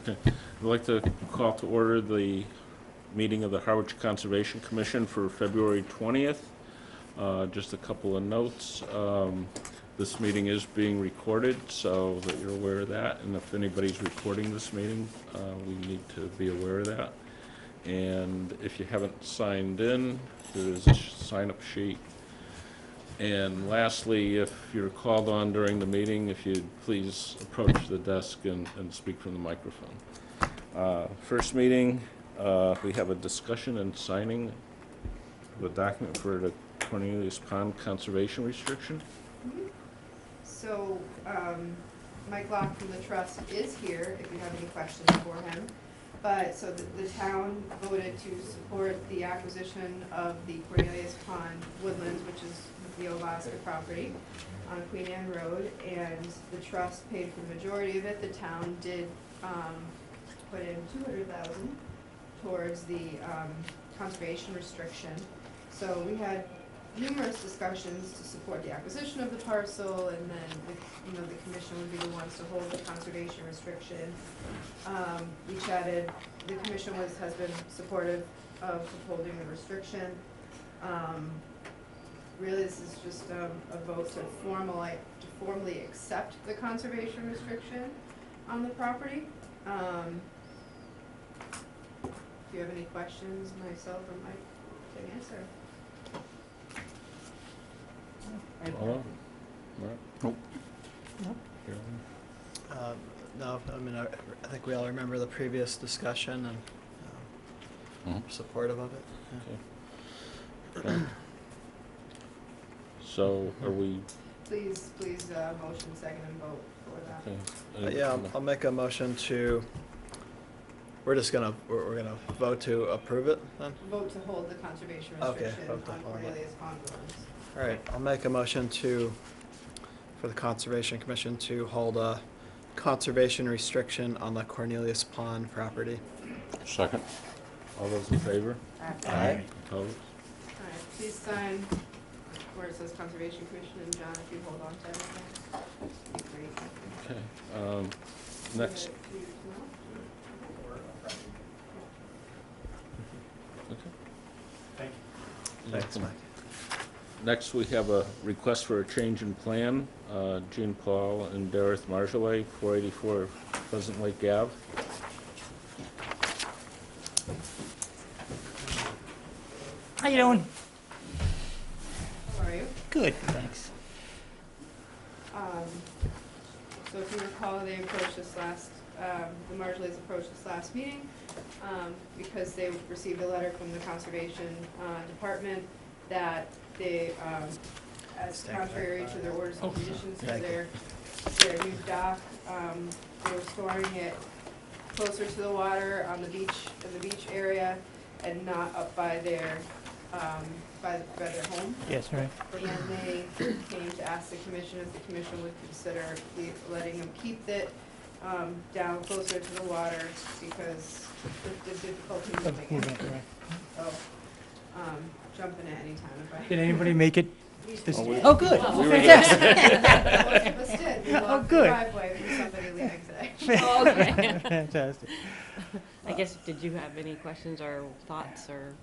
Okay. I'd like to call to order the meeting of the Harwich Conservation Commission for February 20th. Just a couple of notes. This meeting is being recorded, so that you're aware of that. And if anybody's recording this meeting, we need to be aware of that. And if you haven't signed in, there is a sign-up sheet. And lastly, if you're called on during the meeting, if you'd please approach the desk and speak from the microphone. First meeting, we have a discussion and signing of a document for the Cornelius Pond Conservation Restriction. Mm-hmm. So, Mike Locke from the Trust is here if you have any questions for him. But, so the town voted to support the acquisition of the Cornelius Pond Woodlands, which is the Alaska property on Queen Anne Road, and the trust paid for the majority of it. The town did put in $200,000 towards the conservation restriction. So we had numerous discussions to support the acquisition of the parcel, and then the commission would be the ones to hold the conservation restriction. We chatted. The commission has been supportive of upholding the restriction. Really, this is just a vote to formally accept the conservation restriction on the property. If you have any questions, myself or Mike can answer. Nope. No, I mean, I think we all remember the previous discussion and supportive of it. Yeah. Okay. So, are we? Please, motion second and vote for that. Yeah, I'll make a motion to. We're gonna vote to approve it then. Vote to hold the conservation Okay, restriction vote to on hold it. Cornelius Pond Woodlands. All right, I'll make a motion for the Conservation Commission to hold a conservation restriction on the Cornelius Pond property. Second. All those in favor? Aye. Opposed? All right, please sign where it says Conservation Commission, and John, if you hold on to everything, that'd be great. Okay. Next. Okay. Thank you. Thanks, Mike. Next, we have a request for a change in plan. Jean Paul and Dareth Marjolais, 484 Pleasant Lake Ave. How you doing? How are you? Good, thanks. So if you recall, they approached us the Marjolays approached us last meeting because they received a letter from the Conservation Department that they, as contrary to their orders and conditions for their new dock, they were storing it closer to the water on the beach, in the beach area, and not up by their by their home. Yes, right. And they came to ask the commission if the commission would consider letting them keep it down closer to the water because the difficulty moving it. Right. So, jump in at any time if I. Did anybody make it? This, Oh, oh, good. We were Fantastic. Most of us did. We Oh, walked the good. driveway from somebody leaving today. Oh, okay. Fantastic. I guess, did you have any questions or thoughts or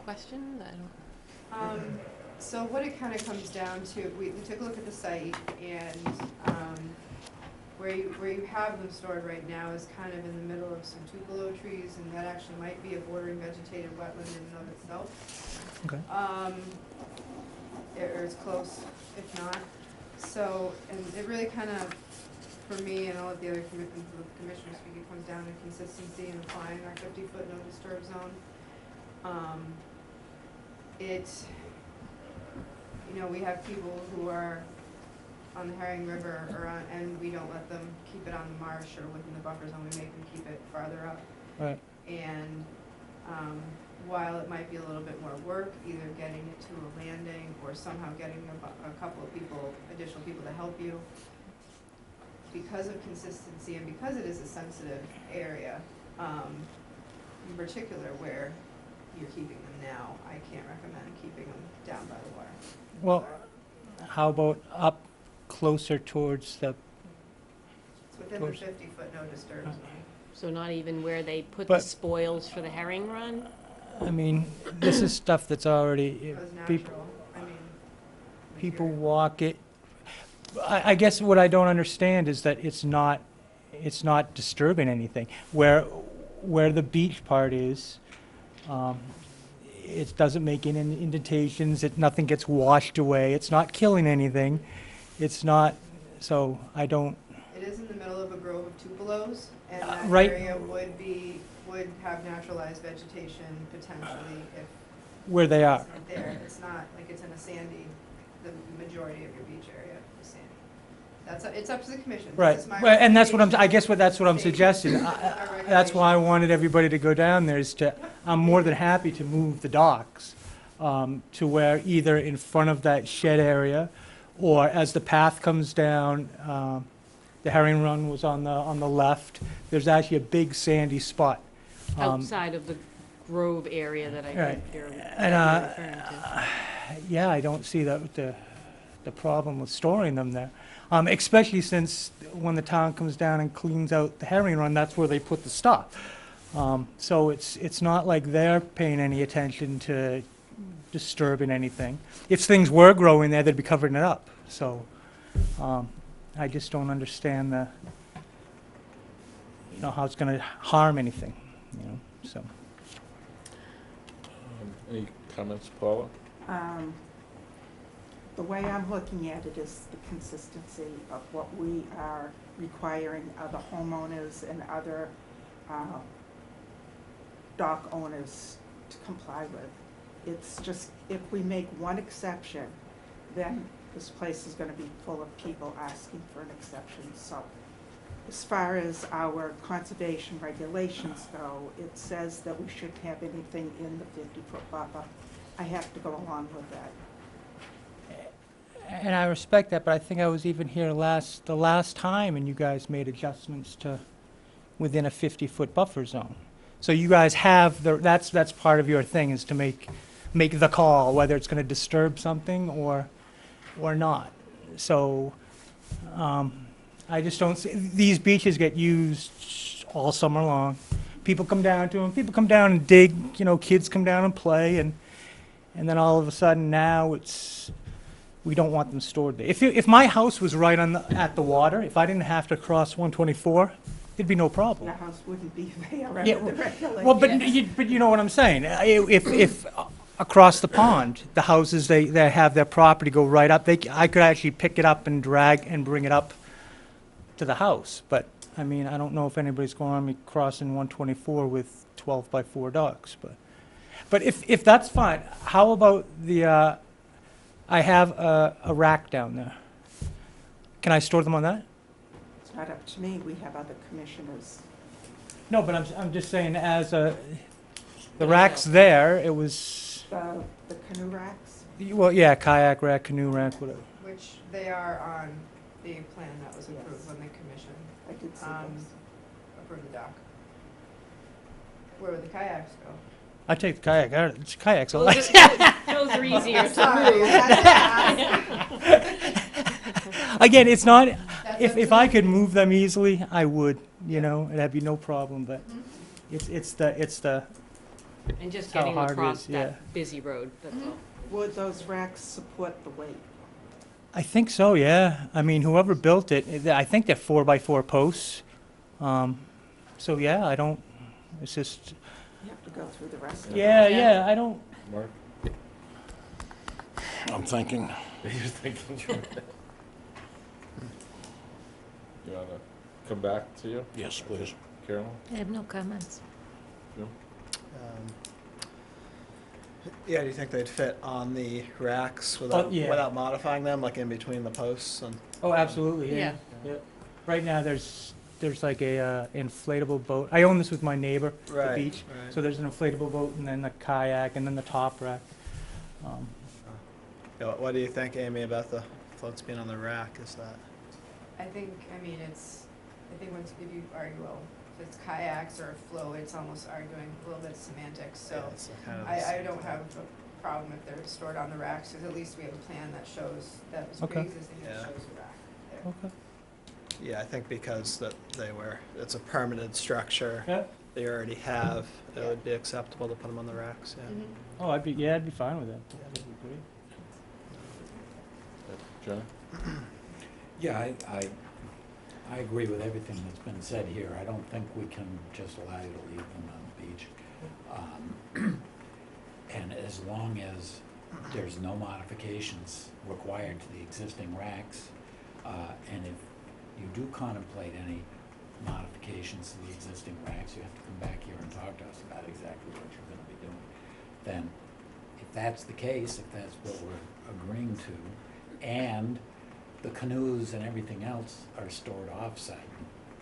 questions? I don't. So what it kind of comes down to, we took a look at the site, and where you have them stored right now is kind of in the middle of some tupelo trees, and that actually might be a bordering vegetated wetland in and of itself. Okay. Or it's close, if not. So, and it really kind of, for me and all of the other commissioners speak, it comes down to consistency in applying our 50-foot no disturb zone. We have people who are on the Herring River and we don't let them keep it on the marsh or within the buffer zone. We make them keep it farther up. Right. And while it might be a little bit more work, either getting it to a landing or somehow getting a couple of additional people to help you, because of consistency and because it is a sensitive area, in particular where you're keeping them now, I can't recommend keeping them down by the water. Well, how about up closer towards the, It's within the 50-foot no disturb zone. So not even where they put the But- spoils for the herring run? I mean, this is stuff that's already, It was people, natural, I mean. people material. walk it. I guess what I don't understand is that it's not disturbing anything. Where the beach part is, it doesn't make any indentations, nothing gets washed away, it's not killing anything. It's not, so I don't, It is in the middle of a grove of tupelos, and that right. area would have naturalized vegetation potentially if where they are. it's not there. It's not like it's in a sandy, the majority of your beach area is sandy. It's up to the commission. This Right, is my well, and that's what recommendation. I guess that's what I'm suggesting. That's why I wanted everybody to go down there, is to, I'm more than happy to move the docks to where either in front of that shed area, or as the path comes down, the herring run was on the left, there's actually a big sandy spot. Outside of the grove area that I Right. think you're And, referring to. Yeah, I don't see the problem with storing them there. Especially since when the town comes down and cleans out the herring run, that's where they put the stuff. So it's not like they're paying any attention to disturbing anything. If things were growing there, they'd be covering it up. So I just don't understand how it's gonna harm anything, so. Any comments, Paula? The way I'm looking at it is the consistency of what we are requiring other homeowners and other dock owners to comply with. It's just, if we make one exception, then this place is gonna be full of people asking for an exception. So as far as our conservation regulations go, it says that we shouldn't have anything in the 50-foot buffer. I have to go along with that. And I respect that, but I think I was even here the last time, and you guys made adjustments to within a 50-foot buffer zone. So you guys have that's part of your thing, is to make the call whether it's going to disturb something or not. So I just don't see, these beaches get used all summer long. People come down to them. People come down and dig. Kids come down and play, and then all of a sudden now we don't want them stored there. If my house was right at the water, if I didn't have to cross 124, there'd be no problem. Your house wouldn't be there Yeah, under the regulations. Well, but you know what I'm saying. If across the pond, the houses they have their property go right up, I could actually pick it up and drag and bring it up to the house. But I mean, I don't know if anybody's going on me crossing 124 with 12x4 docks. But if that's fine, how about the? I have a rack down there. Can I store them on that? It's not up to me, we have other commissioners. No, but I'm just saying, the rack's there, it was, The canoe racks, well, yeah, kayak rack, canoe rack, whatever. Which they are on the plan that was approved when the commission I did see Um, those. approved the dock. Where would the kayaks go? I take the kayak out, it's kayaks, I Those like. those are easier to Sorry, move. I had to ask. Again, it's not, That's if up I to could you. move them easily, I would, that'd be no problem, but it's the, And just How getting hard it across is, yeah. that busy road, that's all. Would those racks support the weight? I think so, yeah. I mean, whoever built it, I think they're 4x4 posts. So yeah, it's just, You have to go through the rest of it. yeah, I don't, Mark? I'm thinking. You're thinking. You want to come back to you, Yes, please. Carolyn? I have no comments. Yeah, do you think they'd fit on the racks without yeah. without modifying them, like in between the posts? And oh, absolutely, yeah. Yeah. Right now, there's like a inflatable boat. I own this with my neighbor, the beach. Right. So there's an inflatable boat, and then the kayak, and then the top rack. Yeah, what do you think, Amy, about the floats being on the rack? Is that I think once, if you argue, well, if it's kayaks or a float, it's almost arguing a little bit semantics, so. yeah, it's kind of the I same don't thing. have a problem if they're stored on the racks, because at least we have a plan that shows, that was Okay. pre-existing, that Yeah. shows the rack there. Okay. Yeah, I think because it's a permanent structure Yeah. they already have, it would be acceptable to put them on the racks, yeah. Mhm. Oh, I'd be fine with that. That would be great. John? Yeah, I agree with everything that's been said here. I don't think we can just allow you to leave them on the beach. And as long as there's no modifications required to the existing racks, and if you do contemplate any modifications to the existing racks, you have to come back here and talk to us about exactly what you're gonna be doing. Then, if that's the case, if that's what we're agreeing to, and the canoes and everything else are stored off-site,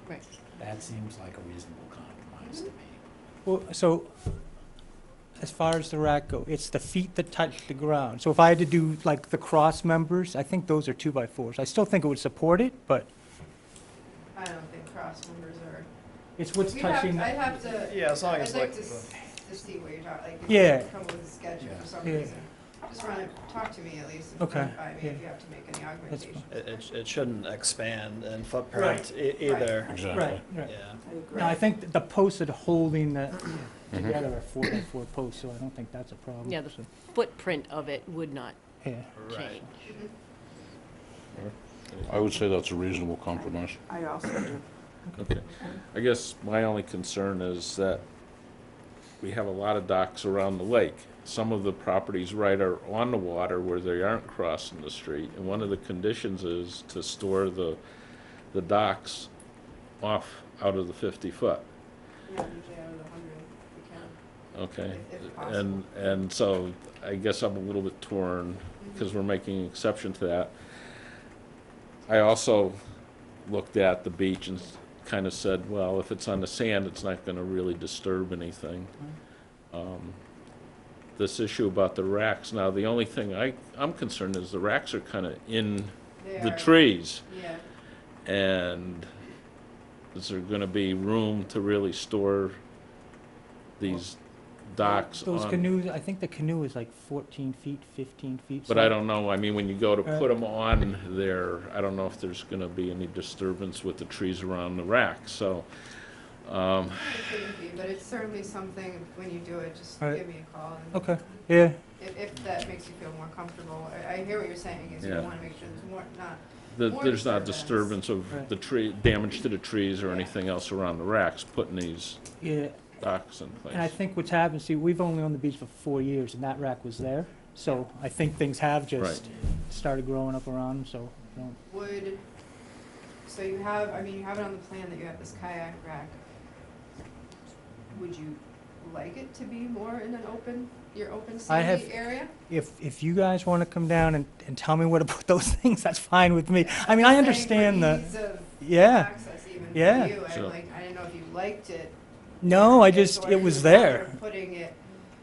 Right. that seems like a reasonable compromise to me. Well, so, as far as the rack go, it's the feet that touch the ground. So if I had to do like the cross members, I think those are 2x4s. I still think it would support it, but I don't think cross members are. it's what's We'd have- touching. I'd have to. Yeah, as long I'd as like like to see what you're talking, like, if Yeah. you come with a sketch Yeah. for some Yeah. reason. Just talk to me at least, and Okay, run it by me yeah. if you have to make any That's augmentation. It shouldn't expand in footprint Right. either, Exactly. Right, right. yeah. I agree. No, I think the posts that are holding the together are 4x4 posts, so I don't think that's a problem. Yeah, the so, footprint of it would not yeah. change. I would say that's a reasonable compromise. I also do. Okay. I guess my only concern is that we have a lot of docks around the lake. Some of the properties right are on the water where they aren't crossing the street, and one of the conditions is to store the docks off out of the 50-foot. Yeah, usually out of the 100, we can. Okay, If possible. and so I guess I'm a little bit torn, because we're making an exception to that. I also looked at the beach and kind of said, well, if it's on the sand, it's not gonna really disturb anything. This issue about the racks, now, the only thing I'm concerned is the racks are kind of in They the are- trees, Yeah, and is there gonna be room to really store these docks Those on? canoes, I think the canoe is like 14 feet, 15 feet. But so- I don't know, I mean, when you go to put them on there, I don't know if there's gonna be any disturbance with the trees around the rack, so, it shouldn't be, but it's certainly something, when you do it, just Right. give me a call. And Okay, yeah, if that makes you feel more comfortable. I hear what you're saying, is you Yeah. wanna make sure there's more, not, that More there's not disturbance. disturbance of Right. the tree, damage to the trees or Yeah. anything else around the racks, putting these yeah. docks in And I place. think what's happened, see, we've only owned the beach for 4 years, and that rack was there. So I think things have just started growing up around them, so, you know. so you have, I mean, you have it on the plan that you have this kayak rack. Would you like it to be more in an open, your open I have- sandy area? If you guys want to come down and tell me where to put those things, that's fine with me. I mean, I understand the, Ease of yeah, access even yeah. for you, So- I didn't know if you liked it. no, I or just, if it was you're there. sort of Putting it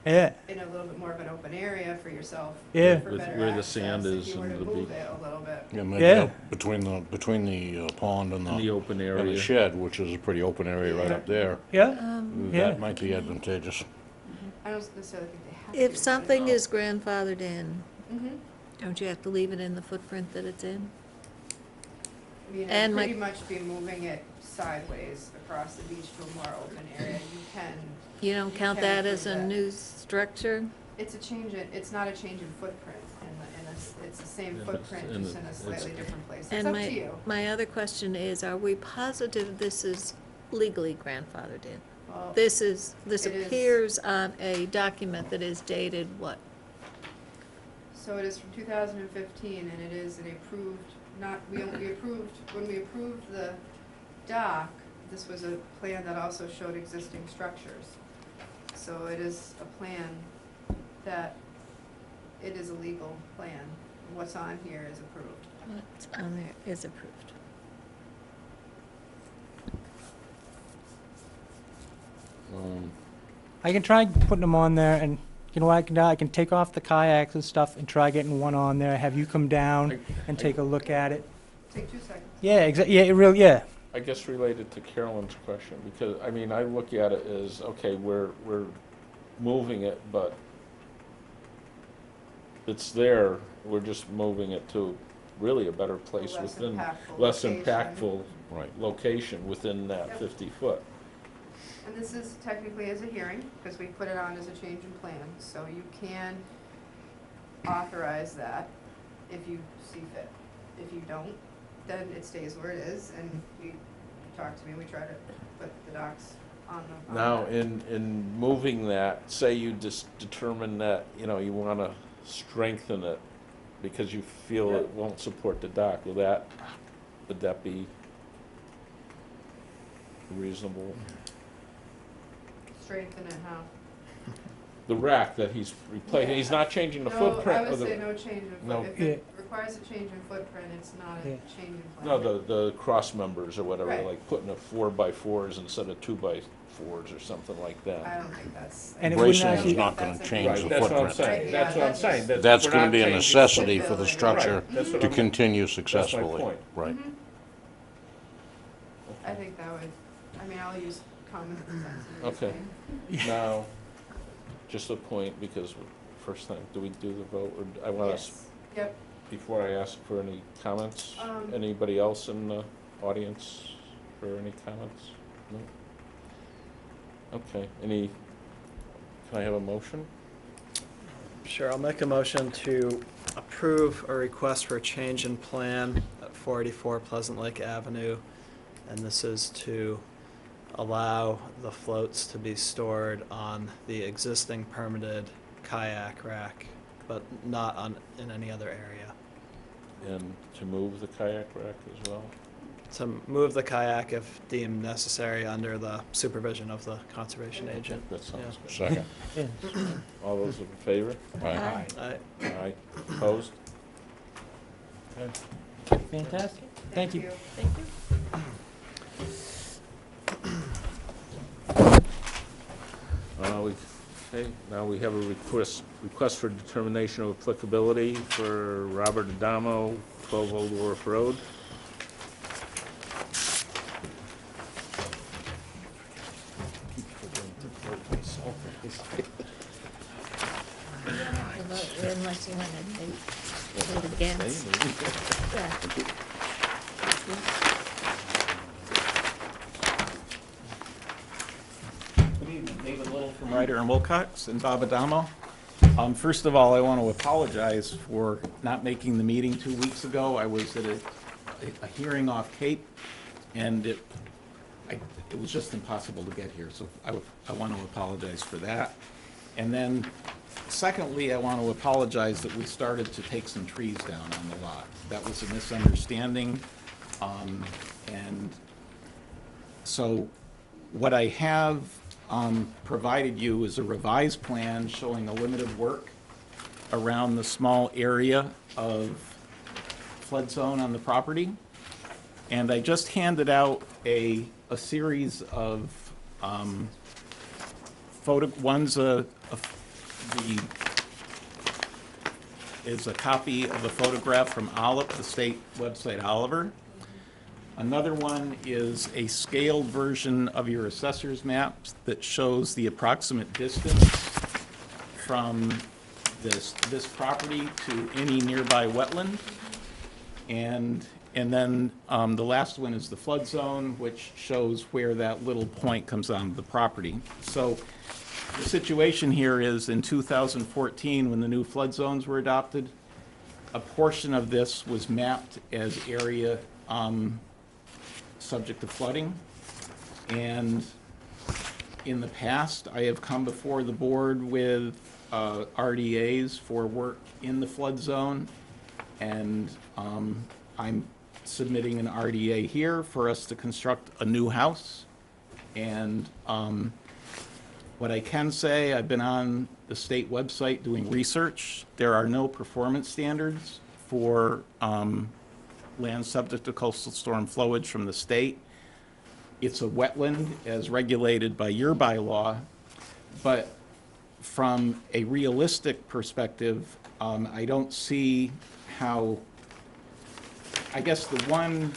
Yeah, in a little bit more of an open area for yourself. Yeah. For With better where the access, sand is if you were and to the move beach. it a little bit. Yeah, maybe Yeah. up between the pond and In the the open and area. the shed, which is a pretty open area right up there. yeah, Yeah. That might be advantageous. I don't necessarily think they have to. If something is grandfathered in, Mm-hmm. don't you have to leave it in the footprint that it's in? I mean, And I'd my- pretty much be moving it sideways across the beach to a more open area. You can, You don't count Can that as a include that. new structure? it's not a change in footprint, it's the same Yeah, but footprint, in just the- in a it's- slightly different place. It's And up to you. my other question is, are we positive this is legally grandfathered in? Well, This It is. appears on a document that is dated what? so it is from 2015, and it is an approved, when we approved the dock, this was a plan that also showed existing structures. So it is a plan that, it is a legal plan. What's on here is approved. What's on there is approved. I can try putting them on there, and you know what I can do? I can take off the kayaks and stuff and try getting one on there, have you come down and take a look at it. Take 2 seconds. Yeah, yeah, it really, yeah. I guess related to Carolyn's question, because, I mean, I look at it as, okay, we're moving it, but it's there, we're just moving it to really a better place Less within, impactful less location. impactful Right. location within that Yep. 50 foot. And this is technically as a hearing, because we put it on as a change in plan, so you can authorize that if you see fit. If you don't, then it stays where it is, and you talk to me, we try to put the docs on the. Now, in moving that, say you just determine that, you know, you want to strengthen it because you feel it won't support the dock, would that be reasonable? Strengthen it how? The rack that he's replacing, he's not changing the footprint No, I of would the. say no change in No. foot, if it requires a change in footprint, it's not a Yeah. change in plan. No, the cross members or whatever, Right. like putting a 4x4s instead of 2x4s or something like I that. don't think that's. And it Bracing wouldn't is actually- not gonna change Right, the that's what I'm footprint. saying, Right, that's yeah, what I'm saying. That's we're gonna not be a changing necessity for the building. structure Right, that's what to I'm- continue successfully. point. Right. Mhm. I think that would, I mean, I'll use common sense. in this Okay. thing. Now, just a point, because first time, do we do the vote, or I want to, Yes, yep, before I ask for any comments, Um, anybody else in the audience for any comments? No? Okay, can I have a motion? Sure, I'll make a motion to approve a request for a change in plan at 484 Pleasant Lake Avenue. And this is to allow the floats to be stored on the existing permitted kayak rack, but not in any other area. And to move the kayak rack as well? To move the kayak if deemed necessary under the supervision of the conservation agent. That sounds good. Second. Yeah. All those in favor? Aye. Aye. Opposed? Fantastic. Thank you. Thank you. Okay, now we have a request for determination of applicability for Robert Adamo, 12 Old Wharf Road. Unless you want to vote against. Yeah. Good evening, David Little from Ryder and Wilcox and Bob Adamo. First of all, I want to apologize for not making the meeting 2 weeks ago. I was at a hearing off Cape, and it was just impossible to get here, so I want to apologize for that. And then, secondly, I want to apologize that we started to take some trees down on the lot. That was a misunderstanding, and so what I have provided you is a revised plan showing a limited work around the small area of flood zone on the property. And I just handed out a series of one's is a copy of a photograph from the state website Oliver. Another one is a scaled version of your assessor's maps that shows the approximate distance from this property to any nearby wetland. And then the last one is the flood zone, which shows where that little point comes onto the property. So the situation here is in 2014, when the new flood zones were adopted, a portion of this was mapped as area subject to flooding. And in the past, I have come before the board with RDAs for work in the flood zone. And I'm submitting an RDA here for us to construct a new house. And what I can say, I've been on the state website doing research. There are no performance standards for land subject to coastal storm flowage from the state. It's a wetland as regulated by your bylaw, but from a realistic perspective, I don't see how, I guess the one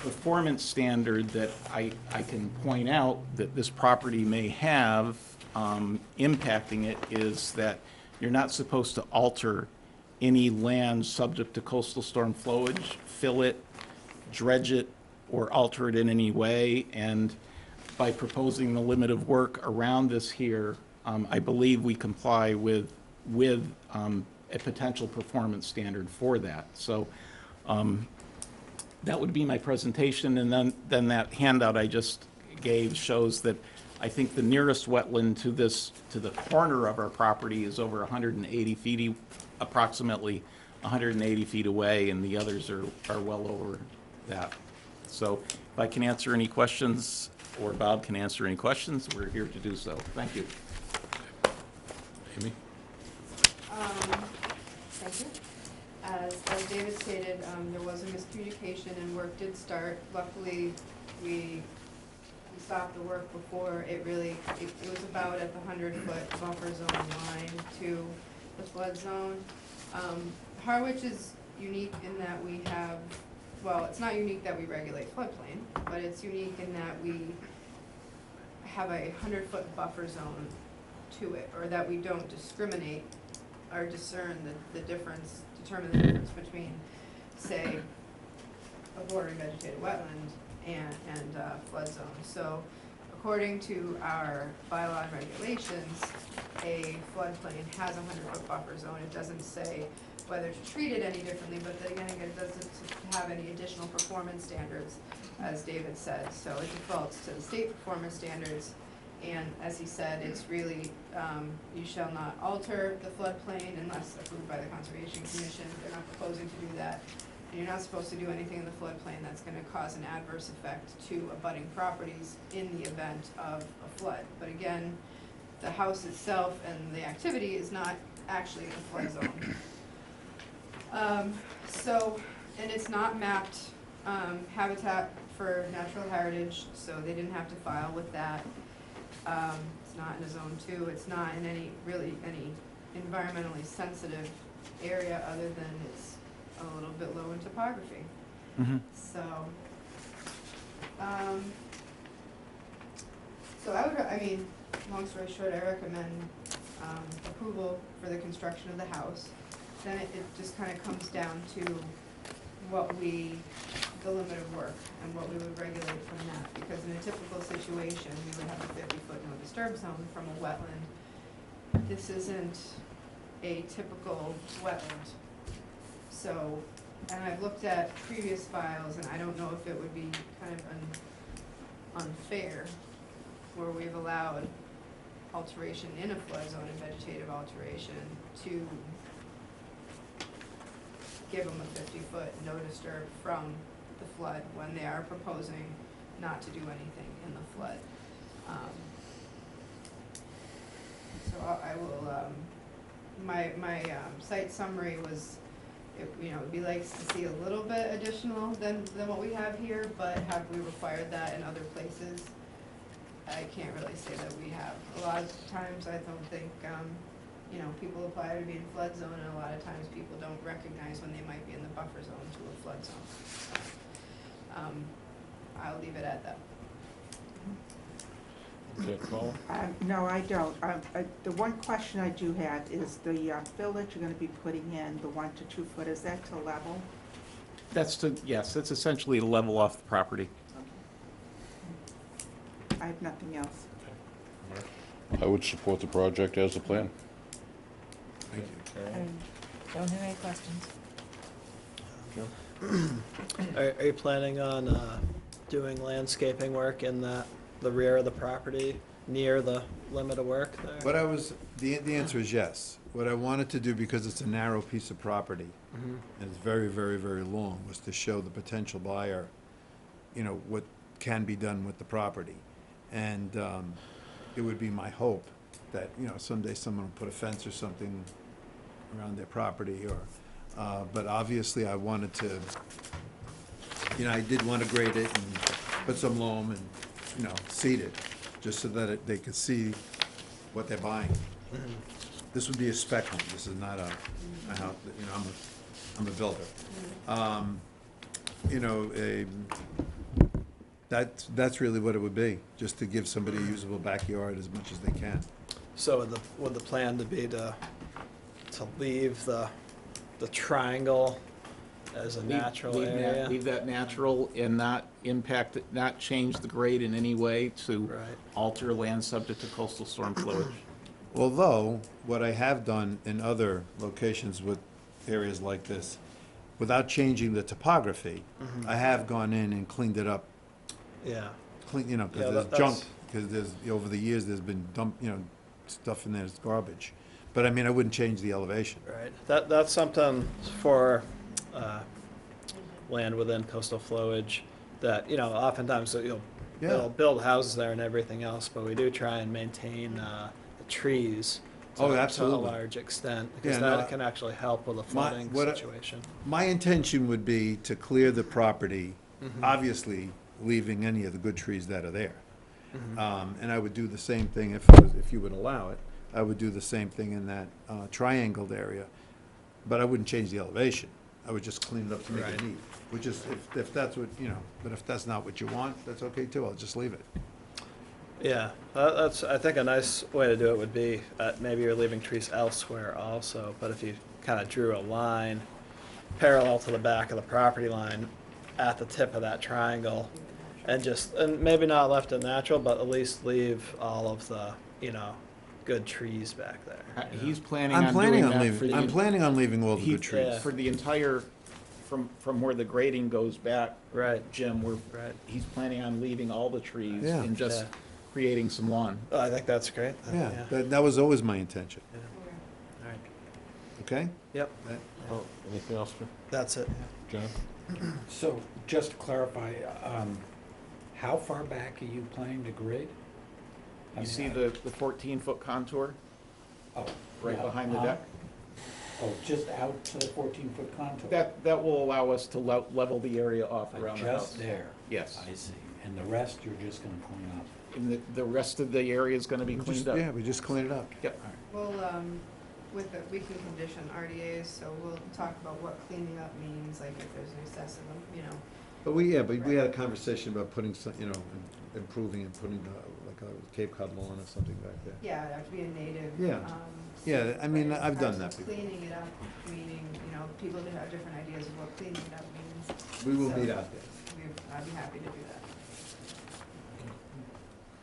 performance standard that I can point out that this property may have impacting it is that you're not supposed to alter any land subject to coastal storm flowage, fill it, dredge it, or alter it in any way. And by proposing the limit of work around this here, I believe we comply with a potential performance standard for that. So that would be my presentation, and then that handout I just gave shows that I think the nearest wetland to the corner of our property is over 180 feet, approximately 180 feet away, and the others are well over that. So if I can answer any questions, or Bob can answer any questions, we're here to do so. Thank you. Amy? Thank you. As David stated, there was a miscommunication and work did start. Luckily, we stopped the work before it was about at the 100-foot buffer zone line to the flood zone. Harwich is unique in that we have, well, it's not unique that we regulate floodplain, but it's unique in that we have a 100-foot buffer zone to it, or that we don't discriminate or determine the difference between, say, a bordering vegetated wetland and flood zone. So according to our bylaw and regulations, a floodplain has a 100-foot buffer zone. It doesn't say whether to treat it any differently, but then again, it doesn't have any additional performance standards, as David said. So it defaults to the state performance standards. And as he said, it's really, you shall not alter the floodplain unless approved by the Conservation Commission. They're not proposing to do that. And you're not supposed to do anything in the floodplain that's going to cause an adverse effect to abutting properties in the event of a flood. But again, the house itself and the activity is not actually in a flood zone. And it's not mapped habitat for natural heritage, so they didn't have to file with that. It's not in a zone 2. It's not in any environmentally sensitive area other than it's a little bit low in topography. Mm-hmm. So, I mean, long story short, I recommend approval for the construction of the house. Then it just kind of comes down to the limit of work and what we would regulate from that. Because in a typical situation, we would have a 50-foot no disturb zone from a wetland. This isn't a typical wetland. So, and I've looked at previous files, and I don't know if it would be kind of unfair where we've allowed alteration in a flood zone and vegetative alteration to give them a 50-foot no disturb from the flood when they are proposing not to do anything in the flood. So I will, my site summary was, it'd be nice to see a little bit additional than what we have here, but have we required that in other places? I can't really say that we have. A lot of times I don't think, people apply to be in flood zone, and a lot of times people don't recognize when they might be in the buffer zone to a flood zone. I'll leave it at that. Okay, Paul? No, I don't. The one question I do have is the fill that you're gonna be putting in, the 1 to 2 foot, is that to level? Yes, that's essentially to level off the property. I have nothing else. I would support the project as the plan. Thank you, Carol. Don't have any questions. Are you planning on doing landscaping work in the rear of the property, near the limit of work there? What I was, the answer is yes. What I wanted to do, because it's a narrow piece of property, Mhm. and it's very, very, very long, was to show the potential buyer, what can be done with the property. And it would be my hope that, someday someone will put a fence or something around their property, or, but obviously I wanted to, I did want to grade it and put some loam and, seed it, just so that they could see what they're buying. Mhm. This would be a spec home. This is not a house, I'm a builder. That's really what it would be, just to give somebody a usable backyard as much as they can. So would the plan to be to leave the triangle as a Leave- natural leave that- area. Leave that natural and not impact, not change the grade in any way to Right. alter land subject to coastal storm flowage. Although, what I have done in other locations with areas like this, without changing the topography, I have gone in and cleaned it up, Yeah. you know, Yeah, because there's that's- junk, because there's, over the years, there's been stuff in there that's garbage. But I mean, I wouldn't change the elevation. Right. That's something for land within coastal flowage that, oftentimes, Yeah. they'll build houses there and everything else, but we do try and maintain the trees to Oh, to a absolutely. large extent, because Yeah, no, that can actually help with the flooding what I- situation. My intention would be to clear the property, obviously leaving any of the good trees that are there. And I would do the same thing if you would allow it. I would do the same thing in that triangled area, but I wouldn't change the elevation. I would just clean it up to make it Right. neat. Which is, if that's what, but if that's not what you want, that's okay too. I'll just leave it. Yeah, that's, I think a nice way to do it would be, maybe you're leaving trees elsewhere also, but if you kind of drew a line parallel to the back of the property line at the tip of that triangle, and maybe not left it natural, but at least leave all of the, good trees back there. He's planning I'm on planning doing on that for leaving, I'm the, planning on leaving all the he- good trees. Yeah. for the entire, from where the grading goes back, Right, Jim, right. he's planning on leaving all the trees Yeah. and just Yeah. creating some lawn. Oh, I think that's great. Yeah, that was always my intention, All right. okay? Yep, Oh, anything else for that's it. John? So, just to clarify, how far back are you planning to grade? I You mean, see the 14-foot contour Oh, right yeah, behind the uh-huh. deck? Oh, just out to the 14-foot contour? That will allow us to level the area off around the house. Just there? Yes. I see. And the rest you're just gonna clean up? And the rest of the area is gonna be cleaned up. Yeah, we just clean it up. Yep. Well, we can condition RDAs, so we'll talk about what cleaning up means, like if there's an excessive, But we had a conversation about putting some, improving and putting like a Cape Cod lawn or something back there. yeah, it'd have to be a native. Yeah. Yeah, I mean, but in I've done terms of that before. Cleaning it up, meaning, people that have different ideas of what cleaning it up means. We will So, meet out there. I'd be happy to do that.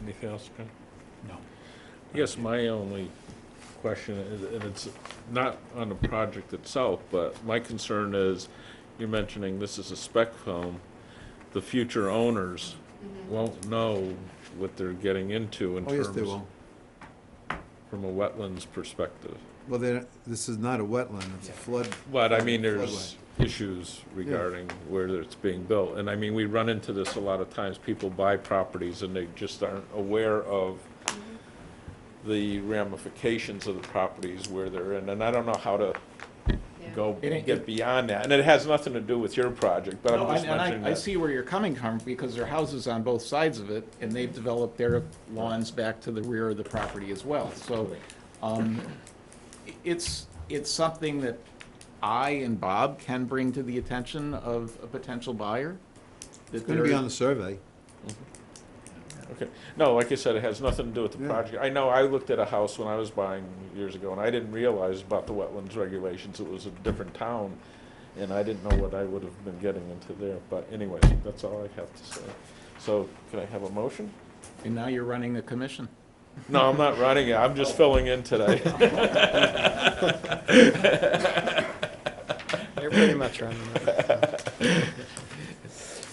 Anything else, John? No. I guess my only question is, and it's not on the project itself, but my concern is, you're mentioning this is a spec home. The future owners won't know what they're getting into in Oh, yes, terms, they will. from a wetlands perspective. Well, this is not a wetland, it's a flood. But I mean, there's floodway. issues regarding where it's being built. And I mean, we run into this a lot of times. People buy properties and they just aren't aware of the ramifications of the properties where they're in. And I don't know how to Yeah. go It- get beyond that. And it has nothing to do with your project, but No, I'm just and mentioning I that. see where you're coming from, because there are houses on both sides of it, and they've developed their lawns back to the rear of the property as well. So, it's something that I and Bob can bring to the attention of a potential buyer. It's gonna be on the survey. Okay. No, like I said, it has nothing to do with the Yeah. project. I know I looked at a house when I was buying years ago, and I didn't realize about the wetlands regulations. It was a different town, and I didn't know what I would have been getting into there. But anyways, that's all I have to say. So, can I have a motion? And now you're running a commission. No, I'm not running it. I'm just filling in today. You're pretty much running it.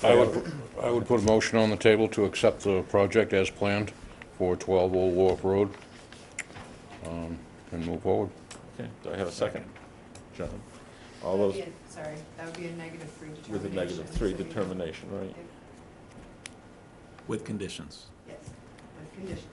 I would put a motion on the table to accept the project as planned for 12 Old Wharf Road, and move forward. Okay, do I have a second? John? All That'd those be sorry, that would be a -3 determination. with a -3 so we- determination, right? If- With conditions. Yes, with conditions.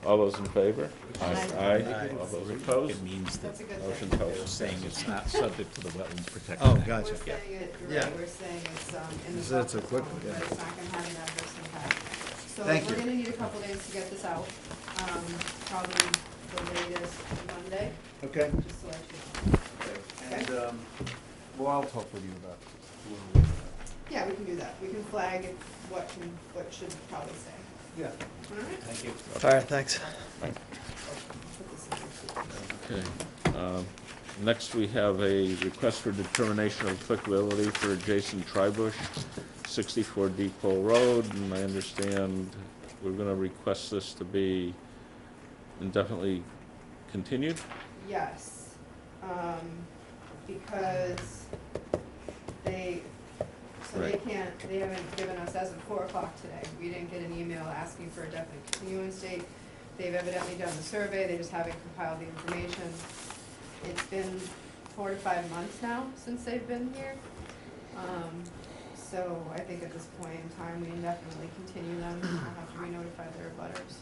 All those in favor? Aye. Aye. All those opposed? It means that That's a good Motion thing. they're passes. saying it's not subject to the Wetlands Protection Oh, Act. gotcha. We're saying it, you're Yeah. right, we're saying it's, in the So it's a buffer good- zone, yeah. but it's not gonna have an adverse impact. So Thank we're you. gonna need a couple days to get this out, probably the latest Monday, Okay. just to let you know. And, well, I'll talk with you about Yeah, we can do that, we can flag what should probably say. Yeah. All right? Thank you. All right, thanks. Put this in. Okay. Next, we have a request for determination of applicability for Jason Tribush, 64 Depot Road, and I understand we're gonna request this to be indefinitely continued. Yes, because they, so they Right. can't, they haven't given us, as of 4 o'clock today, we didn't get an email asking for a definite continuance date. They've evidently done the survey, they just haven't compiled the information. It's been 4 to 5 months now since they've been here. So I think at this point in time, we indefinitely continue them, I'll have to re-notify their butters.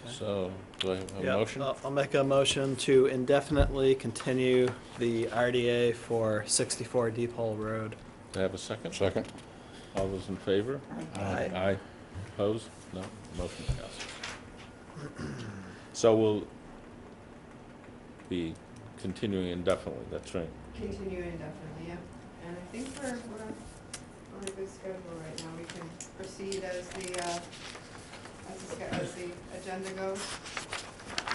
So, do I have a Yeah, motion? I'll make a motion to indefinitely continue the RDA for 64 Depot Road. Do I have a second? Second? All those in favor? Aye. Aye. Opposed? No. Motion passes. So we'll be continuing indefinitely, that's right. Continue indefinitely, yeah. And I think we're on a good schedule right now. We can proceed as the agenda goes.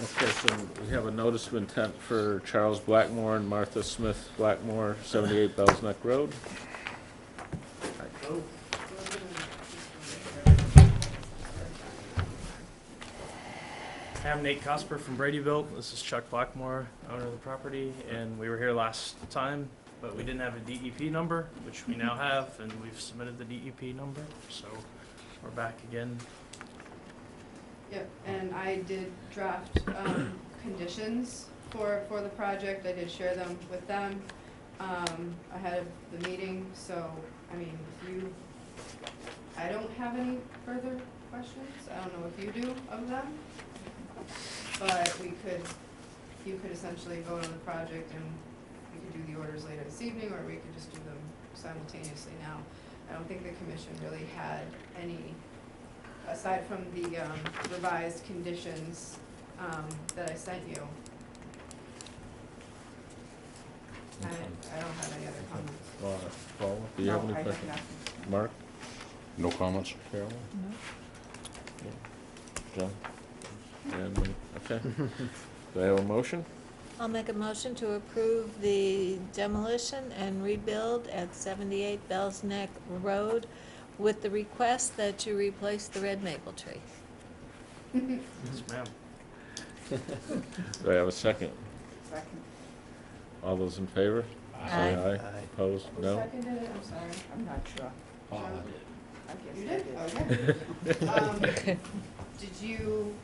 Okay, so we have a notice of intent for Charles Blackmore and Martha Smith Blackmore, 78 Bells Neck Road. I'm Nate Cosper from Bradyville. This is Chuck Blackmore, owner of the property, and we were here last time, but we didn't have a DEP number, which we now have, and we've submitted the DEP number, so we're back again. Yep, and I did draft conditions for the project. I did share them with them ahead of the meeting, so, I mean, I don't have any further questions. I don't know if you do of them. But you could essentially vote on the project and we could do the orders later this evening, or we could just do them simultaneously now. I don't think the commission really had any, aside from the revised conditions that I sent you. I don't have any other comments. Paula, do you have any No, I have questions? nothing. Mark? No comments? Carolyn? No. John? And, okay. Do I have a motion? I'll make a motion to approve the demolition and rebuild at 78 Bells Neck Road with the request that you replace the red maple tree. Yes, ma'am. Do I have a second? Second. All those in favor? Aye. Aye. Opposed? Who No? seconded it? I'm sorry. I'm not sure. Paula I guess You I did? Okay. Did you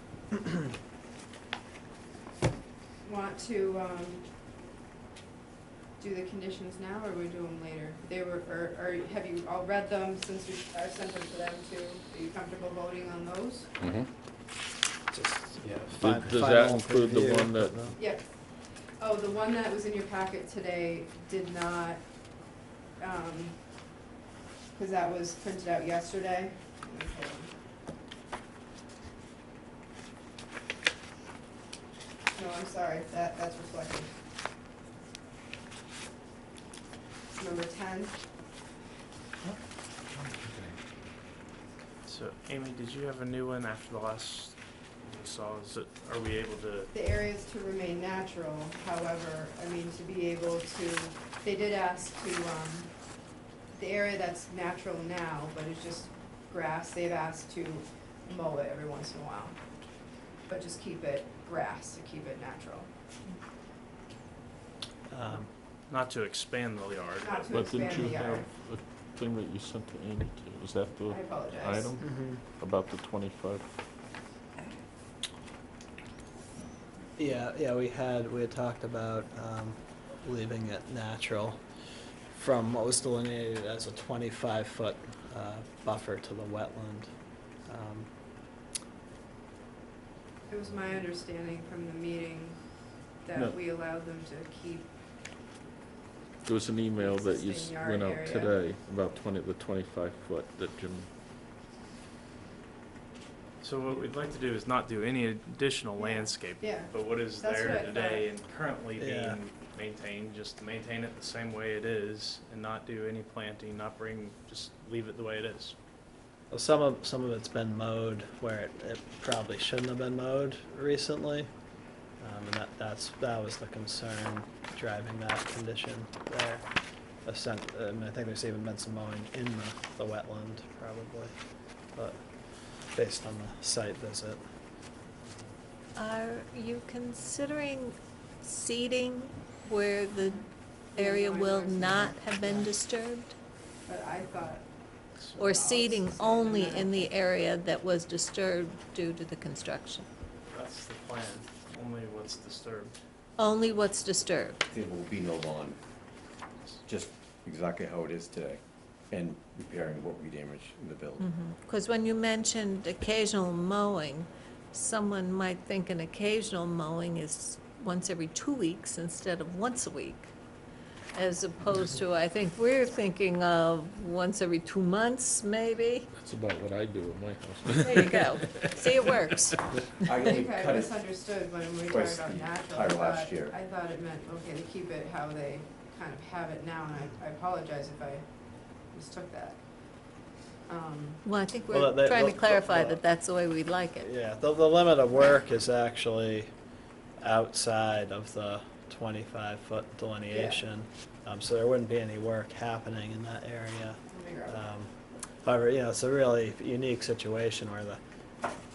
want to do the conditions now, or we do them later? They were, or have you all read them since we sent them to them too? Are you comfortable voting on those? Mm-hmm. Just, yeah, Does that final include the review, one that- but no. Yep. Oh, the one that was in your packet today did not, because that was printed out yesterday. No, I'm sorry, that's reflected. Number 10. So, Amy, did you have a new one after the last we saw? Are we able to? The areas to remain natural, however, I mean, to be able to, they did ask to, the area that's natural now, but it's just grass, they've asked to mow it every once in a while. But just keep it grass, to keep it natural. Not to expand the yard. Not to But expand didn't you the have yard. a thing that you sent to Amy too? Is that the I apologize. item Mhm. about the 25? Yeah, we had talked about leaving it natural from what was delineated as a 25-foot buffer to the wetland. It was my understanding from the meeting No. that we allowed them to keep, There was an email that you Existing yard went out area. today about the 25 foot that Jim, So what we'd like to do is not do any additional Yeah. landscape, yeah, but what is That's there what I today and currently Yeah. being maintained, just to maintain it the same way it is and not do any planting, just leave it the way it is. Well, some of it's been mowed where it probably shouldn't have been mowed recently. And that was the concern driving that condition there. I think there's even been some mowing in the wetland probably, but based on the site visit. Are you considering seeding where the area will not have been disturbed? But I thought, Or seeding only in the area that was disturbed due to the construction? That's the plan, only what's disturbed. Only what's disturbed? There will be no lawn, just exactly how it is today, and repairing what we damaged in the building. Because when you mentioned occasional mowing, someone might think an occasional mowing is once every 2 weeks instead of once a week, as opposed to, I think we're thinking of once every 2 months, maybe. That's about what I do at my house. There you go. See, it works. I only think I cut it misunderstood when we were twice talking about natural. the entire last year. I thought it meant, okay, to keep it how they kind of have it now, and I apologize if I mistook that. Well, I think Well, we're trying to the- clarify that that's the way we'd like it. Yeah, the limit of work is actually outside of the 25-foot delineation. So there wouldn't be any work happening in that area. However, it's a really unique situation where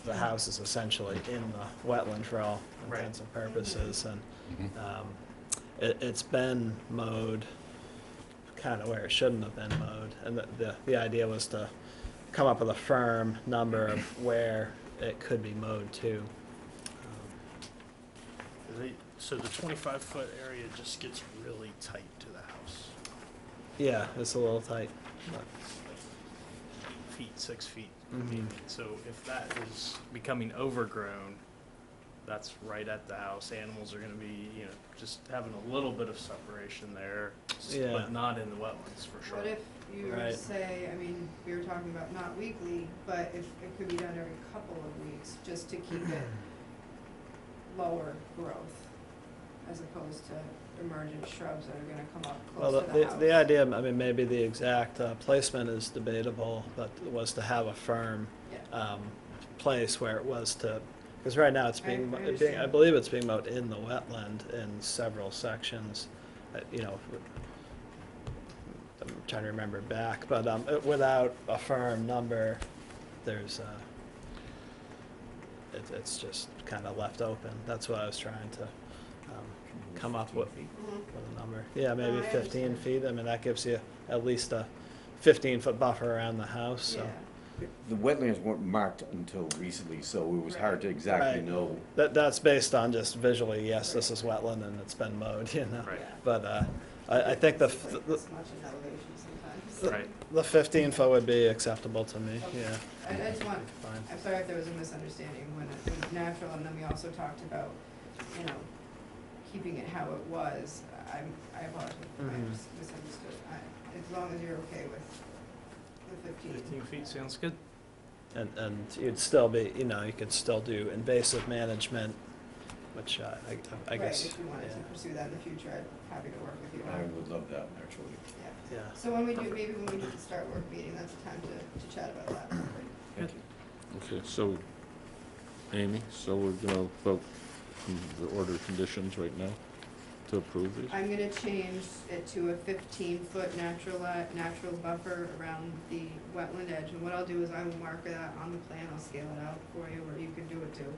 the house is essentially in the wetland for all intents and purposes, and it's been mowed kind of where it shouldn't have been mowed, and the idea was to come up with a firm number of where it could be mowed to. So the 25-foot area just gets really tight to the house. Yeah, it's a little tight, but 6 feet. Mhm. So if that is becoming overgrown, that's right at the house. Animals are gonna be, just having a little bit of separation there, Yeah. but not in the wetlands for sure. What if you Right. say, I mean, we were talking about not weekly, but if it could be done every couple of weeks, just to keep it lower growth, as opposed to emergent shrubs that are gonna come up well, close to the house. the idea, maybe the exact placement is debatable, but was to have a firm Yeah. place where it was to, because right now it's I being, understand. I believe it's being mowed in the wetland in several sections. I'm trying to remember back, but without a firm number, there's it's just kind of left open. That's what I was trying to come up with a number. Yeah, maybe I 15 understand. feet. I mean, that gives you at least a 15-foot buffer around the house, so. Yeah. The wetlands weren't marked until recently, so it was hard to exactly Right. know. That's based on just visually, yes, this is wetland and it's been mowed, Right. But I think It's like this much in elevation sometimes. Right. the 15-foot would be acceptable to me, Okay. yeah. I just want, Fine. I'm sorry if there was a misunderstanding when it was natural, and then we also talked about, keeping it how it was. I apologize if I Mhm. misunderstood. As long as you're okay with the 15. 15 feet sounds good. And you'd still be, you could still do invasive management, which I guess. Right, if you wanted to yeah. pursue that in the future, I'd happy to work with you I on it. would love that, actually. Yeah. Yeah. So maybe when we do the start work meeting, that's the time to chat about that. Thank you. Okay, so, Amy, so we're gonna vote on the order of conditions right now to approve these? I'm gonna change it to a 15-foot natural buffer around the wetland edge, and what I'll do is I will mark that on the plan, I'll scale it out for you, or you can do it too.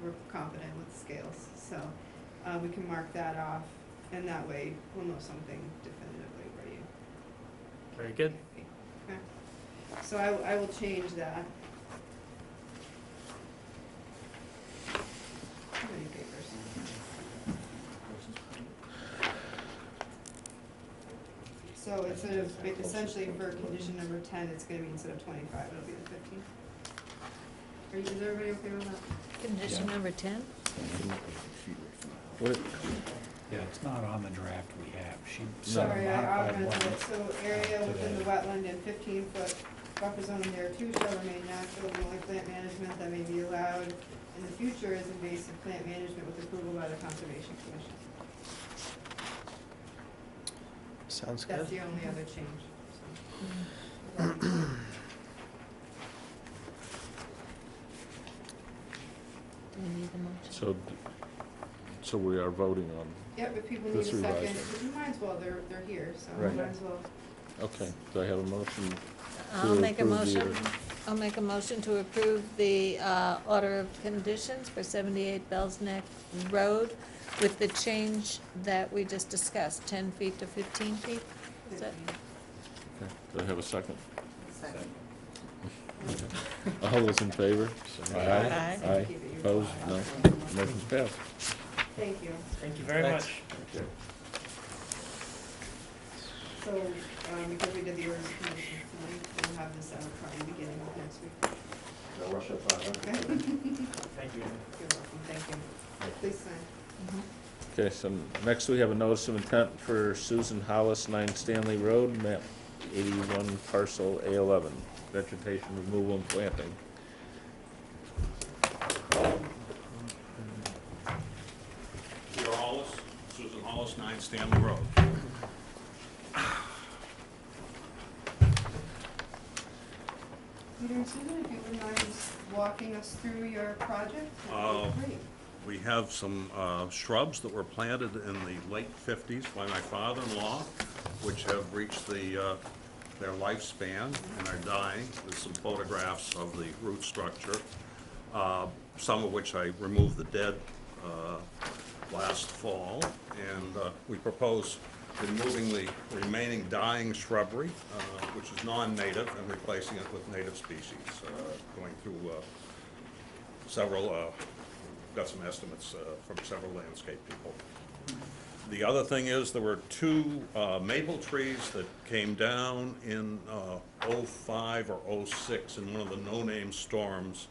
We're confident with scales, so, we can mark that off, and that way we'll know something definitively where you. Very good. Okay, so I will change that. How many papers? So instead of, essentially for condition number 10, it's gonna be instead of 25, it'll be the 15. Is everybody okay with that? Condition number 10? What, Yeah, it's not on the draft we have. She Sorry, I modified augmented one. it, so area within the wetland and 15-foot buffer zone in there too shall remain natural. The only plant management that may be allowed in the future is invasive plant management with approval by the Conservation Commission. Sounds good. That's the only other change, so. Do we need a motion? So we are voting on, Yep, if people need a This second, revised. but you might as well, they're here, so Right. might as well. okay, do I have a motion? I'll make a approve the- motion, I'll make a motion to approve the order of conditions for 78 Bells Neck Road with the change that we just discussed, 10 feet to 15 feet? Is that? Okay, do I have a second? Second. All those in favor? Aye. Aye, opposed, no, motion's passed. Thank you. Thank you very Thanks. much. So, because we did the orders of conditions tonight, we'll have this out probably beginning of next week. No rush up on Okay? Thank you. You're welcome, thank you. Please sign. Okay, so next we have a notice of intent for Susan Hollis, 9 Stanley Road, map 81, parcel A11, vegetation removal and planting. Peter Hollis, Susan Hollis, 9 Stanley Road. Peter, Susan, if you wouldn't mind just walking us through your project, that'd be great. We have some shrubs that were planted in the late 50s by my father-in-law, which have reached their lifespan and are dying. There's some photographs of the root structure, some of which I removed the dead last fall. And we propose removing the remaining dying shrubbery, which is non-native, and replacing it with native species, going through several got some estimates from several landscape people. The other thing is, there were 2 maple trees that came down in '05 or '06 in one of the no-name storms,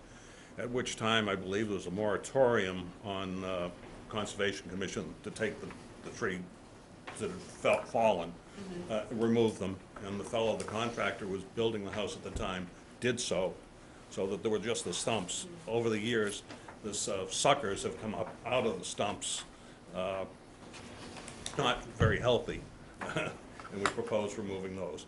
at which time I believe there was a moratorium on Conservation Commission to take the tree that had fallen, remove them, and the fellow, the contractor, was building the house at the time, did so that there were just the stumps. Over the years, this suckers have come up out of the stumps, not very healthy, and we propose removing those.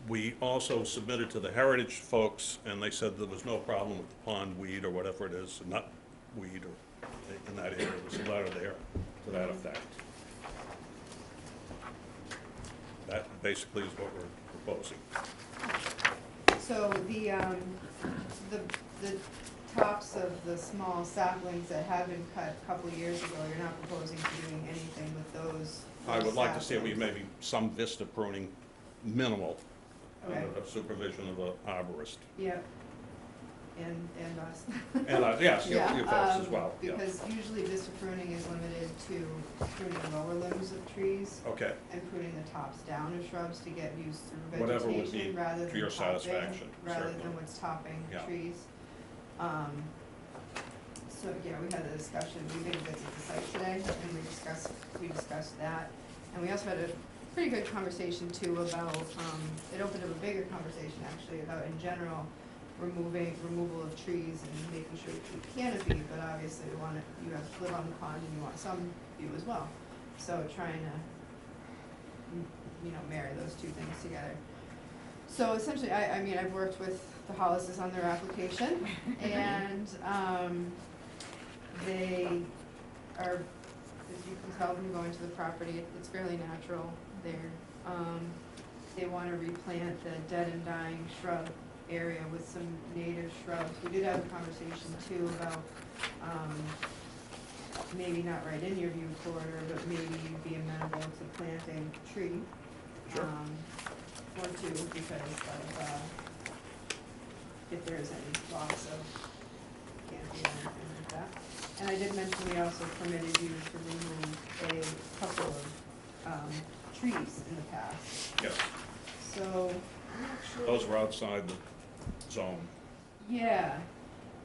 We also submitted to the Heritage folks, and they said there was no problem with the pond weed or whatever it is, nut weed or in that area. There's a letter there to that effect. That basically is what we're proposing. So the tops of the small saplings that have been cut a couple of years ago, you're not proposing to doing anything with those? I would like to see saplings? maybe some vista pruning, minimal, Okay. under the supervision of an arborist. Yep. And us. And, yes, you Yeah, folks as well, yeah. Because usually vista pruning is limited to pruning lower limbs of trees Okay, and pruning the tops down of shrubs to get used through Whatever would vegetation be rather to than your topping, satisfaction, rather certainly. than what's topping Yeah. trees. So, yeah, we had a discussion, we did visit the site today, and we discussed that. And we also had a pretty good conversation too about, it opened up a bigger conversation actually about in general, removal of trees and making sure we keep canopy, but obviously we want it, you have to live on the pond and you want some view as well. So trying to, marry those two things together. So essentially, I mean, I've worked with the Hollises on their application, and, they are, as you can tell from going to the property, it's fairly natural there. They wanna replant the dead and dying shrub area with some native shrubs. We did have a conversation too about, maybe not right in your view corridor, but maybe you'd be amenable to planting a tree. Sure. Or 2, because of, if there is any loss of canopy or anything like that. And I did mention we also permitted you to remove a couple of, trees in the past. yes. So, I'm not sure. Those were outside the zone. Yeah.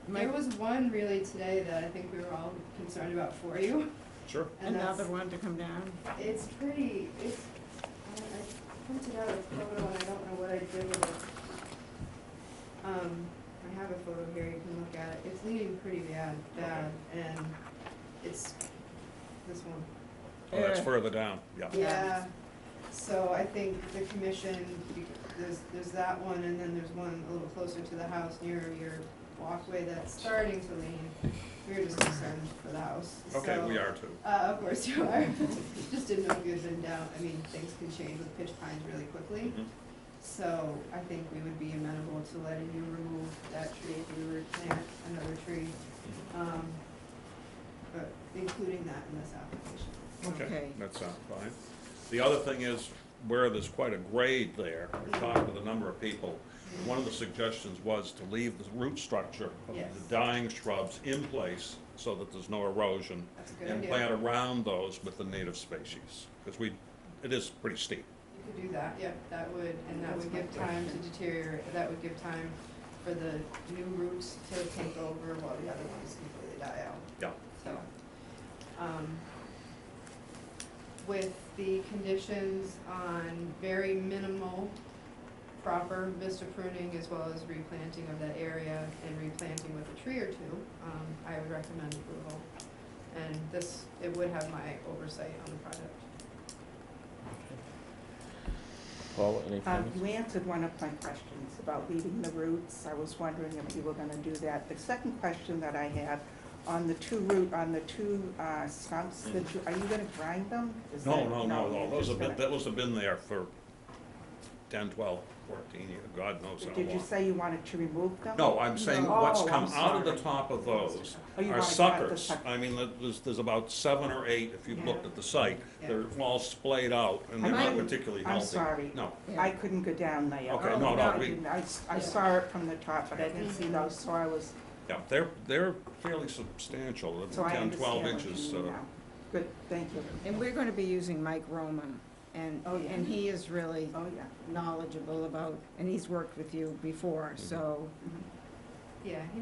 There was one really today that I think we were all concerned about for you. Sure. And that's, one to come down? it's pretty, I printed out a photo and I don't know what I did with it. I have a photo here, you can look at it. It's leaning pretty bad, and it's this one. Oh, that's further down, yeah. Yeah, so I think the commission, there's that one, and then there's one a little closer to the house near your walkway that's starting to lean. We were just concerned for the house. Okay, So, we are too. of course you are. Just didn't know if you had been down, I mean, things can change with pitch pines really quickly. Mhm. So I think we would be amenable to letting you remove that tree if we were to plant another tree. But including that in this application. Okay, that sounds fine. The other thing is, where there's quite a grade there, I talked with a number of people. One of the suggestions was to leave the root structure of Yes. the dying shrubs in place so that there's no erosion. That's a good And idea. plant around those with the native species, because it is pretty steep. You could do that, yeah, that would, and that would give time to deteriorate, that would give time for the new roots to take over while the other ones completely die out. Yeah. So, with the conditions on very minimal proper vista pruning as well as replanting of that area and replanting with a tree or two, I would recommend approval. And this, it would have my oversight on the project. Paul, any comments? You answered one of my questions about leaving the roots. I was wondering if you were gonna do that. The second question that I had, on the two stumps, that you, are you gonna grind them? Is No, that- no, you're those just gonna- have been there for 10, 12, 14 years, God knows how long. Did you say you wanted to remove them? No, I'm saying what's Oh, come I'm out of the sorry. top of those Oh, you are wanna cut the suckers. suck- I mean, there's about 7 or 8, if you've looked at the site. Yeah. They're all splayed out, and they're not particularly healthy. I'm sorry. No, I couldn't go down there. Okay, no, I we- didn't. I saw it from the top, but I didn't see those, so I was, yeah, they're fairly substantial, so I 10, 12 understand what inches. you mean now. Good, thank you. And we're gonna be using Mike Roman, and, Oh, yeah. and he is really Oh, yeah. knowledgeable about, and he's worked with you before, so, Yeah, he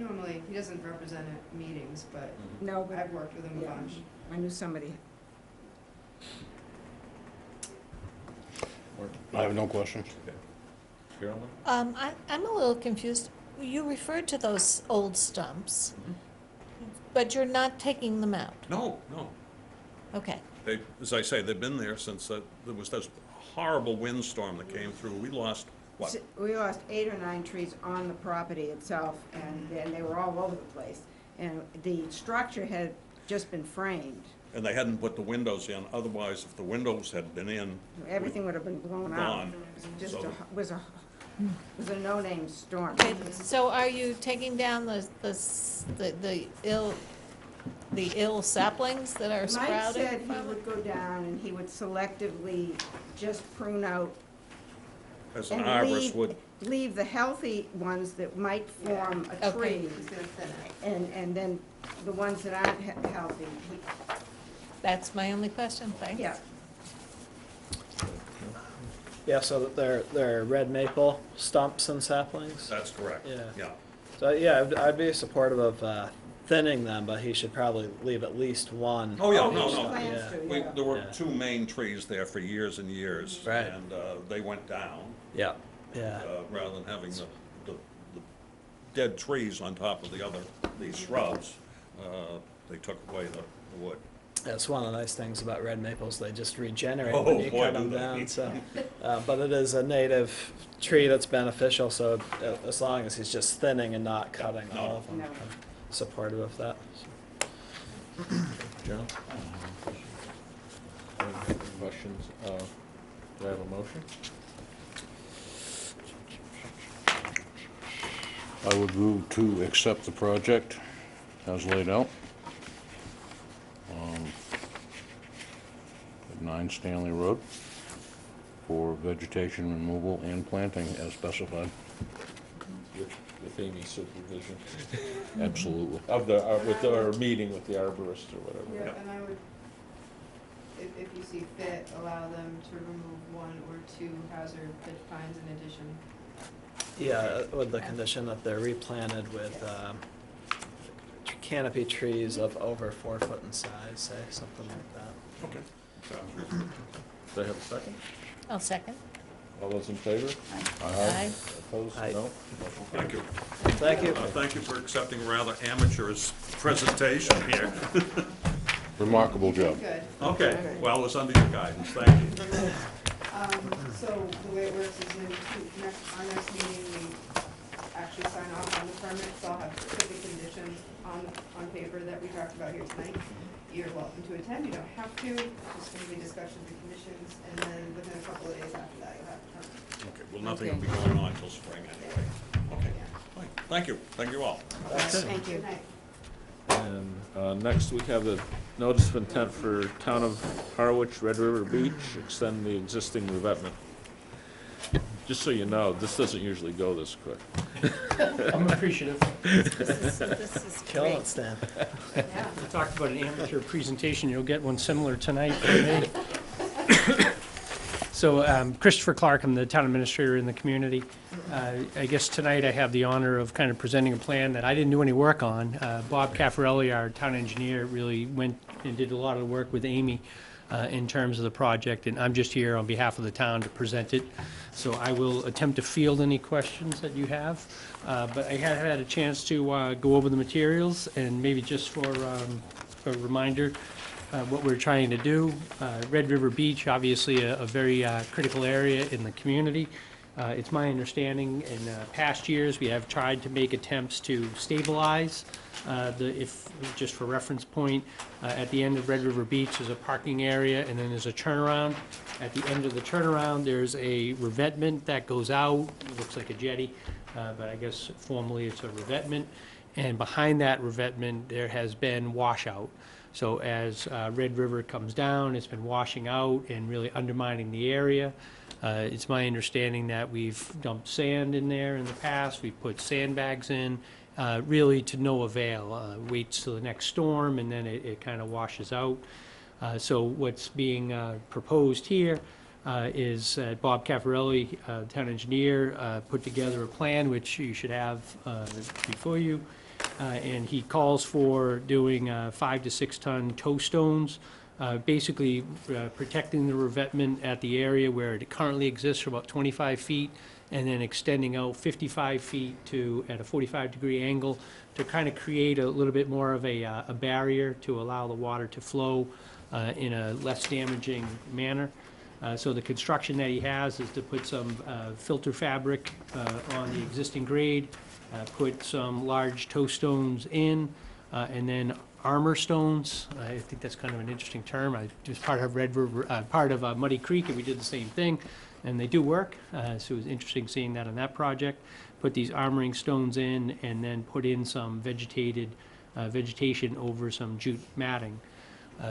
doesn't represent at meetings, but no, but, I've worked with him a yeah, bunch. I knew somebody. I have no questions. Carolyn? I'm a little confused. You referred to those old stumps, but you're not taking them out. No, no. Okay. They, as I say, they've been there since there was this horrible windstorm that came through. We lost, what? We lost 8 or 9 trees on the property itself, and then they were all over the place. And the structure had just been framed. And they hadn't put the windows in, otherwise if the windows had been in, Everything would have been blown out. gone. Just So- was a no-name storm. Okay, so are you taking down the ill saplings that are Mike sprouting? said he would go down and he would selectively just prune out As an and arborist would. leave the healthy ones that might form a Okay. tree. He's gonna thin it. And then the ones that aren't healthy, That's my only question, thanks. yeah. Yeah, so they're red maple stumps and saplings? That's correct. Yeah. Yeah. So, yeah, I'd be supportive of thinning them, but he should probably leave at least one. Oh, yeah, Oh, no, he no. plans to, We, yeah. there were Yeah. 2 main trees there for years and years. Right. And they went down, Yeah, yeah. rather than having the dead trees on top of these shrubs. They took away the wood. That's one of the nice things about red maples, they just regenerate Oh, when you boy, cut do them they. down, so. But it is a native tree that's beneficial, so as long as he's just thinning and not cutting all of them, No. I'm supportive of that. John? Any questions? Do I have a motion? I would move to accept the project as laid out. At 9 Stanley Road for vegetation removal and planting as specified. With Amy's supervision. Absolutely. Of with our meeting with the arborist or whatever. Yeah, and I would, if you see fit, allow them to remove 1 or 2 hazard pitch pines in addition. Yeah, with the condition that they're replanted with canopy trees of over 4 foot in size, say, something like that. Okay. Sounds reasonable. Do I have a second? I'll second. All those in favor? Aye. Opposed? Aye. No? Thank you. Thank you. Thank you for accepting a rather amateur's presentation here. Remarkable job. Good. Okay, well, it was under your guidance, thank you. So the way it works is our next meeting, we actually sign off on the permit. permits all have specific conditions on paper that we talked about here tonight. You're welcome to attend, you don't have to, it's just gonna be discussions and conditions, and then within a couple of days after that, you'll have a permit. Okay, well, nothing will be going on until spring anyway. Okay, fine. Thank you all. Thank you. Good night. And next, we have the notice of intent for Town of Harwich, Red River Beach, extend the existing revetment. Just so you know, this doesn't usually go this quick. I'm appreciative. This is Killing great. it, Stan. Yeah. We talked about an amateur presentation, you'll get one similar tonight from me. So, Christopher Clark, I'm the town administrator in the community. I guess tonight I have the honor of kind of presenting a plan that I didn't do any work on. Bob Caffarelli, our town engineer, really went and did a lot of the work with Amy in terms of the project, and I'm just here on behalf of the town to present it. So I will attempt to field any questions that you have, but I have had a chance to go over the materials, and maybe just for a reminder, what we're trying to do. Red River Beach, obviously a very critical area in the community. It's my understanding in past years, we have tried to make attempts to stabilize just for reference point, at the end of Red River Beach, there's a parking area, and then there's a turnaround. At the end of the turnaround, there's a revetment that goes out. It looks like a jetty, but I guess formally it's a revetment. And behind that revetment, there has been washout. So as Red River comes down, it's been washing out and really undermining the area. It's my understanding that we've dumped sand in there in the past. We've put sandbags in, really to no avail. Waits till the next storm, and then it kind of washes out. So what's being proposed here is Bob Caffarelli, town engineer, put together a plan which you should have before you. And he calls for doing 5 to 6 ton tow stones, basically protecting the revetment at the area where it currently exists for about 25 feet, and then extending out 55 feet at a 45-degree angle to kind of create a little bit more of a barrier to allow the water to flow in a less damaging manner. So the construction that he has is to put some filter fabric on the existing grade, put some large tow stones in, and then armor stones. I think that's kind of an interesting term. I was part of Red River, part of Muddy Creek, and we did the same thing, and they do work. So it was interesting seeing that on that project. Put these armoring stones in, and then put in some vegetation over some jute matting.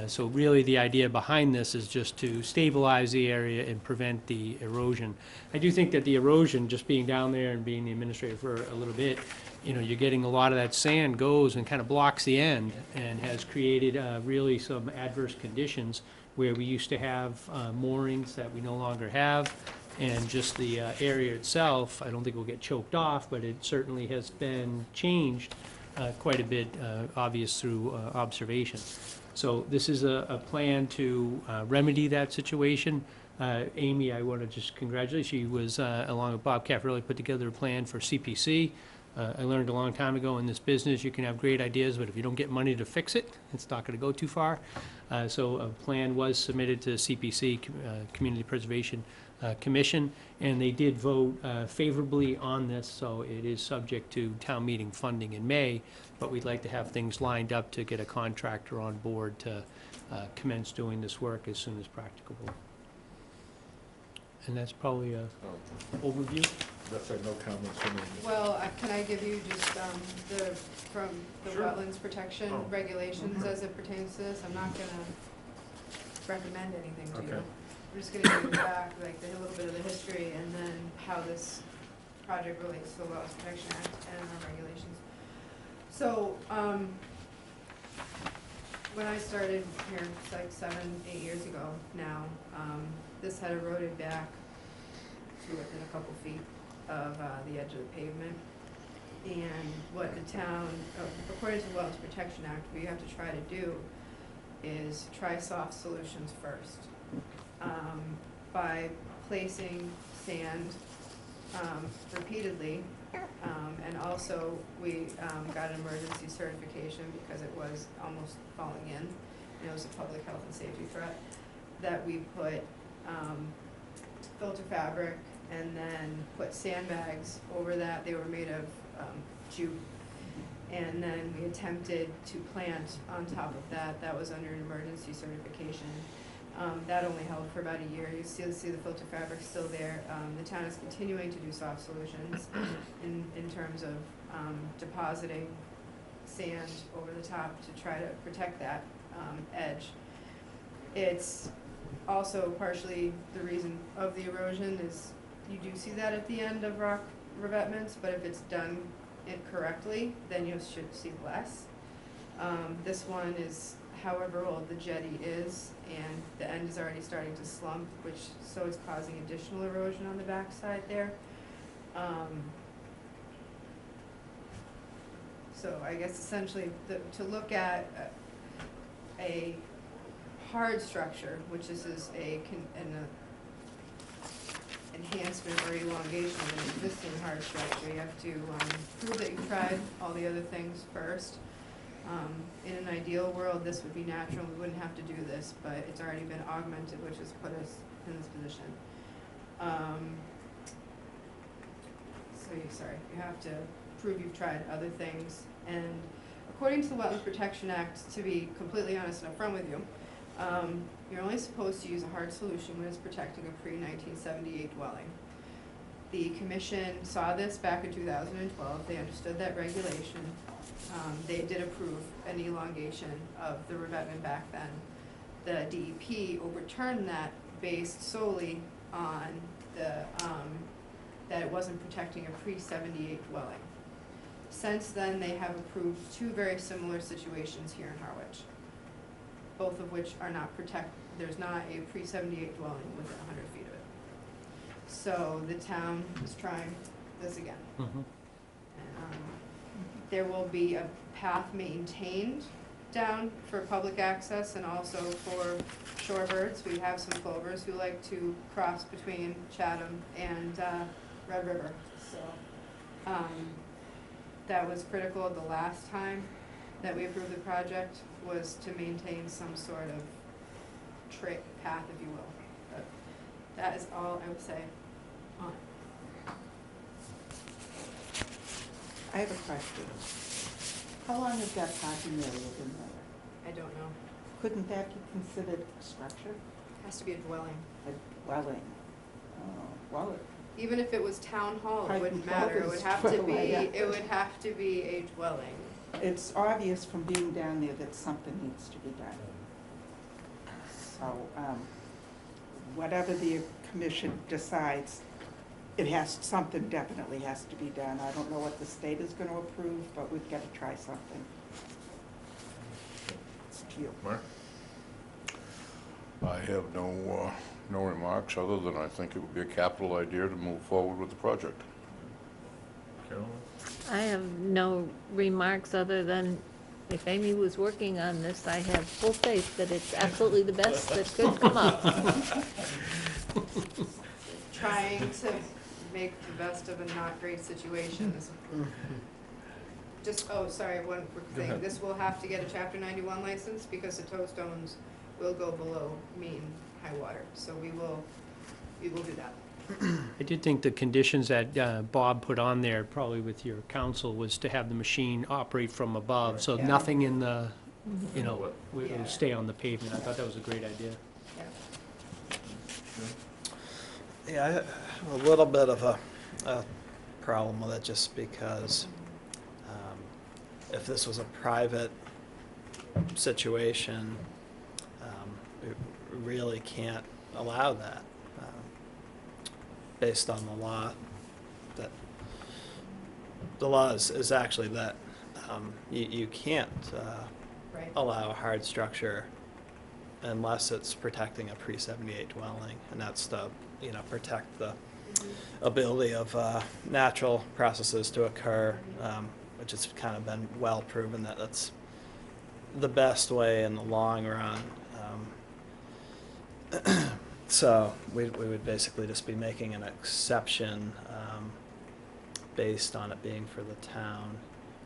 So really the idea behind this is just to stabilize the area and prevent the erosion. I do think that the erosion, just being down there and being the administrator for a little bit, you know, you're getting a lot of that sand goes and kind of blocks the end and has created really some adverse conditions where we used to have moorings that we no longer have, and just the area itself, I don't think will get choked off, but it certainly has been changed quite a bit, obvious through observation. So this is a plan to remedy that situation. Amy, I want to just congratulate. She was, along with Bob Caffarelli, put together a plan for CPC. I learned a long time ago in this business, you can have great ideas, but if you don't get money to fix it, it's not going to go too far. So a plan was submitted to CPC, Community Preservation Commission, and they did vote favorably on this, so it is subject to town meeting funding in May, but we'd like to have things lined up to get a contractor on board to commence doing this work as soon as practicable. And that's probably a overview. That's no comments from me. Well, can I give you just from the wetlands protection regulations as it pertains to this? I'm not gonna recommend anything to you. I'm just gonna give you back, like, a little bit of the history and then how this project relates to the Wetlands Protection Act and our regulations. So, when I started here, it's like 7, 8 years ago now, this had eroded back to within a couple feet of the edge of the pavement. And what the town, according to the Wetlands Protection Act, what you have to try to do is try soft solutions first. By placing sand repeatedly, and also we got an emergency certification because it was almost falling in, and it was a public health and safety threat, that we put filter fabric and then put sandbags over that. They were made of jute. And then we attempted to plant on top of that. That was under an emergency certification. That only held for about a year. You see the filter fabric still there. The town is continuing to do soft solutions in terms of depositing sand over the top to try to protect that edge. It's also partially the reason of the erosion is you do see that at the end of rock revetments, but if it's done incorrectly, then you should see less. This one is however old the jetty is, and the end is already starting to slump, which so is causing additional erosion on the backside there. So I guess essentially to look at a hard structure, which this is an enhancement or elongation of an existing hard structure, you have to prove that you've tried all the other things first. In an ideal world, this would be natural, we wouldn't have to do this, but it's already been augmented, which has put us in this position. You have to prove you've tried other things, and according to the Wetlands Protection Act, to be completely honest and upfront with you, you're only supposed to use a hard solution when it's protecting a pre-1978 dwelling. The commission saw this back in 2012, they understood that regulation. They did approve an elongation of the revetment back then. The DEP overturned that based solely on the, that it wasn't protecting a pre-78 dwelling. Since then, they have approved two very similar situations here in Harwich, both of which are not there's not a pre-78 dwelling within 100 feet of it. So the town is trying this again. There will be a path maintained down for public access and also for shorebirds. We have some plovers who like to cross between Chatham and Red River. So that was critical the last time that we approved the project, was to maintain some sort of path, if you will. But that is all I would say on it. I have a question. How long has that parking area been there? I don't know. Couldn't that be considered a structure? It has to be a dwelling. A dwelling? Well, Even if it was town hall, it I wouldn't thought matter. it It would was have to be, dwelling, yeah. it would have to be a dwelling. it's obvious from being down there that something needs to be done. So, whatever the commission decides, something definitely has to be done. I don't know what the state is gonna approve, but we've gotta try something. It's to you. Mark? I have no remarks, other than I think it would be a capital idea to move forward with the project. Carolyn? I have no remarks other than if Amy was working on this, I have full faith that it's absolutely the best that could come up. Trying to make the best of a not great situation. Just, oh, sorry, one quick Go thing. ahead. This will have to get a Chapter 91 license because the toe stones will go below mean high water. So we will do that. I did think the conditions that Bob put on there, probably with your counsel, was to have the machine operate from above, so Yeah. nothing in the, you know, What? will Yeah. stay on the pavement. I thought that was a great idea. Yeah. Yeah, I have a little bit of a problem with it, just because if this was a private situation, we really can't allow that, based on the law. That the law is actually that you can't Right. allow a hard structure unless it's protecting a pre-78 dwelling, and that's to, protect the ability of natural processes to occur, which has kind of been well proven that that's the best way in the long run. So we would basically just be making an exception based on it being for the town,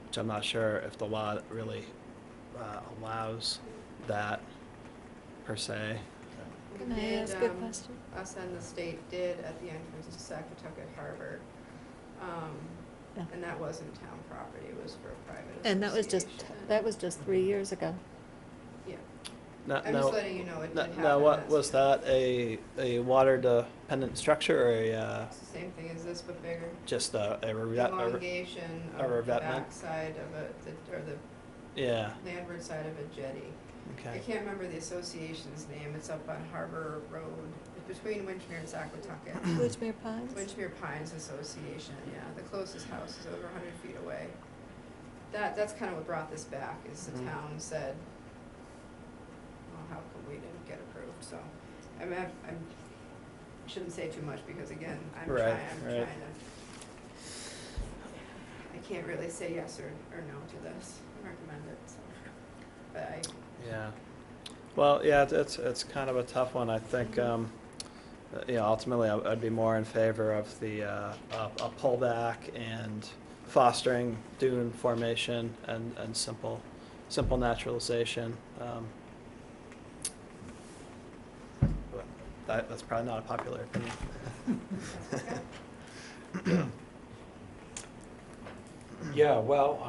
which I'm not sure if the law really allows that per se. Can I did, ask a question? Us and the state did at the entrance to Saquotucket Harbor. Yeah. And that wasn't town property, it was for a private And that was just 3 years ago. Yeah, No, I'm just letting you know it did happen. Now, what That's- was that, a water dependent structure or It's the same thing as this, but bigger. just a revetment? Elongation a of the revetment? backside of the Yeah, landward side of a jetty. I okay. can't remember the association's name, it's up on Harbor Road, it's between Winchmere and Saquotucket. Winchmere Pines? Winchmere Pines Association, yeah, the closest house is over 100 feet away. That's kind of what brought this back, is the Mhm. town said, well, how come we didn't get approved, so. I mean, I shouldn't say too much, because again, I'm Right, trying right. to, I can't really say yes or no to this, recommend it, so. But I, Yeah. Well, yeah, it's kind of a tough one. I think, ultimately I'd be more in favor of the, a pullback and fostering dune formation and simple naturalization. But that's probably not a popular opinion. Yeah, well,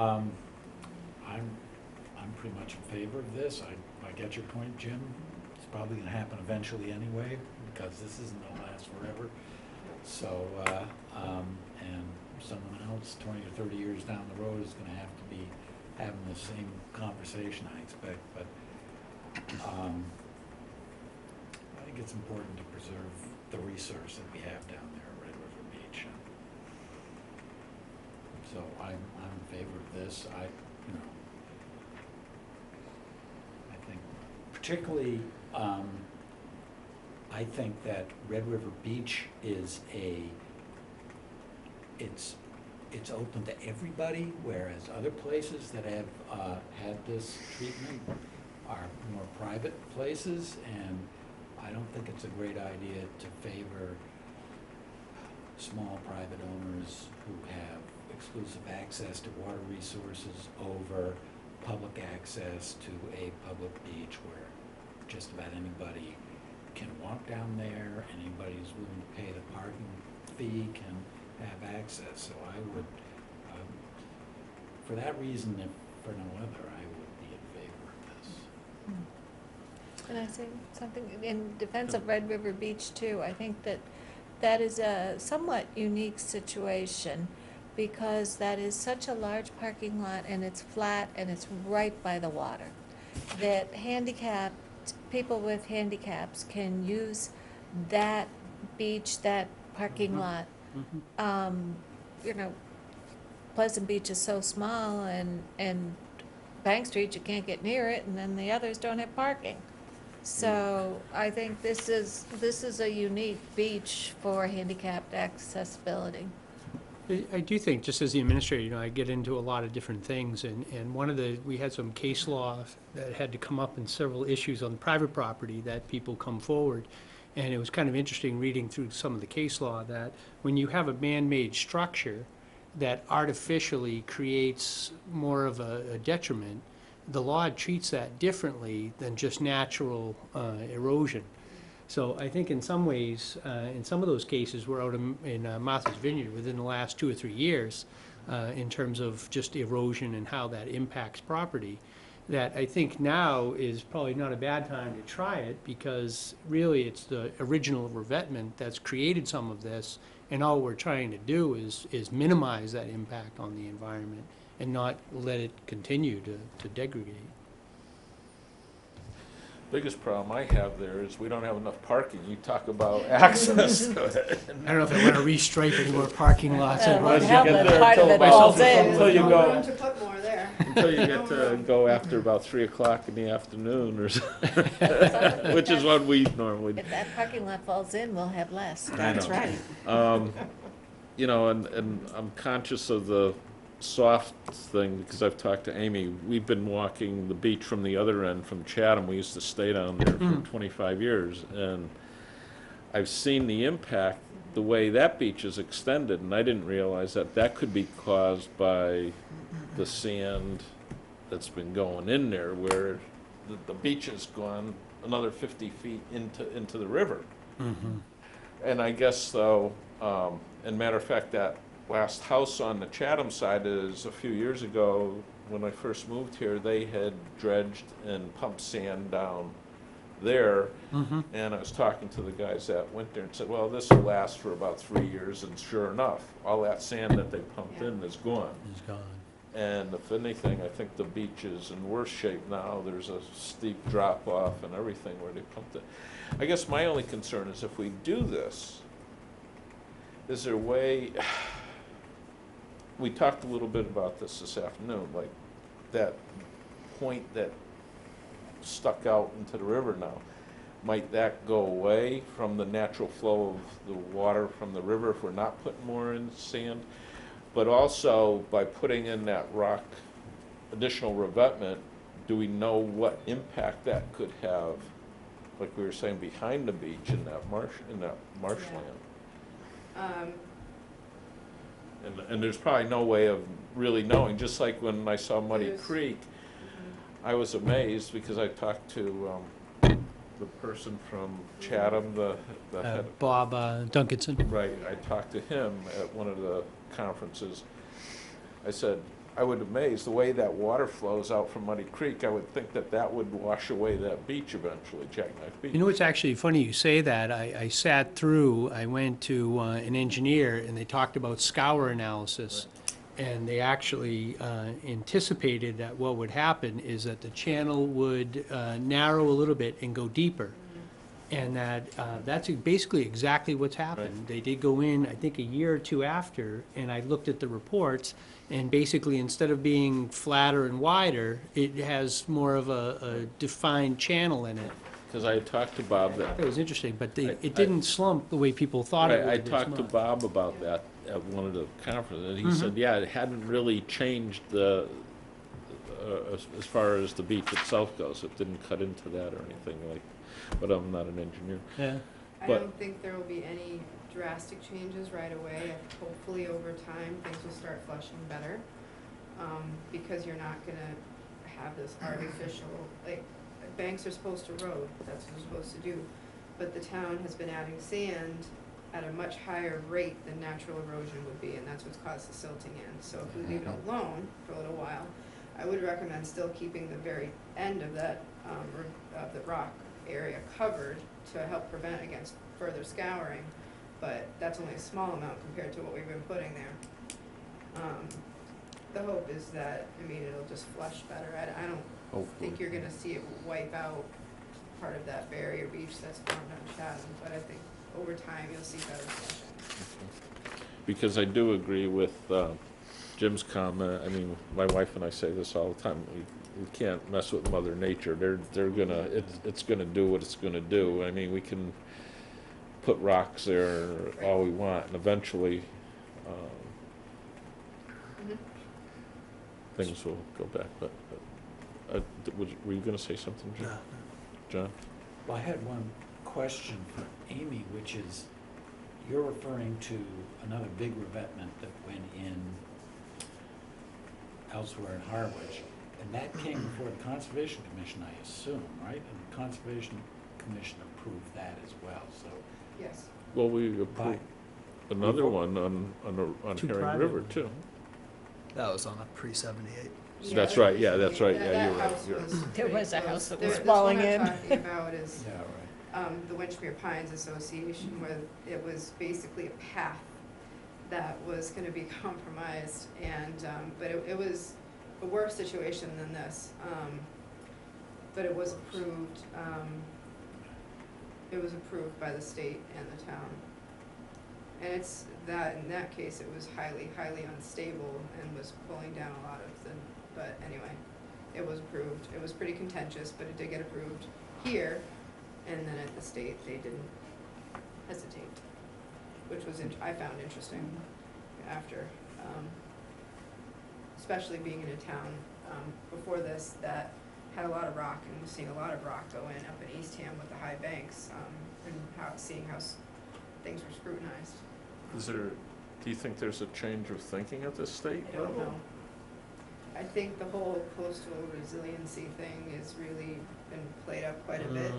I'm pretty much in favor of this. I get your point, Jim. It's probably gonna happen eventually anyway, because this isn't gonna last forever. So, and someone else 20 or 30 years down the road is gonna have to be having the same conversation, I expect, but, I think it's important to preserve the resource that we have down there at Red River Beach. So I'm in favor of this. I think particularly, I think that Red River Beach is it's open to everybody, whereas other places that have had this treatment are more private places, and I don't think it's a great idea to favor small private owners who have exclusive access to water resources over public access to a public beach where just about anybody can walk down there, and anybody who's willing to pay the parking fee can have access. So I would, for that reason, if for no other, I would be in favor of this. Can I say something in defense of Red River Beach too? I think that is a somewhat unique situation, because that is such a large parking lot, and it's flat, and it's right by the water, that people with handicaps can use that beach, that parking lot. Pleasant Beach is so small, and Bank Street, you can't get near it, and then the others don't have parking. So I think this is a unique beach for handicapped accessibility. I do think, just as the administrator, I get into a lot of different things, and we had some case law that had to come up in several issues on private property that people come forward. And it was kind of interesting reading through some of the case law that when you have a man-made structure that artificially creates more of a detriment, the law treats that differently than just natural erosion. So I think in some ways, in some of those cases, we're out in Martha's Vineyard within the last 2 or 3 years in terms of just erosion and how that impacts property, that I think now is probably not a bad time to try it, because really it's the original revetment that's created some of this, and all we're trying to do is minimize that impact on the environment and not let it continue to degrade. Biggest problem I have there is we don't have enough parking. You talk about access to it. I don't know if I want to restripe any more parking lots. Well, part of it falls in. Until you no go, room to put more there. until you get to go after about 3 o'clock in the afternoon or something, which is what we normally do. If that parking lot falls in, we'll have less. That's know. right. And I'm conscious of the soft thing, because I've talked to Amy. We've been walking the beach from the other end, from Chatham. We used to stay down there for 25 years, and I've seen the impact, the way that beach is extended, and I didn't realize that could be caused by the sand that's been going in there, where the beach has gone another 50 feet into the river. And I guess though, and matter of fact, that last house on the Chatham side is a few years ago, when I first moved here, they had dredged and pumped sand down there. And I was talking to the guys that went there and said, well, this will last for about 3 years, and sure enough, all that sand that they pumped in is gone. It's gone. And if anything, I think the beach is in worse shape now. There's a steep drop off and everything where they pumped it. I guess my only concern is if we do this, is there a way, we talked a little bit about this afternoon, like that point that stuck out into the river now. Might that go away from the natural flow of the water from the river if we're not putting more in sand? But also, by putting in that rock, additional revetment, do we know what impact that could have, like we were saying, behind the beach in that marshland? And there's probably no way of really knowing, just like when I saw Muddy Creek, I was amazed because I talked to the person from Chatham, the head. Bob Duncanson. Right, I talked to him at one of the conferences. I said, I would amazed the way that water flows out from Muddy Creek. I would think that that would wash away that beach eventually, Jackknife Beach. You know, it's actually funny you say that. I sat through, I went to an engineer, and they talked about scour analysis. And they actually anticipated that what would happen is that the channel would narrow a little bit and go deeper. And that's basically exactly what's happened. Right. They did go in, I think, a year or two after, and I looked at the reports, and basically instead of being flatter and wider, it has more of a defined channel in it. Because I had talked to Bob that. It was interesting, but it didn't slump the way people thought it would. I talked to Bob about that at one of the conferences, and he said, yeah, it hadn't really changed as far as the beach itself goes. It didn't cut into that or anything like. But I'm not an engineer. Yeah. I don't think there will be any drastic changes right away. Hopefully over time, things will start flushing better. Because you're not gonna have this artificial, like, banks are supposed to erode, that's what they're supposed to do. But the town has been adding sand at a much higher rate than natural erosion would be, and that's what's caused the silting in. So if we leave it alone for a little while, I would recommend still keeping the very end of that, of the rock area covered to help prevent against further scouring, but that's only a small amount compared to what we've been putting there. The hope is that, I mean, it'll just flush better. I don't think you're gonna see it wipe out part of that barrier beach that's formed on Chatham, but I think over time you'll see better flushing. Because I do agree with Jim's comment. I mean, my wife and I say this all the time. We can't mess with Mother Nature. They're gonna, it's gonna do what it's gonna do. I mean, we can put rocks there all we want, and eventually things will go back. But were you gonna say something, Jim? No. John? Well, I had one question for Amy, which is, you're referring to another big revetment that went in elsewhere in Harwich. And that came before the Conservation Commission, I assume, right? And the Conservation Commission approved that as well, so. Yes. Well, we approved another one on Herring River too. That was on a pre-78. Yeah, That's right, yeah, that's right, yeah, you're right. That house was There was a pretty house that close. was falling This in. one I'm talking about is Yeah, right. the Winchmere Pines Association, where it was basically a path that was gonna be compromised, and, but it was a worse situation than this, but it was approved, by the state and the town. And it's that, in that case, it was highly, highly unstable and was pulling down a lot of the, but anyway, it was approved. It was pretty contentious, but it did get approved here, and then at the state, they didn't hesitate, which was, I found interesting after, especially being in a town, before this, that had a lot of rock, and was seeing a lot of rock go in up in Eastham with the high banks, and seeing how things were scrutinized. Do you think there's a change of thinking at the state I don't level? know. I think the whole coastal resiliency thing has really been played up quite a bit.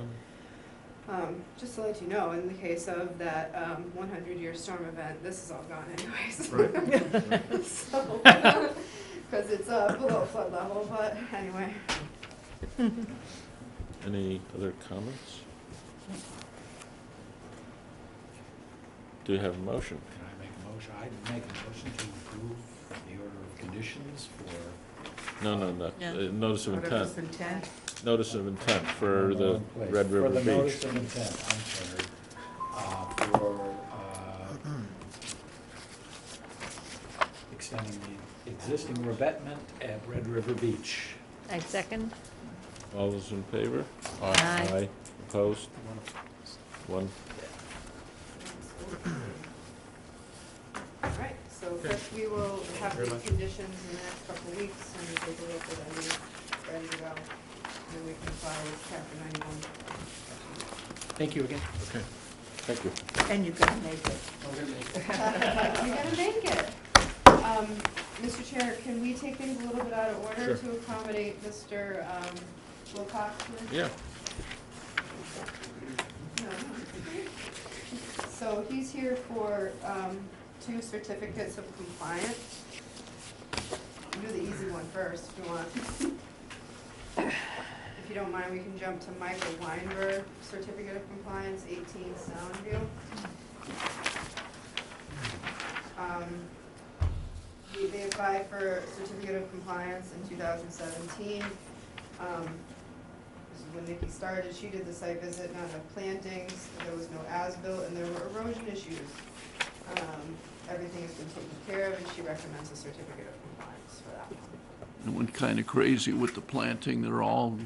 Just to let you know, in the case of that 100-year storm event, this is all gone anyways. Right. So, because it's below flood level, but anyway. Any other comments? Do you have a motion? Can I make a motion? I'd make a motion to approve the order of conditions for. No, Yeah. notice of intent. Notice of intent. Notice of intent for the Wrong place. Red River For the Beach. notice of intent, I'm sorry, for, extending the existing revetment at Red River Beach. I second. All those in favor? Aye. Opposed? One. All right, so first we will have these conditions in the next couple of weeks, and we'll take a look at any ready to go. And then we can file with chapter 91. Thank you again. Okay. Thank you. And you're gonna make it. You're gonna make it. Mr. Chair, can we take things a little bit out of order Sure. to accommodate Mr. Wilcox? Yeah. No. So he's here for 2 certificates of compliance. Do the easy one first if you want. If you don't mind, we can jump to Michael Weinberg, certificate of compliance, 18 Soundview. They applied for certificate of compliance in 2017. This is when Nikki started. She did the site visit, not enough plantings, there was no as-built, and there were erosion issues. Everything has been taken care of, and she recommends a certificate of compliance for that one. It went kind of crazy with the planting. They're all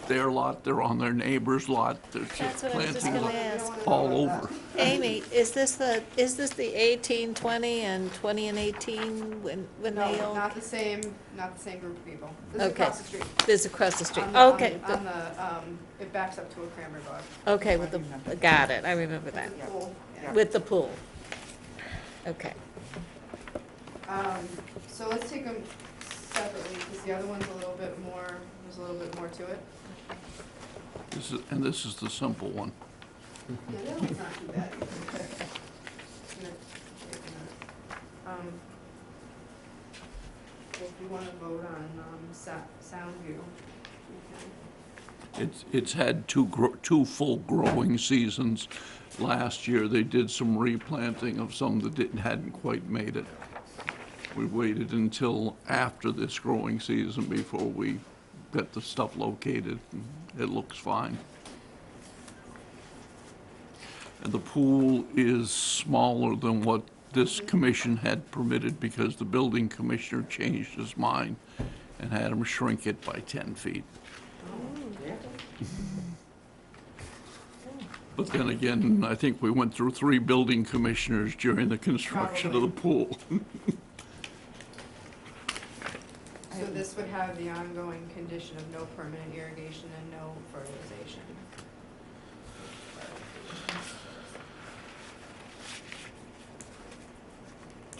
their lot, they're on their neighbor's lot. There's That's just what I was just planting gonna ask. all over. Amy, is this the 18, 20, and 20 and 18 when they No, all? not the same group of people. This is Okay. across the street. This is across the street. On the- Okay, On the, it backs up to a cranberry bog. okay, with the, got it, I remember that. The pool, yeah. With the pool. Okay. So let's take them separately, because the other one's a little bit more, there's a little bit more to it. This is the simple one. Yeah, that one's not too bad. If you want to vote on Soundview, we can. It's had two full growing seasons. Last year, they did some replanting of some that hadn't quite made it. We waited until after this growing season before we got the stuff located. And it looks fine. And the pool is smaller than what this commission had permitted because the building commissioner changed his mind and had him shrink it by 10 feet. But then again, I think we went through 3 building commissioners during the construction of the pool. So this would have the ongoing condition of no permanent irrigation and no fertilization.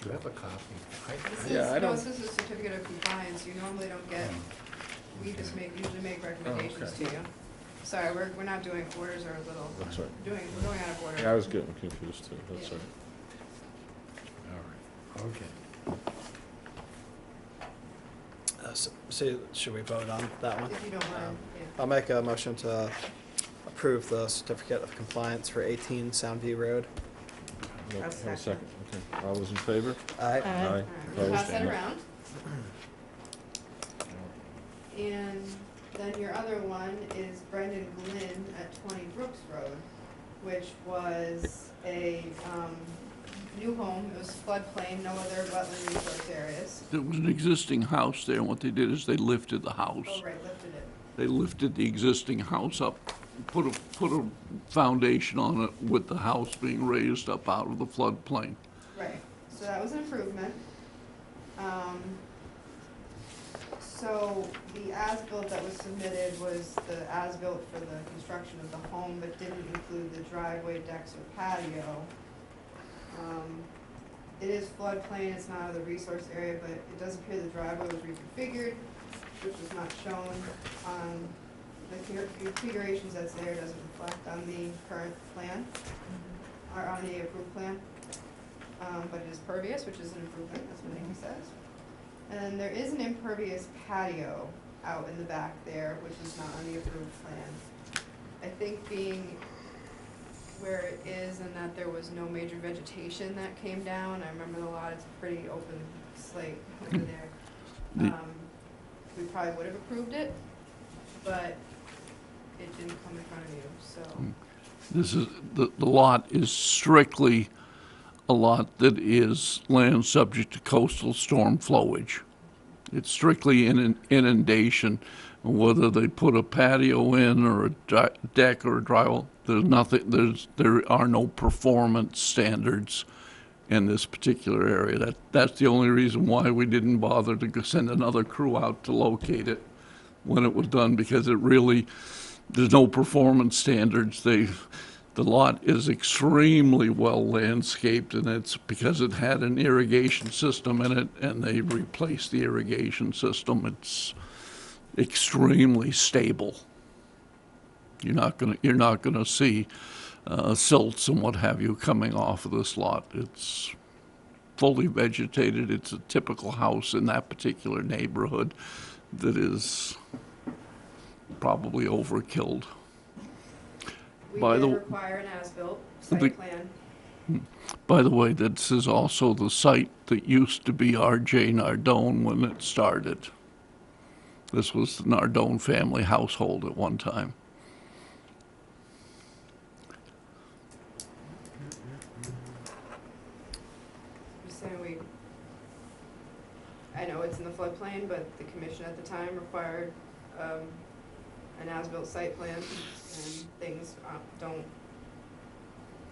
Do you have a copy? This is a certificate of compliance, you normally don't get, we just usually make recommendations to you. Sorry, we're not doing orders or a little, That's right. we're going out of order. Yeah, I was getting confused too, that's Yeah. right. All right, okay. So should we vote on that one? If you don't mind, yeah. I'll make a motion to approve the certificate of compliance for 18 Soundview Road. No, I'll have a second. Okay, all those in favor? Aye. Aye. All right, we'll pass that Opposed? around. And then your other one is Brendan Glynn at 20 Brooks Road, which was a new home. It was floodplain, no other wetland resource areas. There was an existing house there, and what they did is they lifted the house. Oh, right, lifted it. They lifted the existing house up, put a foundation on it with the house being raised up out of the floodplain. Right, so that was an improvement. So the as-built that was submitted was the as-built for the construction of the home, but didn't include the driveway, decks, or patio. it is floodplain, it's not out of the resource area, but it does appear the driveway was reconfigured, which was not shown on the configurations that's there, doesn't reflect on the current plan, or on the approved plan. But it is pervious, which is an improvement, that's what Amy says. And then there is an impervious patio out in the back there, which is not on the approved plan. I think being where it is and that there was no major vegetation that came down, I remember the lot, it's pretty open slate over there. We probably would have approved it, but it didn't come in front of you, so. This is, the lot is strictly a lot that is land subject to coastal storm flowage. It's strictly inundation. Whether they put a patio in or a deck or a drywall, there's nothing, there are no performance standards in this particular area. That's the only reason why we didn't bother to send another crew out to locate it when it was done, because it really, there's no performance standards. The lot is extremely well landscaped, and it's because it had an irrigation system in it, and they replaced the irrigation system. It's extremely stable. You're not gonna see silts and what have you coming off of this lot. It's fully vegetated. It's a typical house in that particular neighborhood that is probably overkilled. We By did the require an as-built site plan. By the way, this is also the site that used to be R.J. Nardone when it started. This was the Nardone family household at one time. Just saying I know it's in the floodplain, but the commission at the time required an as-built site plan, and things don't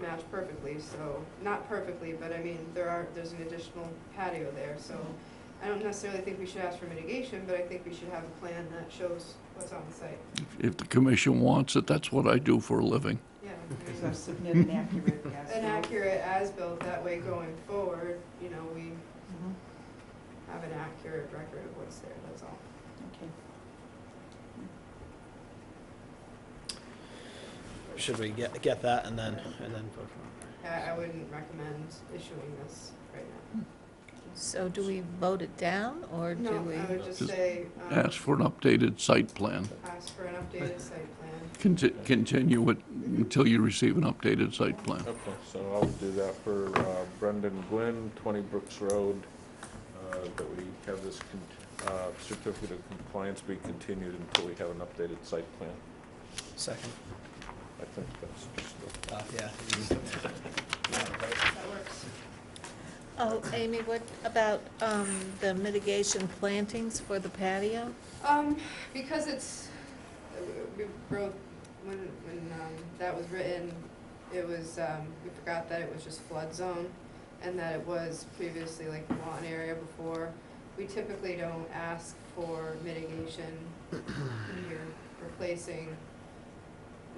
match perfectly, so, not perfectly, but I mean, there's an additional patio there, so I don't necessarily think we should ask for mitigation, but I think we should have a plan that shows what's on the site. If the commission wants it, that's what I do for a living. Yeah. So submit an accurate as-built. An accurate as-built, that way going forward, we have an accurate record of what's there, that's all. Okay. Should we get that and then vote for it? I wouldn't recommend issuing this right now. So do we vote it down, or do No, we? I would just Just say, Ask for an updated site plan. ask for an updated site plan. Continue it until you receive an updated site plan. Okay, so I'll do that for Brendan Gwynn, 20 Brooks Road, that we have this certificate of compliance be continued until we have an updated site plan. Second. I think that's just Yeah. That works. Oh, Amy, what about the mitigation plantings for the patio? Because we wrote, when that was written, it was, we forgot that it was just flood zone, and that it was previously like the lawn area before. We typically don't ask for mitigation when you're replacing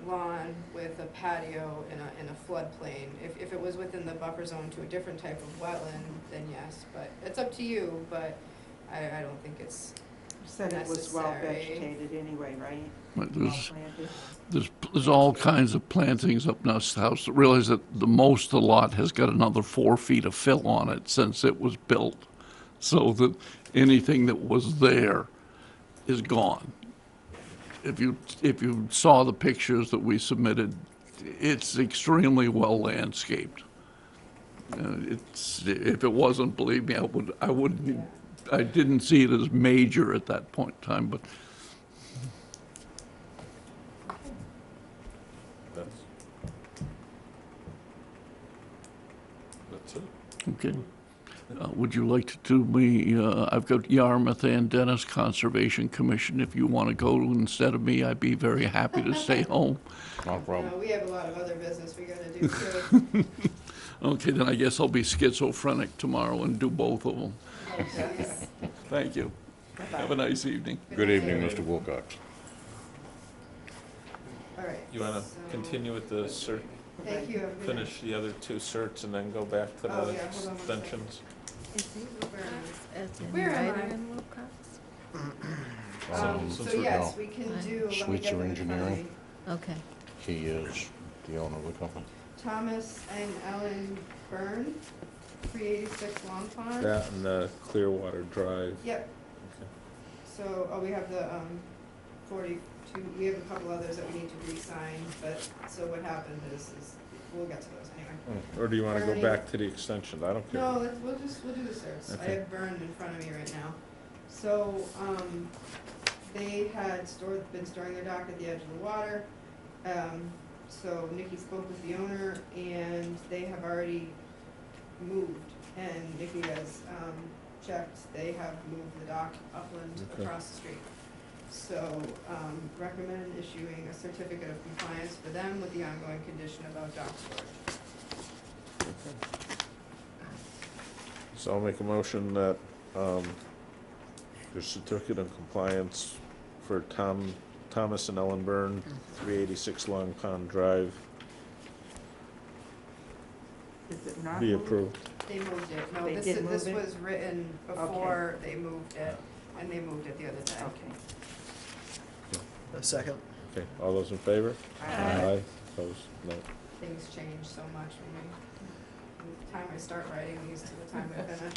lawn with a patio in a floodplain. If it was within the buffer zone to a different type of wetland, then yes, but it's up to you, but I don't think it's You said it was well necessary. vegetated anyway, right? But Well planted. there's all kinds of plantings up in this house. Realize that the most of the lot has got another 4 feet of fill on it since it was built. So that anything that was there is gone. If you saw the pictures that we submitted, it's extremely well landscaped. If it wasn't, believe me, I didn't see it as major at that point in time, but that's it. okay. Would you like to do me, I've got Yarmouth and Dennis Conservation Commission. If you want to go instead of me, I'd be very happy to stay home. No problem. We have a lot of other business we gotta do too. Okay, then I guess I'll be schizophrenic tomorrow and do both of them. Yes. Thank you. Have a nice evening. Good evening, Mr. Wilcox. All right. You wanna so- continue with the Thank you. Have a good night. finish the other two certs and then go back to Oh, the yeah, hold on one second. extensions. Is he Where am I? as in Where am writer I? in Wilcox? So since we're yes, going- we can Right. do, let me Schweitzer get them in front of Engineering. me. Okay. He is the owner of the company. Thomas and Ellen Byrne, 386 Long Pond. That and the Clearwater Drive. Yep. Okay. So, we have the, 42, we have a couple others that we need to re-sign, but, so what happened is we'll get to those anyway. Or do you wanna go Bernie. back to the extensions? I don't care. No, we'll do the certs. I Okay. have Byrne in front of me right now. So, they had been storing their dock at the edge of the water. So Nikki spoke with the owner and they have already moved. And Nikki has, checked, they have moved the dock upland Okay. across the street. So, recommend issuing a certificate of compliance for them with the ongoing condition about dock storage. So I'll make a motion that, there's certificate of compliance for Thomas and Ellen Byrne, 386 Long Pond Drive, Is it not be moved? approved. They moved it. No, They this, did this move it? was written before they moved it, and they moved it the other day. Okay. A second? Okay, all those in favor? Aye. Opposed? No. Things change so much from the time I start writing these to the time I finish.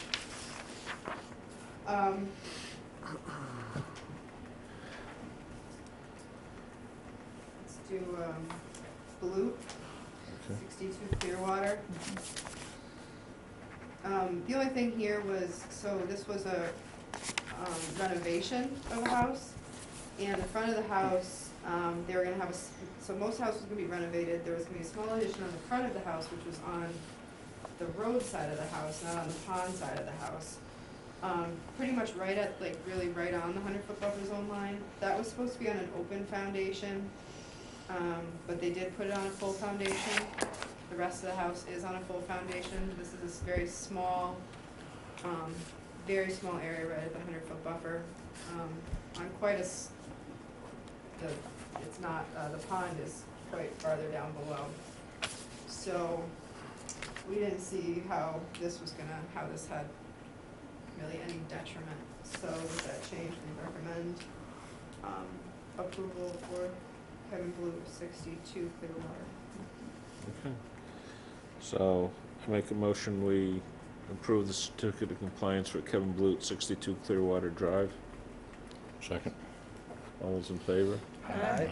Let's do, Blue, Okay. 62 Clearwater. The only thing here was, so this was a renovation of a house, and the front of the house, they were gonna have so most houses were gonna be renovated, there was gonna be a small addition on the front of the house, which was on the road side of the house, not on the pond side of the house. Pretty much right at, like, really right on the 100-foot buffer zone line. That was supposed to be on an open foundation, but they did put it on a full foundation. The rest of the house is on a full foundation. This is this very small area right at the 100-foot buffer. On quite it's not, the pond is quite farther down below. So we didn't see how this had really any detriment. So with that change, we recommend approval for Kevin Blue, 62 Clearwater. Okay. So I make a motion, we approve the certificate of compliance for Kevin Blute, 62 Clearwater Drive. Second. All those in favor? Aye.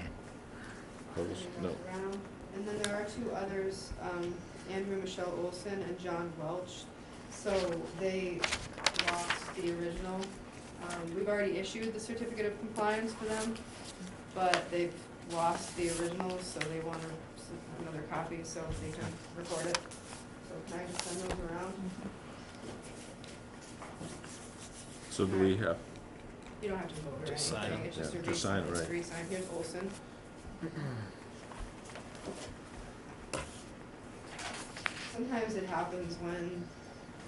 Opposed? And No. then around. And then there are two others, Andrew Michelle Olson and John Welch. So they lost the original. We've already issued the certificate of compliance for them, but they've lost the original, so they want another copy so they can record it. So can I just send those around? So do we have, You don't have to vote or Just sign anything, it. it's just a Yeah, just sign it, re-sign, it's right. a re-sign. Here's Olson. Sometimes it happens when,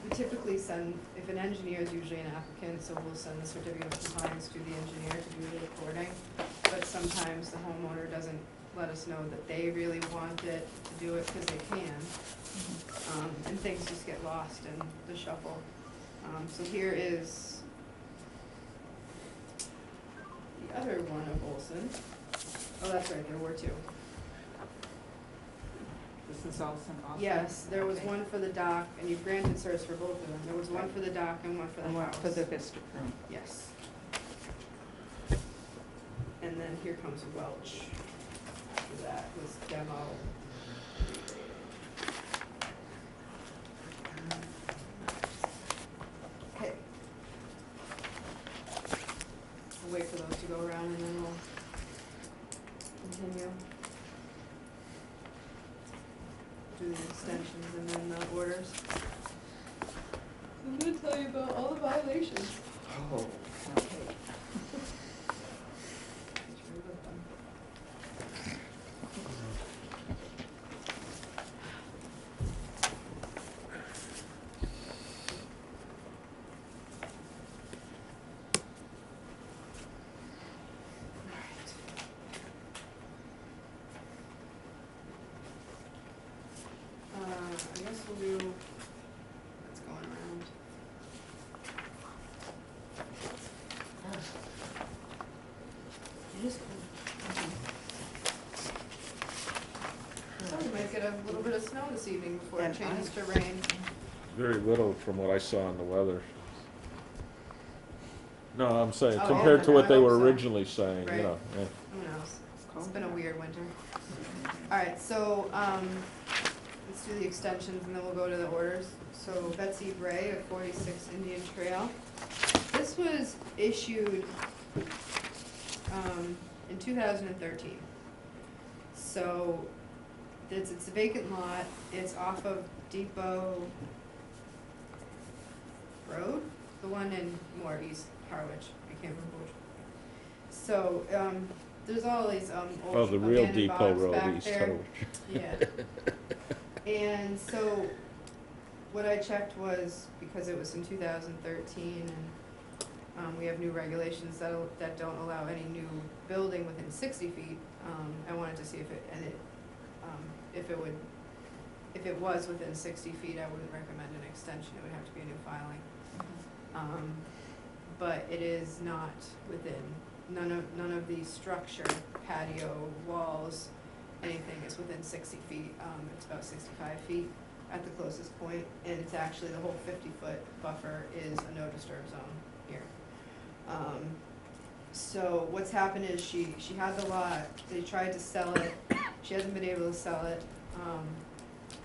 we typically send, if an engineer is usually an applicant, so we'll send the certificate of compliance to the engineer to do the recording. But sometimes the homeowner doesn't let us know that they really want it to do it because they can. And things just get lost in the shuffle. So here is the other one of Olson. Oh, that's right, there were two. This is Olson also? Yes, there was Okay. one for the dock, and you granted certs for both of them. There was one for the dock and one for the And one house. for the Vista room. Yes. And then here comes Welch. After that was demo. Okay. We'll wait for those to go around and then we'll continue. Do the extensions and then the orders. I'm gonna tell you about all the violations. Oh, okay. a little bit of snow this evening before it And changes to rain. Very little from what I saw in the weather. No, I'm saying, Oh, compared yeah, to I what they hope were so. originally saying, Right. you know, yeah. Who knows? It's been a weird winter. All right, so, let's do the extensions and then we'll go to the orders. So Betsy Bray of 46 Indian Trail. This was issued, in 2013. So it's a vacant lot. It's off of Depot Road, the one in more East Harwich. I can't remember which. So, there's all these, old Oh, the real abandoned Depot bogs Road, back East there. Harwich. Yeah. And so, what I checked was, because it was in 2013, and, we have new regulations that don't allow any new building within 60 feet, I wanted to see if if it was within 60 feet, I wouldn't recommend an extension, it would have to be a new filing. But it is not within, none of the structure, patio, walls, anything is within 60 feet. It's about 65 feet at the closest point, and it's actually, the whole 50-foot buffer is a no disturb zone here. So what's happened is she had the lot, they tried to sell it, she hasn't been able to sell it.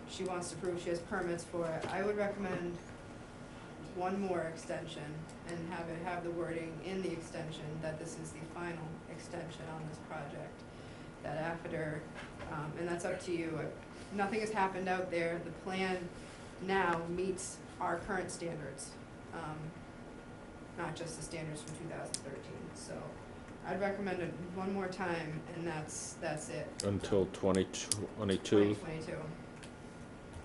She wants to prove she has permits for it. I would recommend one more extension and have the wording in the extension that this is the final extension on this project. That after, and that's up to you. Nothing has happened out there. The plan now meets our current standards, not just the standards from 2013. So I'd recommend it one more time, and that's it. Until 2022. 2022.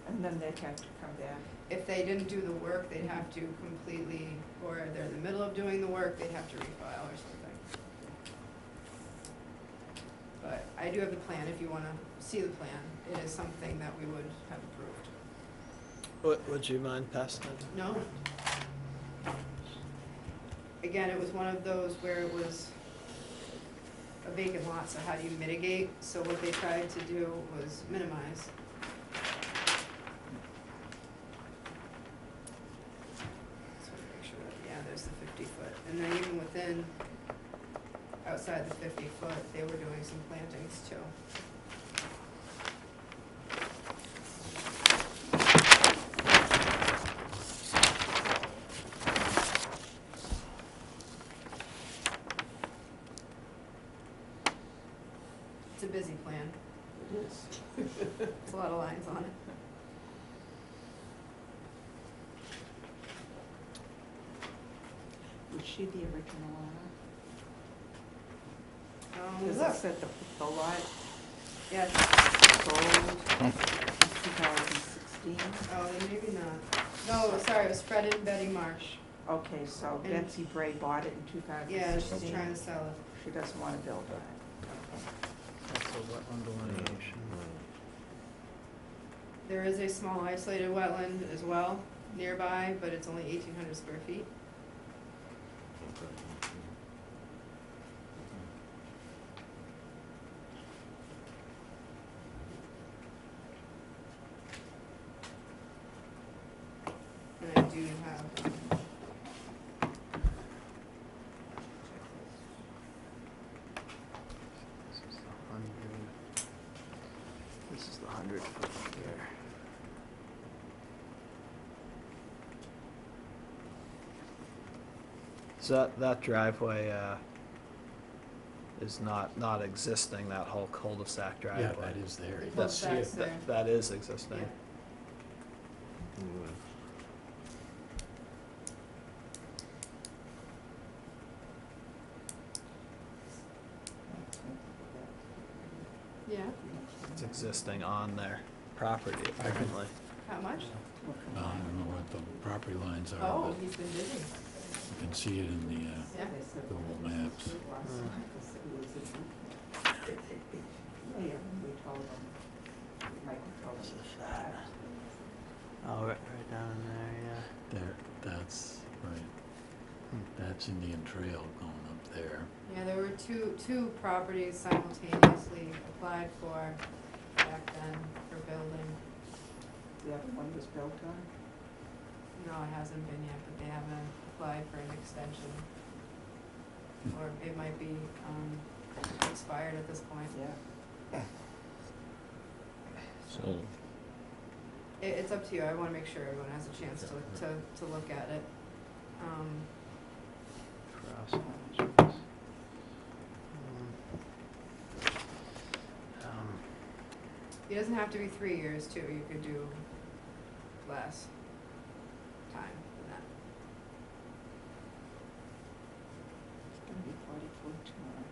And then they'd have to come back. If they didn't do the work, they'd have to completely, or they're in the middle of doing the work, they'd have to refile or something. But I do have the plan, if you wanna see the plan. It is something that we would have approved. Would you mind passing it? No? Again, it was one of those where it was a vacant lot, so how do you mitigate? So what they tried to do was minimize. Yeah, there's the 50-foot, and then even within, outside the 50-foot, they were doing some plantings too. It's a busy plan. It is. It's a lot of lines on it. Was she the original owner? Look. Does it say the lot Yes. sold in 2016? Oh, then maybe not. No, sorry, it was Fred and Betty Marsh. Okay, so And- Betsy Bray bought it in 2016? Yeah, she's trying to sell it. She doesn't want to build on it. That's a wetland delineation. There is a small isolated wetland as well nearby, but it's only 1,800 square feet. And I do have, This is the 100-foot here. So that driveway is not existing, that whole cul-de-sac driveway? Yeah, that is there. That's, Cul-de-sac's there. that is existing. Yeah. Yeah, It's existing on their property, apparently. how much? I don't know what the property lines are, Oh, but he's been busy. you can see it in the Yeah. Google Maps. Yeah, we told them, Michael told This them is that. that. Oh, right down in there, That's right. That's Indian Trail going up there. Yeah, there were two properties simultaneously applied for that back then for building. The other one was built on? No, it hasn't been yet, but they haven't applied for an extension. Or it might be, expired at this point. Yeah. So, It's up to you, I wanna make sure everyone has a chance to look at it. Cross hatches. It doesn't have to be 3 years too, you could do less time than that. It's gonna be 40 foot tomorrow.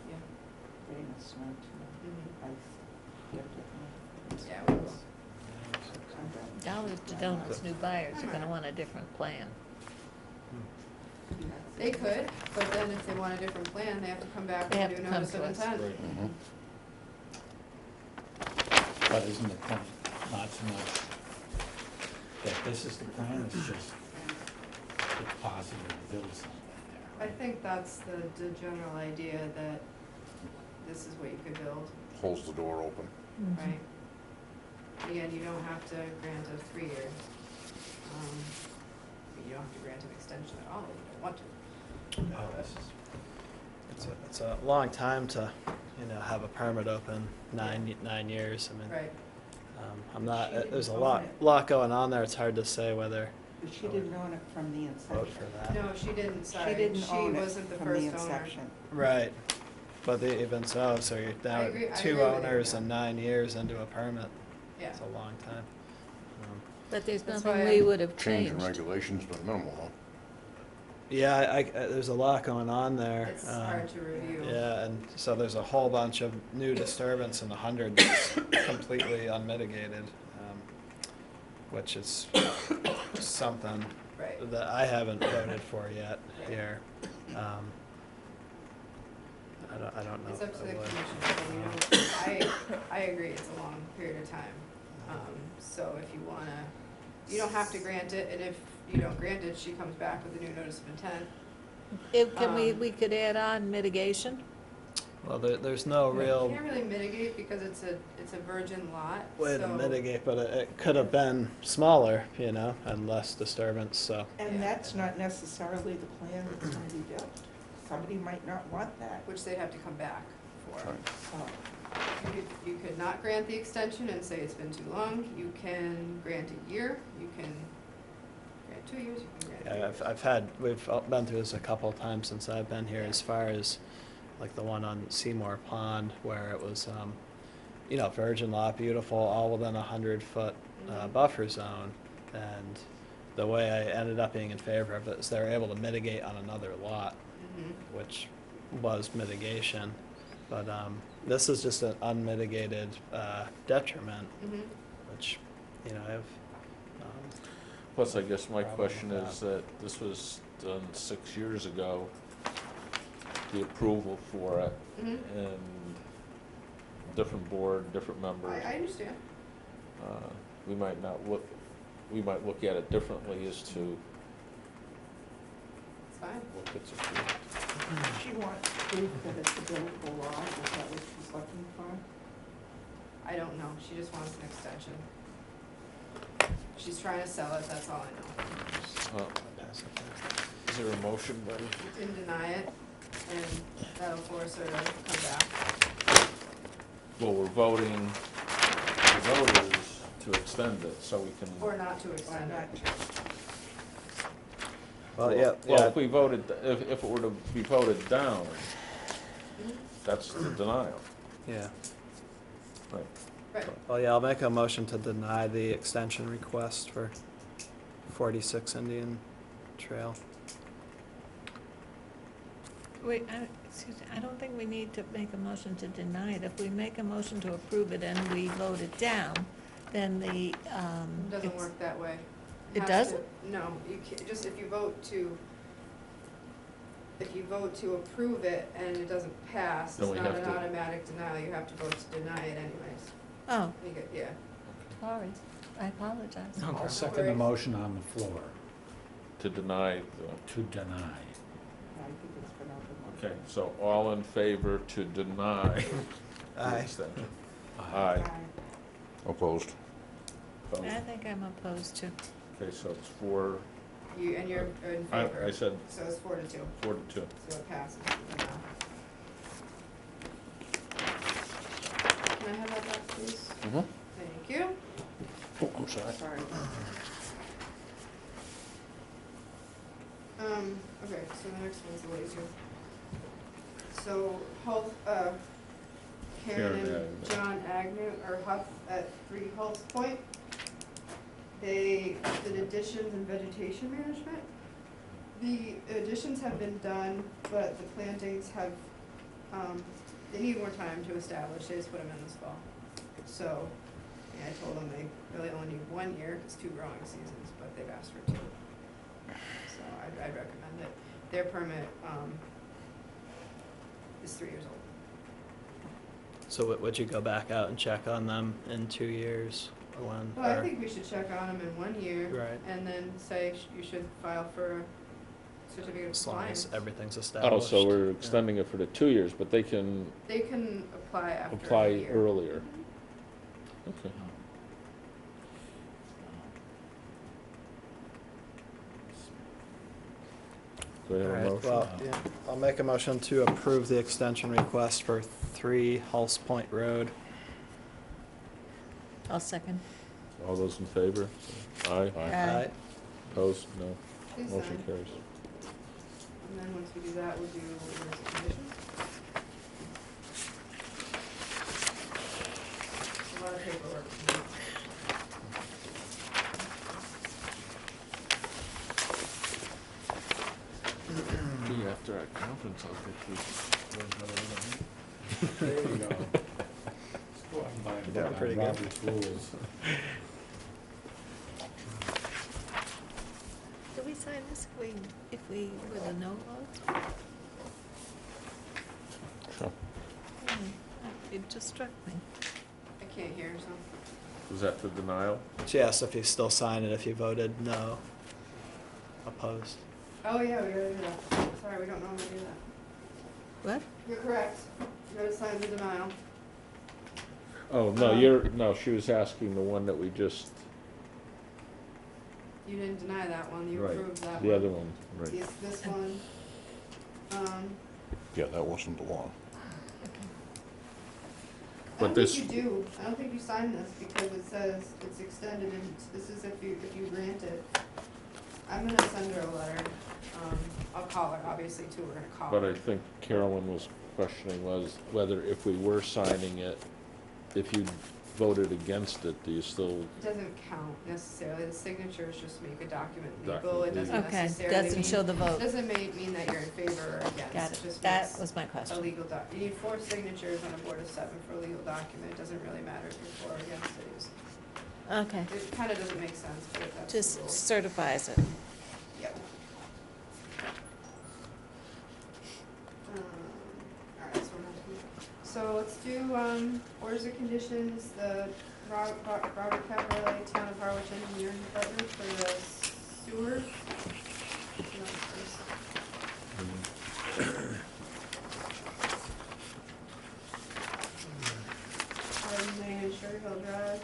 Yeah. Rain and snow tomorrow. Ice. Yeah, we will. Dollars to Donuts new buyers are gonna want a different plan. They could, but then if they want a different plan, they have to come back They and have do to a come notice of to us. intent. Mm-hmm. But isn't the point not so much that this is the plan, it's just it's possible to build something there? I think that's the general idea that this is what you could build, Holds the door open. right? Again, you don't have to grant a 3 year. You don't have to grant an extension at all if you don't want to. It's a long time to, have a permit open, 9 years, I mean. Right. I'm not, She didn't there's a own lot it. going on there, it's hard to say whether But she didn't own it from the vote inception. for that. No, she didn't, sorry. She didn't own it wasn't the from the first owner. inception. Right, but even so you're down agree- I two agree with you. owners and 9 years into a permit, Yeah. it's a long time. But there's That's nothing why we I- would have Change in changed. regulations, but minimal, huh? Yeah, there's a lot going on there. It's hard to review. Yeah, and so there's a whole bunch of new disturbance in the 100 that's completely unmitigated, which is something Right. that I haven't voted for yet here. I don't know It's if up to I the would. commission, I agree, it's a long period of time. So if you wanna, you don't have to grant it, and if you don't grant it, she comes back with a new notice of intent. Can we could add on mitigation? Well, there's no You real can't really mitigate because it's a virgin lot, way to so- mitigate, but it could have been smaller, and less disturbance, so. And that's not necessarily the plan that's gonna be built. Somebody might not want that. Which they'd have to come back for. So, You could not grant the extension and say it's been too long, you can grant a year, you can grant 2 years, you can grant. Yeah, we've been through this a couple of times since I've been here, as far as like the one on Seymour Pond where it was, virgin lot, beautiful, all within 100-foot buffer zone. And the way I ended up being in favor of it is they were able to mitigate on another lot, which was mitigation. But this is just an unmitigated detriment, which, I've. plus, I guess my question is that this was done 6 years ago, the approval for it, and different board, different members. I understand. We might look at it differently as to It's fine. what gets approved. she wants proof that it's a buildable lot, is that what she's looking for? I don't know, she just wants an extension. She's trying to sell it, that's all I know. Is there a motion, Betty? You can deny it, and that'll force her to come back. Well, we're voting, the vote is to extend it, so we can. Or not to extend Or it. Well, yeah, Well, if we voted, if it were to be voted down, that's the denial. Yeah. Right. Right. Well, yeah, I'll make a motion to deny the extension request for 46 Indian Trail. Wait, excuse me, I don't think we need to make a motion to deny it. If we make a motion to approve it and we vote it down, then the, It doesn't work that way. It Has doesn't? to- No, you can't, just if you vote to approve it and it doesn't pass, Then it's we not have an to- automatic denial, you have to vote to deny it anyways. Oh, Yeah. sorry, I apologize. I'll second the motion on the floor To deny the, to deny. I think it's been open. okay, so all in favor to deny the Aye. extension? Aye. Opposed? Opposed? I think I'm opposed to. Okay, so it's 4, And you're in favor? I said So it's 4-2, 4-2. so it passes. Can I have that back, please? Mm-hmm. Thank you. Oh, I'm sorry. Sorry. Okay, so the next one's a little easier. So, Karen Karen and Agnew. John Agnew, or Huff at 3 Hulse Point. They did additions and vegetation management. The additions have been done, but the plantings have, they need more time to establish. They just put them in this fall. So, yeah, I told them they really only need 1 year, it's 2 growing seasons, but they've asked for 2. So I'd recommend it. Their permit, is 3 years old. So would you go back out and check on them in 2 years or when? Well, I or- think we should check on them in 1 year. Right. And then say you should file for a certificate of As long compliance. as everything's Oh, established. so we're Yeah. extending it for the 2 years, but they can They can apply after a apply year. earlier. Okay. Do we have a Alright, motion? well, yeah, I'll make a motion to approve the extension request for 3 Hulse Point Road. I'll second. All those in favor? Aye. Aye. Opposed? No. Please Motion sign. carries. And then once we do that, we'll do orders of conditions. A lot of paperwork. After our conference, I'll get There you go. You're doing pretty good. Do we sign this if we were the no vote? Sure. It just struck me. I can't hear, so. Is that the denial? She asked if you still sign it if you voted no. Opposed. Oh, yeah, we gotta do that. Sorry, we don't normally do that. What? You're correct. You gotta sign the denial. Oh, no, she was asking the one that we just, You didn't deny that one, you right, approved that one. the other one, right. This one, Yeah, that wasn't the one. I But don't this- think you do. I don't think you signed this because it says it's extended and this is if you grant it. I'm gonna send her a letter. I'll call her, obviously, too. We're gonna call her. But I think Carolyn was questioning was whether if we were signing it, if you voted against it, do you still, It doesn't count necessarily. The signatures just make a document legal. Document It doesn't legal. Okay, necessarily doesn't mean. show the vote. Doesn't mean that you're in favor or against. Got It it. just That makes was my a question. legal you need 4 signatures on a board of 7 for a legal document. It doesn't really matter if you're for or against it. Okay, It kinda doesn't make sense, but that's the just rule. certifies it. Yep. Alright, so we're not doing- so let's do, orders of conditions, the Robert Caparelli, Town of Harwich Engineering Department for the sewer. Garden Lane, Sugar Hill Drive.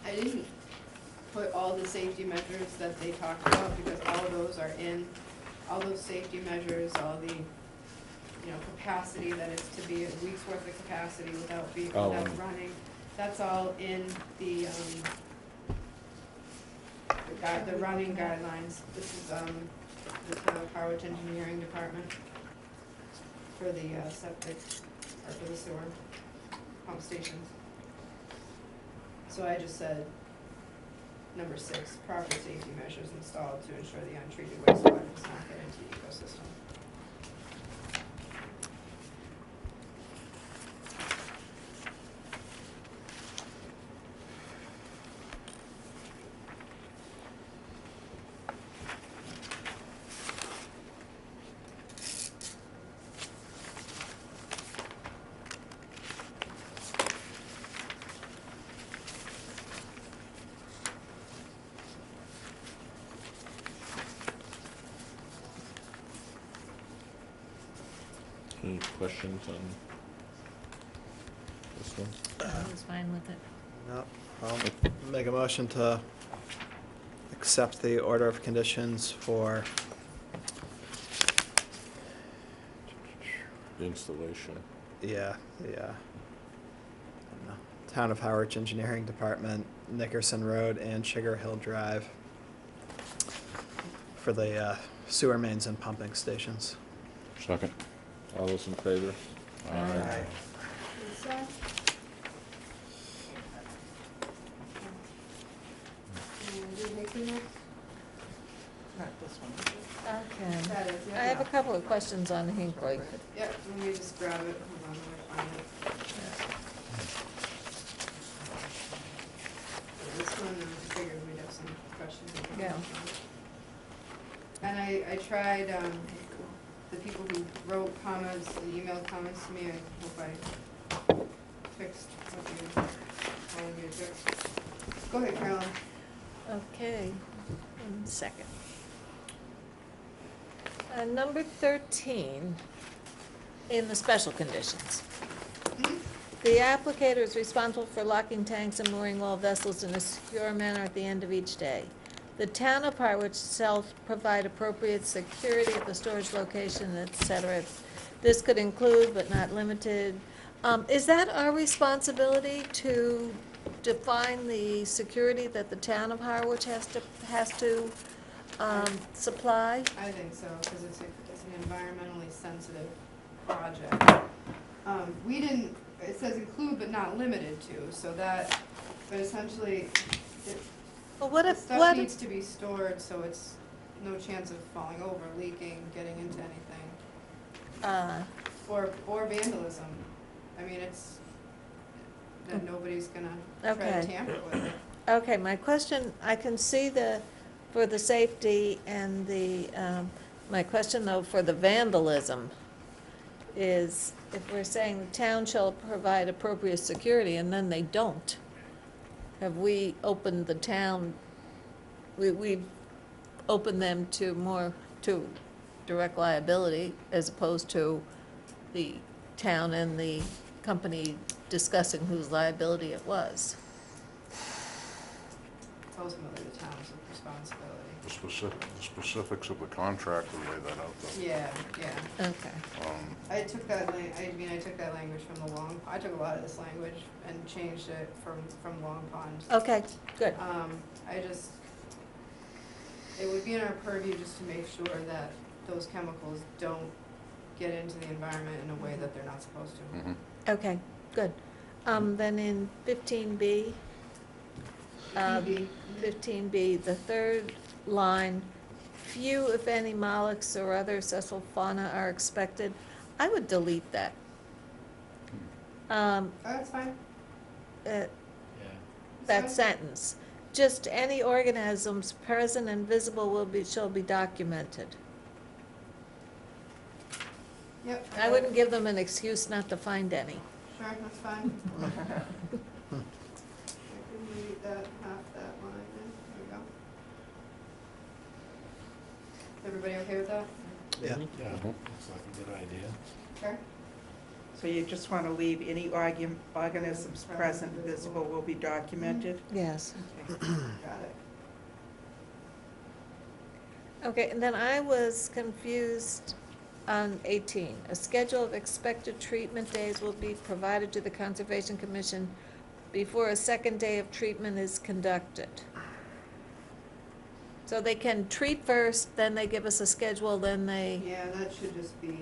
I didn't put all the safety measures that they talked about because all those are in, all those safety measures, all the, capacity that it's to be a week's worth of capacity without without running. That's all in the running guidelines. This is, the Town of Harwich Engineering Department for the septic, or for the sewer pump stations. So I just said, number 6, proper safety measures installed to ensure the untreated wastewater does not get into the ecosystem. Any questions on this one? I was fine with it. No, I'll make a motion to accept the order of conditions for The installation. the Town of Harwich Engineering Department, Nickerson Road and Sugar Hill Drive for the sewer mains and pumping stations. Second. All those in favor? Aye. Lisa? And you're making it? Not this one. Okay. That is, yeah. I have a couple of questions on Hinckley. Yep, let me just grab it, hold on, let me find it. This one, I figured we'd have some questions. and Yeah. comments on it. And I tried, the people who wrote comments, and emailed comments to me, I hope I fixed what you wanted me to fix. Go ahead, Carolyn. Okay, 1 second. Number 13, in the special conditions. The applicator is responsible for locking tanks and mooring all vessels in a secure manner at the end of each day. The town of Harwich shall provide appropriate security at the storage location, et cetera. This could include, but not limited. Is that our responsibility to define the security that the town of Harwich has to supply? I think so, because it's an environmentally sensitive project. We didn't, it says include but not limited to, so that, but essentially, Well, what the if, stuff needs to be stored, so it's no chance of falling over, leaking, getting into anything, or vandalism. I mean, it's, that nobody's gonna try to Okay. tamper with it. Okay, my question, I can see for the safety and my question though, for the vandalism is, if we're saying the town shall provide appropriate security and then they don't, have we opened the town, we've opened them to direct liability as opposed to the town and the company discussing whose liability it was? It's ultimately the town's responsibility. The specifics of the contract will lay that out, though. Yeah, yeah. Okay. I took that I took that language from the I took a lot of this language and changed it from Long Pond. Okay, good. It would be in our purview just to make sure that those chemicals don't get into the environment in a way that they're not supposed to. Mhm. Okay, good. Then in 15B, 15B, the third line, few, if any, mollusks or other accessible fauna are expected. I would delete that. Oh, that's fine. That fine. sentence. Just any organisms present and visible shall be documented. Yep. I wouldn't give them an excuse not to find any. Sure, that's fine. I can delete that, half that line, there we go. Everybody okay with that? Yeah. Yeah, looks like a good idea. Okay. So you just want to leave any organisms present and visible will be documented? Yes. Okay. Got it. Okay, and then I was confused on 18. A schedule of expected treatment days will be provided to the Conservation Commission before a second day of treatment is conducted. So they can treat first, then they give us a schedule, then they, Yeah, that should just be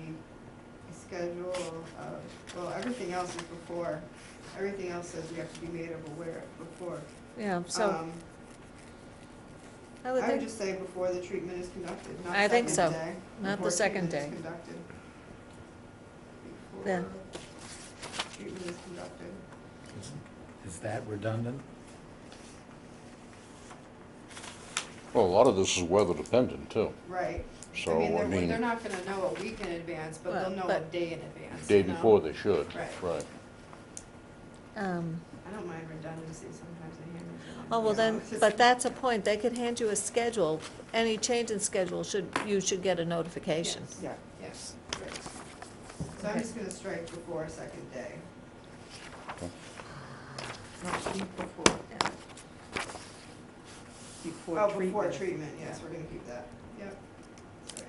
a schedule of, well, everything else is before. Everything else says we have to be made aware before. yeah, so I would I would think, just say before the treatment is conducted, not I think second so. day. Not the Before second treatment is day. conducted. Yeah. Before treatment is conducted. Is that redundant? Well, a lot of this is weather dependent, too. Right. So, I mean, They're not gonna know a week in advance, but they'll know a day in advance. day you know? before they should. Right. Right. I don't mind redundancy, sometimes they hand me. oh, well then, but that's a point. They could hand you a schedule. Any change in schedule you should get a notification. Yes, yes, right. So I'm just gonna strike before second day. Not week before. Before Oh, treatment. before treatment, yes, we're gonna keep that, yep. Sorry.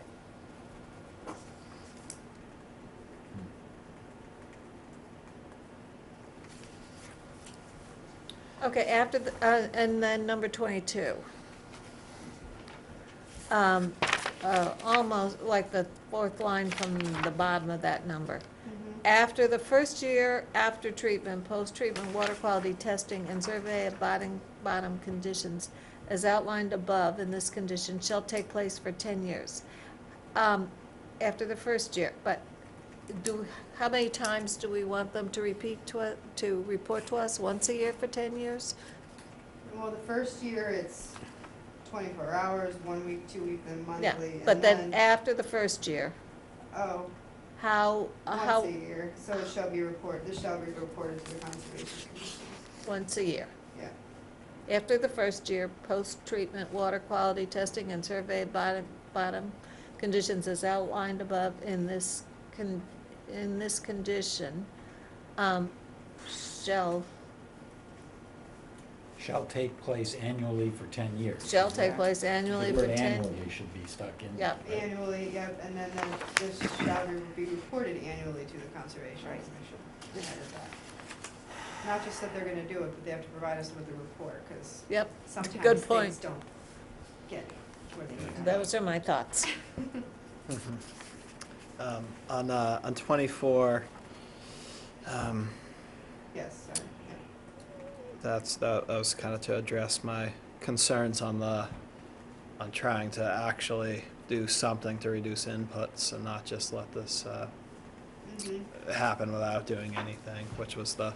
Okay, after the, and then number 22. Almost like the fourth line from the bottom of that number. After the first year after treatment, post-treatment water quality testing and survey of bottom conditions as outlined above in this condition shall take place for 10 years. After the first year, but how many times do we want them to report to us? Once a year for 10 years? Well, the first year, it's 24 hours, 1 week, 2 week, then monthly. Yeah, and but then after the first year, Oh, how? once a year, so it shall be reported, this shall be reported to the Conservation Commission. Once a year. Yeah. After the first year, post-treatment water quality testing and survey bottom conditions as outlined above in this condition, Shall take place annually for 10 years. shall take place annually The for word 10. annually should be stuck in. Yep. right? Annually, yep, and then this shall be reported annually to the Conservation Commission. Ahead of that. Not just that they're gonna do it, but they have to provide us with a report, because Yep, sometimes good things point. don't get where they need to. Those are my thoughts. On 24, Yes, sorry, yeah. that was kind of to address my concerns on trying to actually do something to reduce inputs and not just let this happen without doing anything, which was the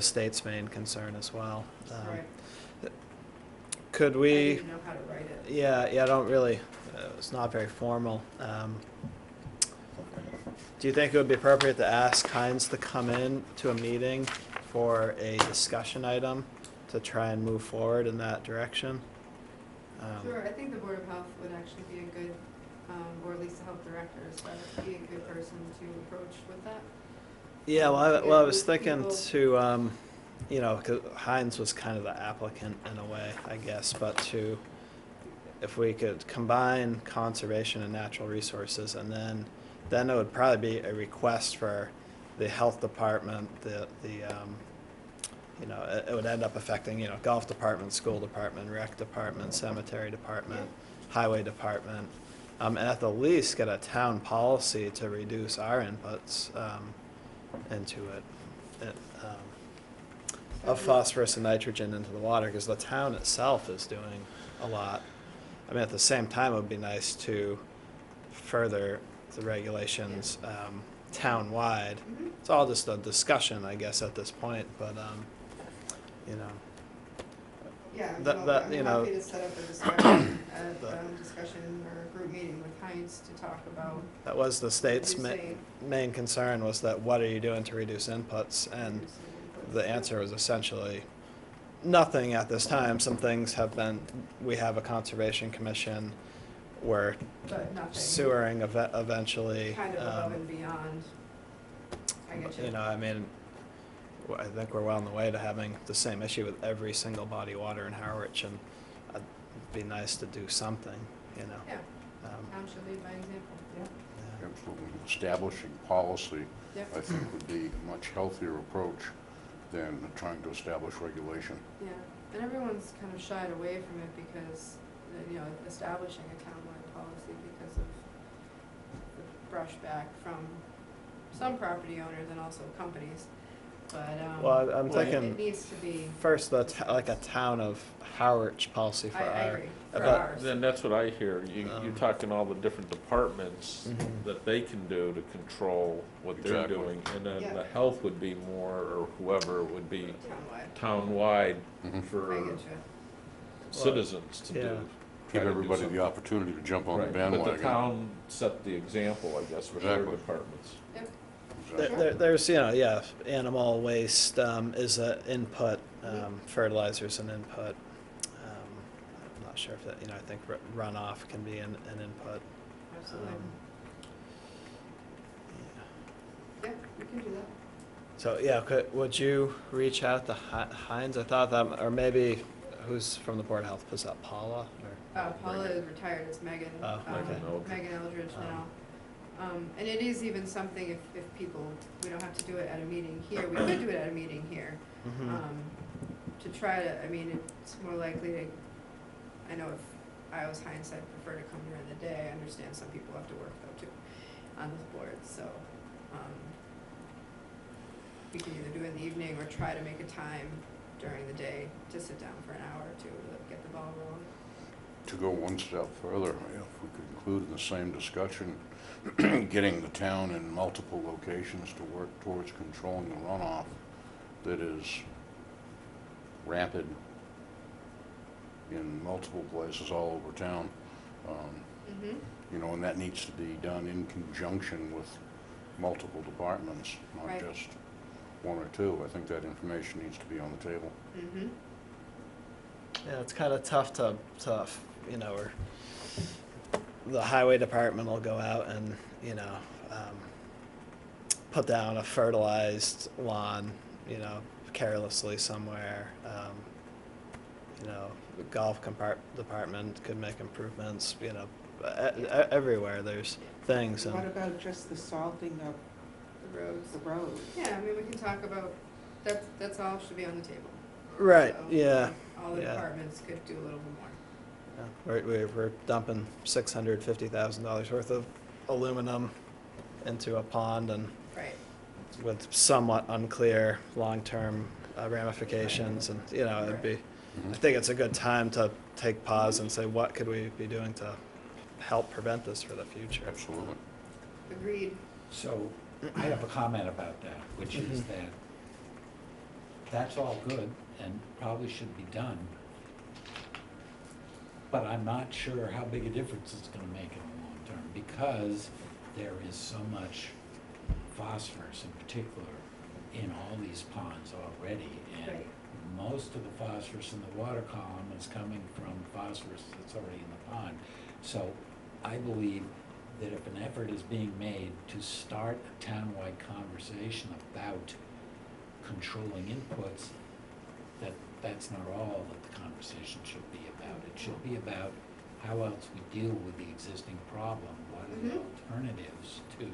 state's main concern as well. Right. Could I we? didn't know how to write it. Yeah, I don't really, it's not very formal. Do you think it would be appropriate to ask Heinz to come in to a meeting for a discussion item to try and move forward in that direction? Sure, I think the Board of Health would actually be a good, or at least the health director, so that would be a good person to approach with that. Yeah, well, I was thinking People- to, you know, 'cause Heinz was kind of the applicant in a way, I guess, but if we could combine conservation and natural resources, and then it would probably be a request for the health department, you know, it would end up affecting, you know, golf department, school department, rec department, cemetery department, highway department, and at the least get a town policy to reduce our inputs into it, of phosphorus and nitrogen into the water, because the town itself is doing a lot. I mean, at the same time, it would be nice to further the regulations town-wide. It's all just a discussion, I guess, at this point, but, you know. Yeah, I'm you know, happy to set up a discussion, discussion or a group meeting with Heinz to talk about. That was the state's reducing- main concern, was that what are you doing to reduce inputs? And reducing inputs. the answer was essentially nothing at this time. Some things have been, we have a conservation commission, we're But nothing. sewering eventually. Kind of above and beyond. I get you. You know, I mean, I think we're well on the way to having the same issue with every single body of water in Harwich, and it'd be nice to do something, you know. Yeah, Um, town should lead by example, yeah. yeah. Absolutely. Establishing policy, Yep. I think, would be a much healthier approach than trying to establish regulation. Yeah, and everyone's kind of shied away from it because, you know, establishing a townwide policy because of the brushback from some property owners and also companies, but, Well, I'm it thinking needs to be, first, like a town of Harwich policy for I our. agree, for but- ours. Then that's what I hear. You're Um, talking all the different departments Mhm. that they can do to control what they're Exactly. doing. And then Yeah. the health would be more, or whoever would be townwide, town-wide Mhm. I for get you. citizens to Yeah. do. Give try to do everybody something. the opportunity to jump on the Right, bandwagon. but the town set the example, I guess, for their Exactly. departments. Yep, Exactly. There's, you know, yeah, animal waste is an input, fertilizer's an input. I'm not sure if that, you know, I think runoff can be an input. absolutely. can do that. So, yeah, would you reach out to Heinz? I thought that, or maybe, who's from the Board of Health? Was that Paula? Or? Paula is retired, it's Megan. Oh, okay. Megan Eldridge now. And it is even something if people, we don't have to do it at a meeting here, we could do it at a meeting here. To try to, I mean, it's more likely to, I know if I was Heinz, I'd prefer to come during the day. I understand some people have to work though too on this board, so, we can either do it in the evening or try to make a time during the day to sit down for an hour or two to get the ball rolling. To go one step further, if we could include in the same discussion, getting the town in multiple locations to work towards controlling the runoff that is rampant in multiple places all over town. You know, and that needs to be done in conjunction with multiple departments, not Right. just one or two. I think that information needs to be on the table. Yeah, it's kind of tough to, you know, or the highway department will go out and, you know, put down a fertilized lawn, you know, carelessly somewhere. You know, the golf department could make improvements, you know, everywhere there's things. What And about just the salting of The roads. the road? Yeah, I mean, we can talk about, that's all should be on the table. right, So, yeah. All the Yeah. departments could do a little bit more. Yeah, we're dumping $650,000 worth of aluminum into a pond and Right. with somewhat unclear long-term ramifications, and, you know, it'd be, I think it's a good time to take pause and say, what could we be doing to help prevent this for the future? Absolutely. Agreed. So I have a comment about that, which is that that's all good and probably should be done. But I'm not sure how big a difference it's gonna make in the long term, because there is so much phosphorus in particular in all these ponds already. And Right. most of the phosphorus in the water column is coming from phosphorus that's already in the pond. So I believe that if an effort is being made to start a townwide conversation about controlling inputs, that's not all that the conversation should be about. It should be about how else we deal with the existing problem. What are the alternatives to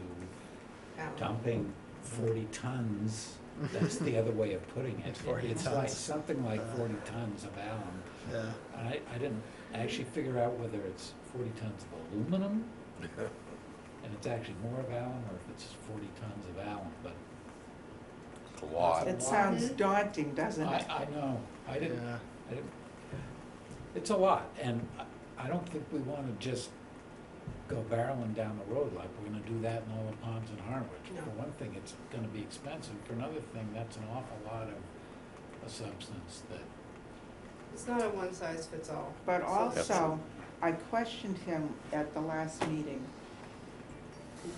dumping 40 tons? That's the other way of putting it. 40 It's like tons. something like 40 tons of alum. Yeah. And I didn't actually figure out whether it's 40 tons of aluminum, and it's actually more of alum, or if it's 40 tons of alum, but. It's a lot. It sounds daunting, doesn't it? I know, I didn't, it's a lot, and I don't think we wanna just go barreling down the road like we're gonna do that in all the ponds in Harwich. No. For one thing, it's gonna be expensive, for another thing, that's an awful lot of a substance that. It's not a one-size-fits-all. But So- also, I questioned him at the last meeting.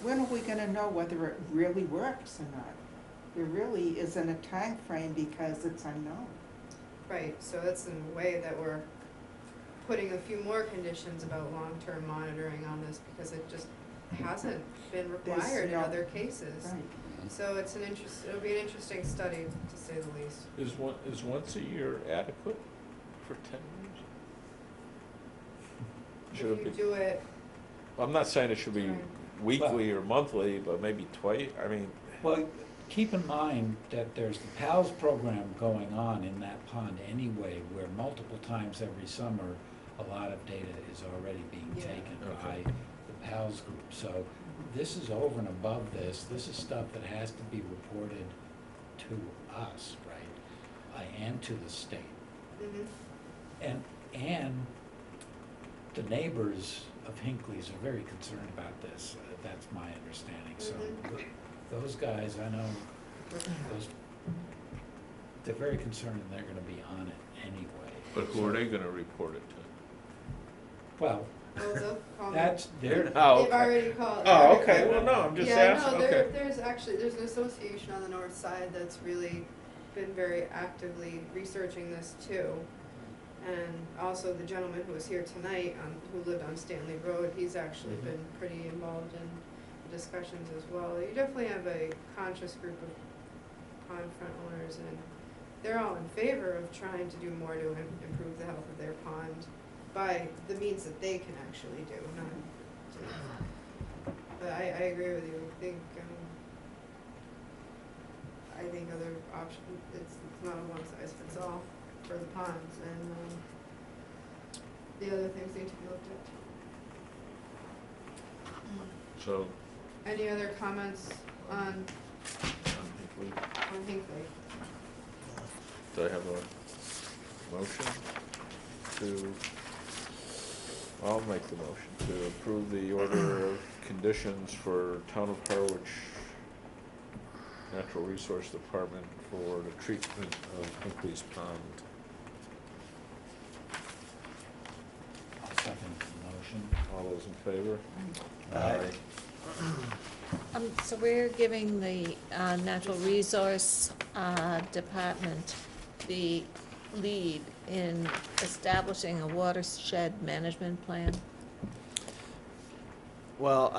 When are we gonna know whether it really works or not? There really isn't a time frame because it's unknown. Right, so that's in a way that we're putting a few more conditions about long-term monitoring on this because it just hasn't been required in no- other cases. Right. So it's it'll be an interesting study, to say the least. Is once a year adequate for 10 years? Should it If you be? do it, I'm not saying it should be Right. weekly or monthly, but maybe twice, I mean, Well, keep in mind that there's the PALS program going on in that pond anyway, where multiple times every summer, a lot of data is already being Yeah. taken Okay. by the PALS group. So this is over and above this. This is stuff that has to be reported to us, right? And to the state. And the neighbors of Hinckley's are very concerned about this. That's my understanding. So those guys, I know, they're very concerned and they're gonna be on it anyway. but who are they gonna report it to? Well, well, they'll call me. that's, they're, Oh, They've already called. Oh, okay, well, no, I'm just Yeah, asking, no, okay. there's an association on the north side that's really been very actively researching this too. And also the gentleman who was here tonight, who lived on Stanley Road, he's actually been pretty involved in discussions as well. You definitely have a conscious group of pond front owners, and they're all in favor of trying to do more to improve the health of their pond by the means that they can actually do, not to. But I agree with you. I think other options, it's not a one size fits all for the ponds, and the other things need to be looked at. So, Any other comments on Hinckley? do I have a motion to, I'll make the motion to approve the order of conditions for Town of Harwich Natural Resource Department for the treatment of Hinckley's Pond. I'll second the motion. All those in favor? Aye. So we're giving the Natural Resource Department the lead in establishing a watershed management plan. Well,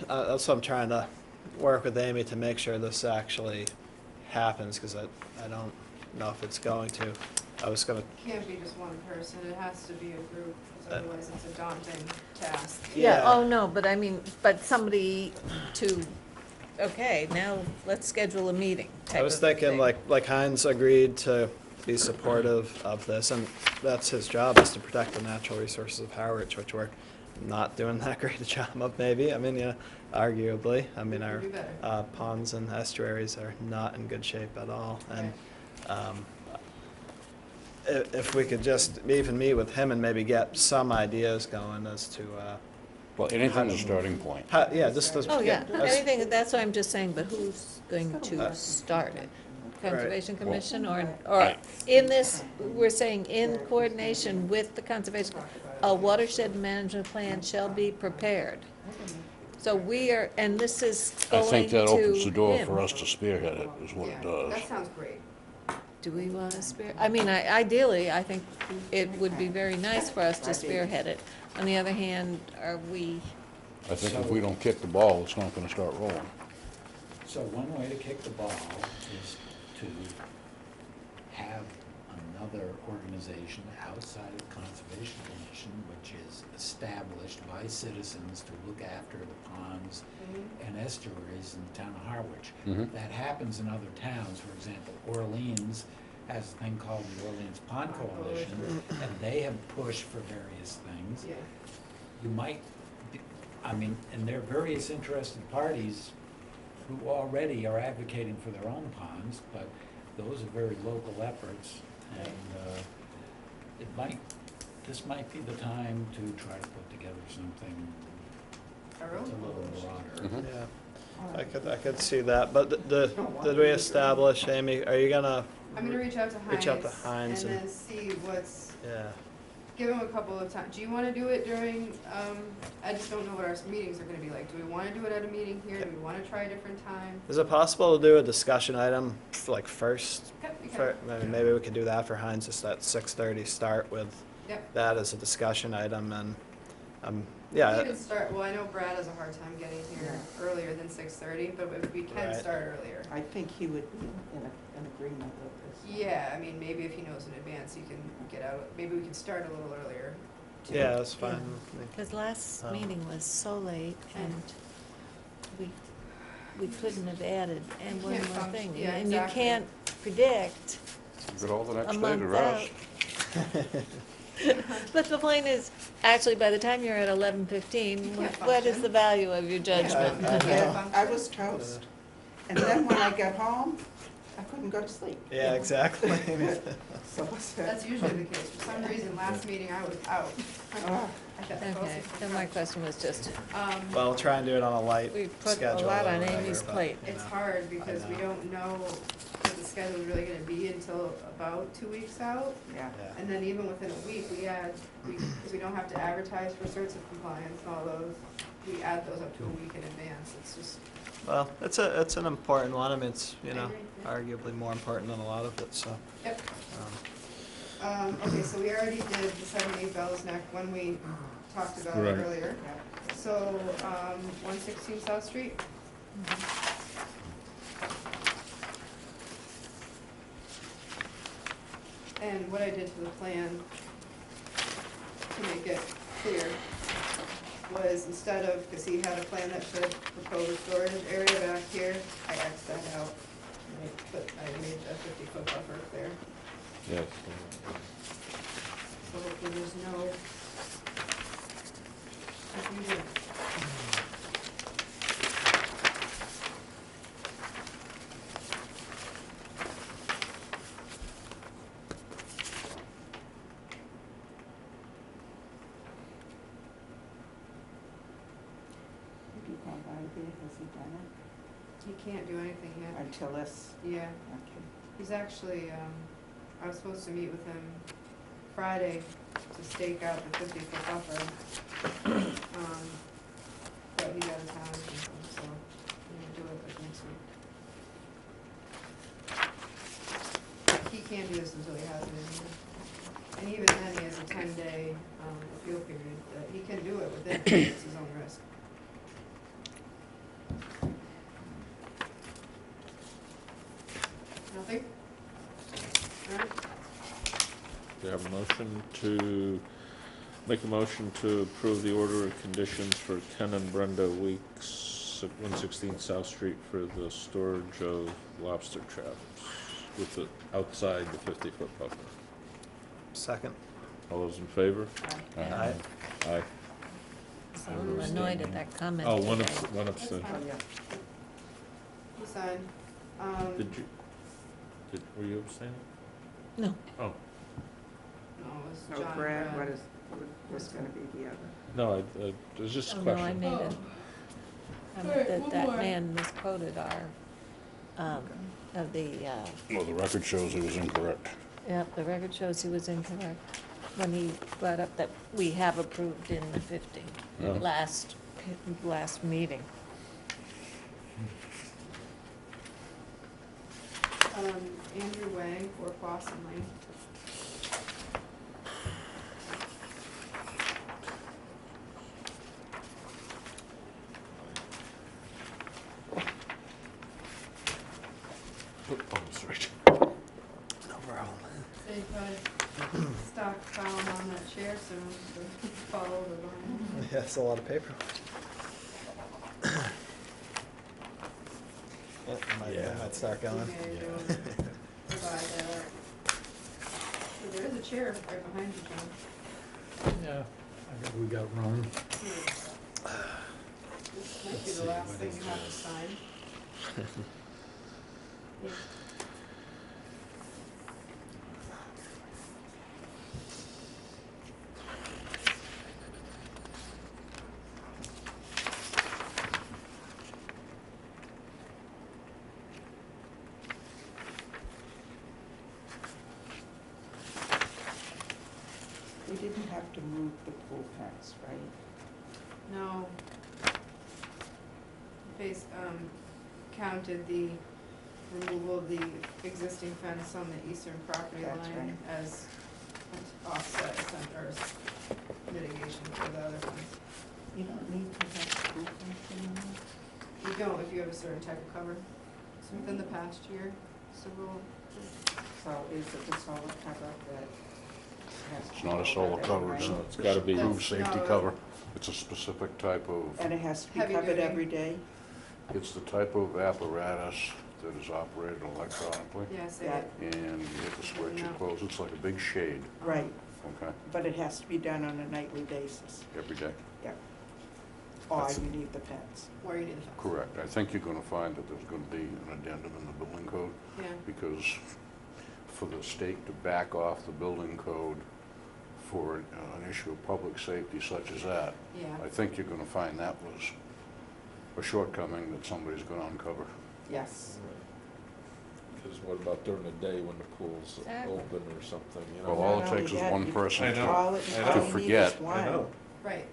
that's what I'm trying to work with Amy to make sure this actually happens, because I don't know if it's going to. I was gonna. Can't be just one person, it has to be a group, 'cause otherwise it's a daunting task. Yeah, oh, no, but I mean, but somebody to, okay, now let's schedule a meeting type I was of thinking thing. like Heinz agreed to be supportive of this, and that's his job, is to protect the natural resources of Harwich, which we're not doing that great a job of, maybe. I mean, yeah, arguably. I mean, our Could do better. ponds and estuaries are not in good shape at all. And if we could just even meet with him and maybe get some ideas going as to Well, anything's a starting point. yeah, just as Oh, yeah, anything, that's what I'm just saying, but who's going to start it? Conservation Commission, or in this, we're saying in coordination with the Conservation, a watershed management plan shall be prepared. So we are, and this is I going to think that opens the door him. for us to spearhead it, is what it does. That sounds great. Do we want to spear, I mean, ideally, I think it would be very nice for us to spearhead it. On the other hand, are we, I think if we don't kick the ball, it's not gonna start rolling. So one way to kick the ball is to have another organization outside of the Conservation Commission, which is established by citizens to look after the ponds and estuaries in the town of Harwich. That happens in other towns. For example, Orleans has a thing called the Orleans Pond Coalition, and they have pushed for various things. Yeah. You might, I mean, and there are various interested parties who already are advocating for their own ponds, but those are very local efforts, and this might be the time to try to put together something Our that's a own little coalition. broader. Yeah, I could see that. But did we establish, Amy? Are you gonna I'm gonna reach out to Heinz. reach out to Heinz and then see what's, yeah? give him a couple of times. Do you wanna do it during, I just don't know what our meetings are gonna be like. Do we wanna do it at a meeting here? Do we wanna try a different time? Is it possible to do a discussion item like first? Yep, we can. Maybe we could do that for Heinz, just at 6:30. Start with Yep. that as a discussion item, and We yeah. can start, well, I know Brad has a hard time getting here earlier than 6:30, but if we can Right. start earlier. I think he would be in agreement with this. Yeah, I mean, maybe if he knows in advance, he can get out, maybe we can start a little earlier. too. Yeah, that's fine. because last Um, meeting was so late, and we couldn't have added, and You one can't more function- thing, yeah, and you exactly. can't predict Get all the next a day to month rest. out. But the point is, actually, by the time you're at 11:15, You can't what is function. the value of your judgment? Yeah, I was toast. And then when I got home, I couldn't go to sleep. Yeah, exactly. So what's that? That's usually the case. For some reason, last meeting I was out. Oh. I got Okay, close to then my question was just, Well, we'll try and do it on a light we put schedule. a lot or on whatever, Amy's but, plate. you It's know. hard because we know. don't know what the schedule's really gonna be until about 2 weeks out. Yeah. Yeah. And then even within a week, because we don't have to advertise for certs of compliance and all those, we add those up to a week in advance. It's just, Well, it's an important one. I mean, it's, you I know, agree, arguably more important than a lot of it, so. yep. um, Okay, so we already did the 78 Bell's Neck when we talked about it Right. earlier. So, 116 South Street? And what I did to the plan to make it clear was instead of, because he had a plan that said proposed storage area back here, I Xed that out. And I made a 50-foot buffer there. Yes. So hopefully there's no confusion. Have you gone by there, has he done it? He can't do anything yet. Until this, Yeah, okay. he's actually, I was supposed to meet with him Friday to stake out the 50-foot buffer. But he's out of town or something, so I'm gonna do it like next week. He can't do this until he has it in here. And even then, he has a 10-day appeal period, that he can do it within, it's his own risk. Nothing? All right. Do you have a motion to, make a motion to approve the order of conditions for Ken and Brenda Weeks at 116 South Street for the storage of lobster traps with the, outside the 50-foot buffer? Second. All those in favor? Aye. Aye. So I'm annoyed at that comment. Oh, one today. abstain. That's fine. He signed. Did you, were you abstaining? No. Oh, No, it was No, John Brad, what is, what's gonna be the other? no, it was just a Oh, no, I question. made a comment that man misquoted our, of the, Well, the record shows he was incorrect. yep, the record shows he was incorrect when he brought up that we have approved in the 50, Oh. last meeting. Andrew Wang, 4 Boston Lane. Oh, that's right. No problem. Say stockpile on that chair soon, so fall over behind. Yeah, it's a lot of paper. I might start going. Provide that. So there is a chair right behind you, John. Yeah, we got wrong. This might be the last thing you have to sign. Yeah. We didn't have to move the pool fence, right? No. Counted the removal of the existing fence on the eastern property That's line as offset, or mitigation for the other fence. You don't need to have the pool fence anymore? You don't if you have a certain type of cover. So within the past year, civil. So is it the solar cover that has? It's not a solar cover, right? it's It's gotta be, That's- approved safety no, cover. It's a specific type of, And it has to be Heavy covered duty. every day? it's the type of apparatus that is operated electronically. Yes, Yeah. And you hit the switch, it closes, it's like a big shade, Right, okay, but it has to be done on a nightly basis, every day. or That's- you need the fence. or you need a fence. Correct. I think you're gonna find that there's gonna be an addendum in the building code, Yeah. because for the state to back off the building code for an issue of public safety such as that, Yeah. I think you're gonna find that was a shortcoming that somebody's gonna uncover. Yes. Because what about during the day when the pool's Exactly. open or something, you Well, know? all Not it only takes is that, one you- person I know. to, All I it, know. all you need forget. is I one. know. Right.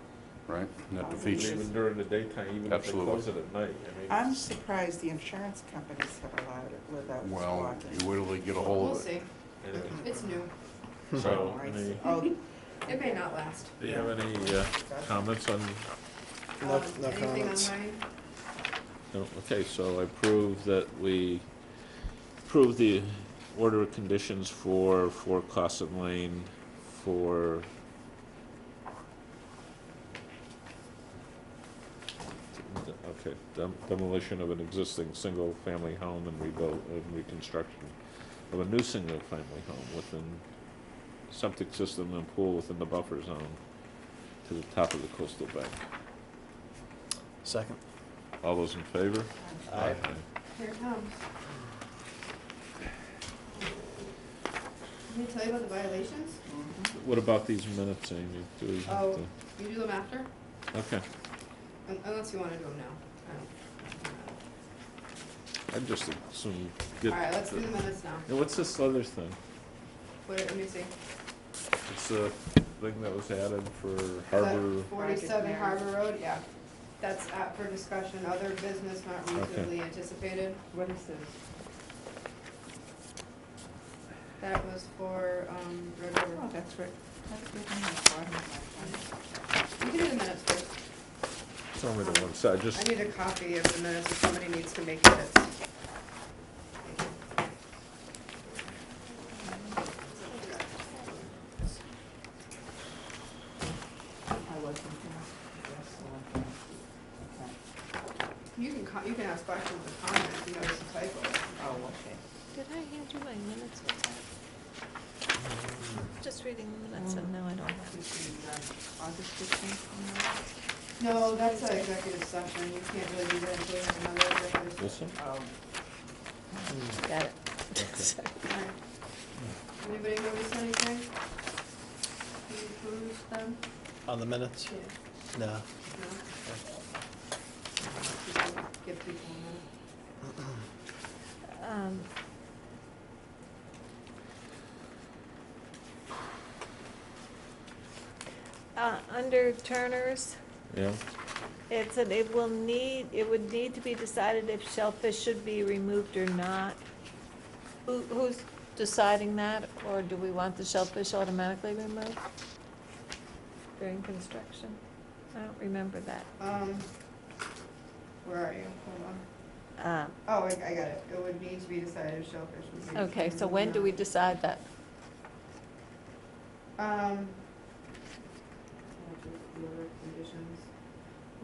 right? And that All defeats you it. Even during the daytime, even if they Absolutely. close it at night, I mean. I'm surprised the insurance companies have allowed it without Well, walking. you wait till they get a We'll hold of it. see. Anyway. It's new. So, Oh, I any, see. Oh, It may not last. do you have any comments on No Anything comments. on mine? No, okay, so I approve that we approve the order of conditions for Cosset Lane for demolition of an existing single-family home and rebuild and reconstruction of a new single-family home within septic system and pool within the buffer zone to the top of the coastal bank. Second. All those in favor? Aye. Here it comes. Let me tell you about the violations? What about these minutes, Amy? Do we have Oh, to? you do them after? Okay. Unless you wanna do them now. I'd just assume get. Alright, let's do the minutes now. And what's this other thing? Wait, let me see. It's a thing that was added for Is that Harbor. 47 Harbor Road, yeah. That's up for discussion, other business not reasonably anticipated. What is this? That was for, Red Oh, River. that's right. That's written on the bottom of my phone. You can do the minutes first. It's only the one side, I just, need a copy of the minutes if somebody needs to make edits. I wasn't gonna suggest, so okay. You can ask questions or comments, you notice a typo. Oh, okay. Did I hand you my minutes with that? Just reading the minutes and now I don't have it. August 15th. No, that's an executive session, you can't really do that until you have another executive this session. one? Got it. Alright. Anybody notice anything? You approved them? On the minutes? Yeah. No. No? Give people a minute. Under Turner's, Yeah, it said it would need to be decided if shellfish should be removed or not. Who's deciding that, or do we want the shellfish automatically removed during construction? I don't remember that. Where are you? Hold on. Oh, I got it. It would need to be decided if shellfish would be. Okay, so when do we decide that? Conditions.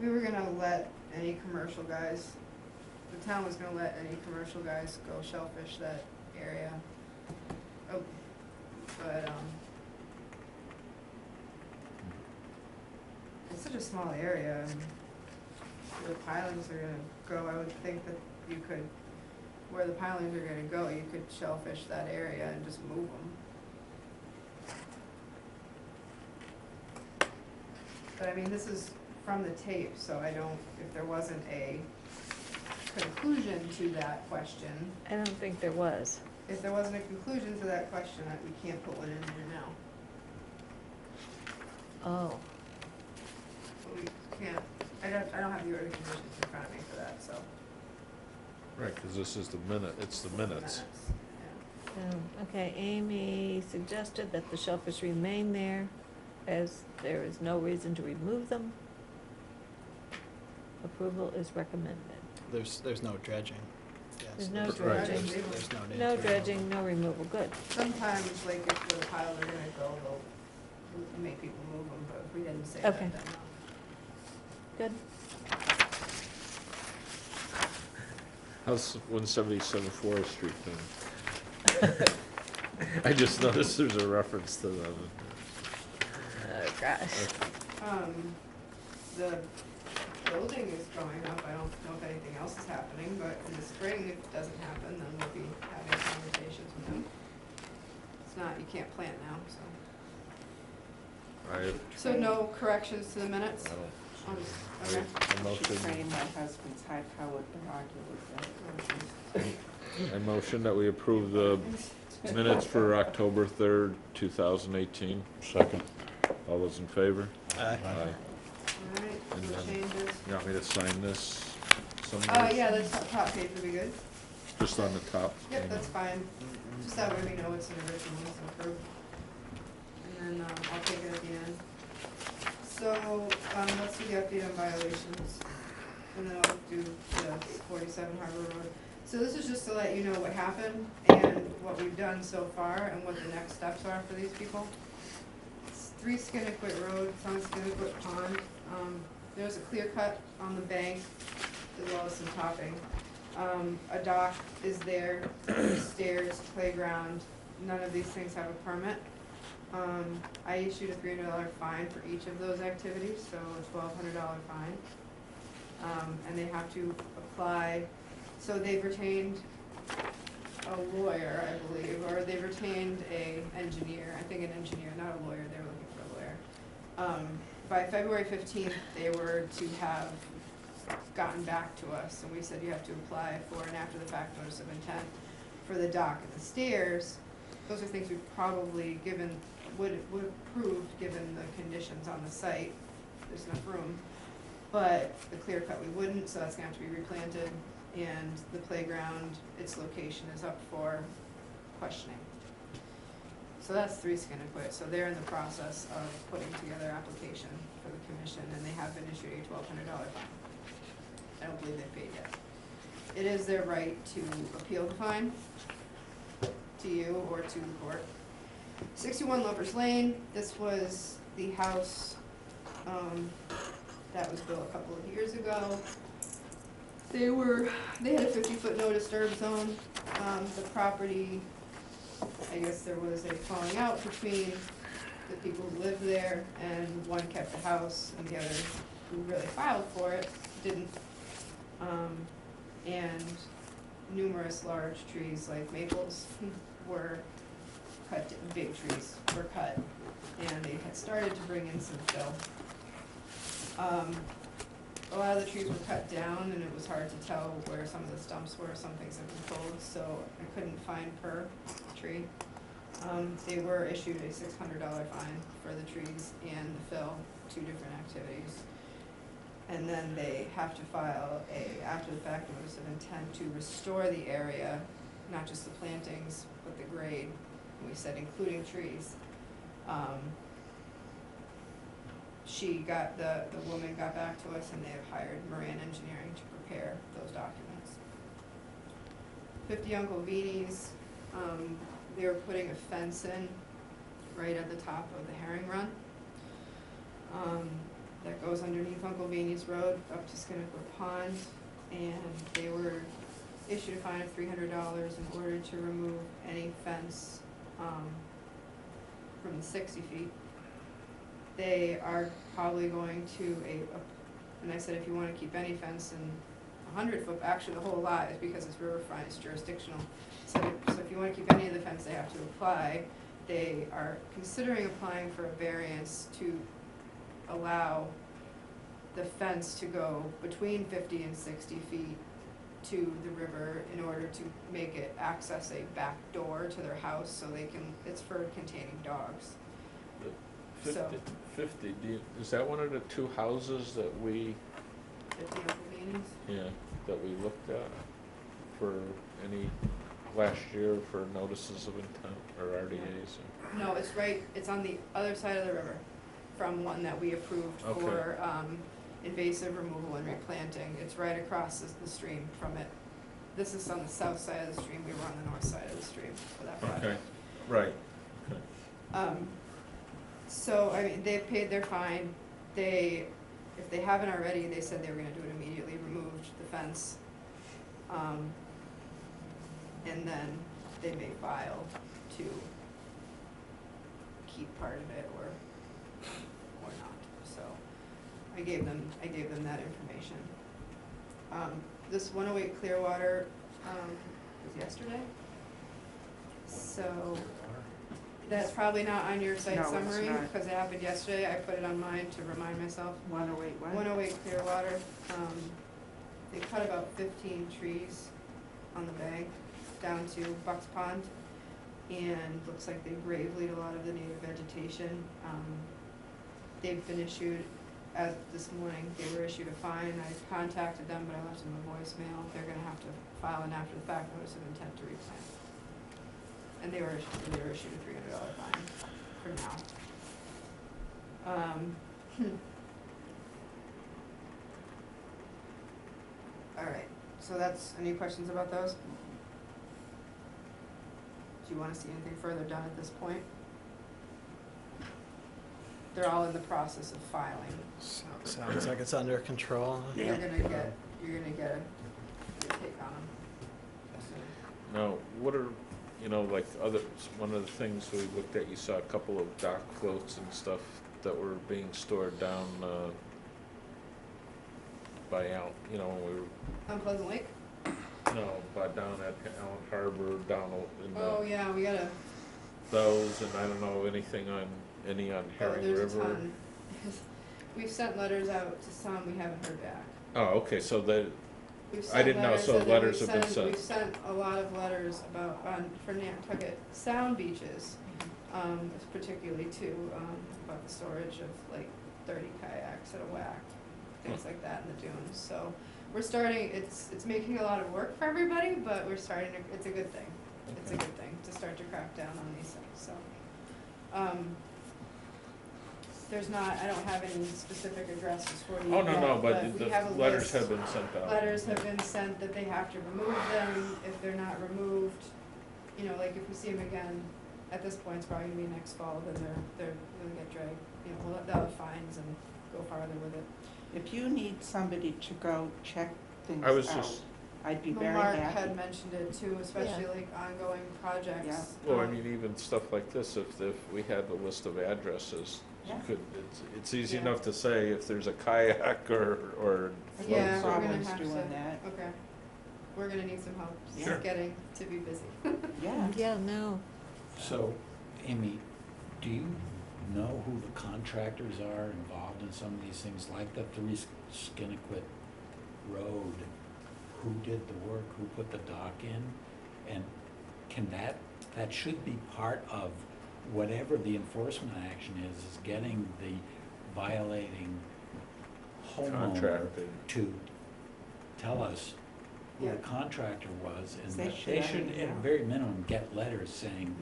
We were gonna let any commercial guys, the town was gonna let any commercial guys go shellfish that area. Oh, but, it's such a small area, and where the pilings are gonna go, I would think that you could, where the pilings are gonna go, you could shellfish that area and just move them. But I mean, this is from the tape, so I don't, if there wasn't a conclusion to that question, I don't think there was. if there wasn't a conclusion to that question, we can't put one in there now. Oh, But we can't, I don't have the order of conditions in front of me for that, so. right, because this is the minute, it's the minutes. Yeah. okay, Amy suggested that the shellfish remain there, as there is no reason to remove them. Approval is recommended. There's no dredging. Yes. There's no Right. dredging. There's no need No to dredging, no removal, good. Sometimes, like, if where the piles are gonna go, they'll make people move them, but if we didn't say that, Okay. then no. Good. How's 177 Forest Street thing? I just noticed there's a reference to them. Oh, gosh. The building is going up, I don't know if anything else is happening, but in the spring, if it doesn't happen, then we'll be having conversations with them. It's not, you can't plant now, so. I So no corrections to the minutes? don't, I'll just, I okay. I motion, Train my husband's high-powered binoculars. I motion that we approve the minutes for October 3rd, 2018. Second. All those in favor? Aye. Alright, And no then- changes. You want me to sign this somewhere? Yeah, the top page would be good. Just on the top? Yep, that's fine. Just that way we know it's an original, it's approved. And then, I'll take it at the end. So, let's do the update on violations, and then I'll do the 47 Harbor Road. So this is just to let you know what happened and what we've done so far and what the next steps are for these people. It's 3 Skinnequit Road, it's on Skinnequit Pond. There's a clear cut on the bank as well as some topping. A dock is there, stairs, playground. None of these things have a permit. I issued a $300 fine for each of those activities, so a $1,200 fine. And they have to apply, so they've retained a lawyer, I believe, or they've retained a engineer, I think an engineer, not a lawyer, they were looking for a lawyer. By February 15th, they were to have gotten back to us, and we said you have to apply for an after-the-fact notice of intent for the dock and the stairs. Those are things we probably would approve given the conditions on the site. There's enough room. But the clear cut we wouldn't, so that's gonna have to be replanted. And the playground, its location is up for questioning. So that's 3 Skinnequit. So they're in the process of putting together application for the commission, and they have been issued a $1,200 fine. I don't believe they've paid yet. It is their right to appeal the fine to you or to the court. 61 Lovers Lane, this was the house that was built a couple of years ago. They had a 50-foot no disturb zone. The property, I guess there was a falling out between the people who lived there, and one kept the house and the other, who really filed for it, didn't. And numerous large trees like maples were cut, big trees were cut, and they had started to bring in some fill. A lot of the trees were cut down, and it was hard to tell where some of the stumps were. Some things have been pulled, so I couldn't find per tree. They were issued a $600 fine for the trees and the fill, 2 different activities. And then they have to file a after-the-fact notice of intent to restore the area, not just the plantings, but the grade. We said including trees. The woman got back to us, and they have hired Moran Engineering to prepare those documents. 50 Uncle Beanie's, they were putting a fence in right at the top of the herring run. That goes underneath Uncle Beanie's Road up to Skinnequit Pond, and they were issued a fine of $300 in order to remove any fence from the 60 feet. They are probably going to and I said if you want to keep any fence in 100 foot, actually the whole lot is because it's riverfront, it's jurisdictional. So if you want to keep any of the fence, they have to apply. They are considering applying for a variance to allow the fence to go between 50 and 60 feet to the river in order to make it access a back door to their house, so it's for containing dogs. So 50, is that one of the 2 houses that we, 50 Uncle Beanie's? yeah, that we looked at for last year for notices of intent or RDAs? No, it's on the other side of the river from one that we approved for invasive removal and replanting. It's right across the stream from it. This is on the south side of the stream. We were on the north side of the stream for that project. Okay, right. Okay. So, I mean, they've paid their fine. If they haven't already, they said they were gonna do it immediately, removed the fence. And then they may file to keep part of it or not. So I gave them that information. This 108 Clearwater was yesterday. So that's probably not on your site No, it's summary not. because it happened yesterday. I put it on mine to remind myself. 108 what? 108 Clearwater. They cut about 15 trees on the bank down to Bucks Pond, and looks like they gravely a lot of the native vegetation. They've been issued, as this morning, they were issued a fine. I contacted them, but I left them a voicemail. They're gonna have to file an after-the-fact notice of intent to replant. And they were issued a $300 fine for now. So that's, any questions about those? Do you wanna see anything further done at this point? They're all in the process of filing. Sounds like it's under control. You're gonna get a take on them. Now, what are, you know, like one of the things we looked at, you saw a couple of dock floats and stuff that were being stored down, by you know, when we were, On Pleasant Lake? no, by down at Allen Harbor, down in Oh, yeah, we gotta, those, and I don't know, anything on, any on Herring there's a River? ton. We've sent letters out to some, we haven't heard back. Oh, okay, so that, We've I sent didn't know, letters, so and then letters we've have been sent. We've sent a lot of letters about, for Nantucket Sound beaches, particularly too, about the storage of like 30 kayaks at a whack, things like that in the dunes. So we're starting, it's making a lot of work for everybody, but we're starting to, it's a good thing. It's a good thing to start to crack down on these things, so. There's not, I don't have any specific addresses for you Oh, no, yet, no, but we the have a letters list. have been sent out. Letters have been sent that they have to remove them. If they're not removed, you know, like if we see them again, at this point, it's probably gonna be next fall, then they're gonna get dragged, you know, they'll have fines and go farther with it. If you need somebody to go check things I was out, just, I'd be Well, very Mark happy. had mentioned it too, especially like ongoing projects. well, I mean, even stuff like this, if we had a list of addresses, you Yeah. could, it's easy Yeah. enough to say if there's a kayak or Yeah, floats we're or- gonna Problems have doing to, that. okay. We're gonna need some help Sure. getting to be busy. Yeah. Yeah, no. So, Amy, do you know who the contractors are involved in some of these things, like the 3 Skinnequit Road? Who did the work, who put the dock in? And can that should be part of whatever the enforcement action is getting the violating homeowner Contractor. to tell us who Yeah. the contractor was, and They that should they already should, at a know. very minimum, get letters saying,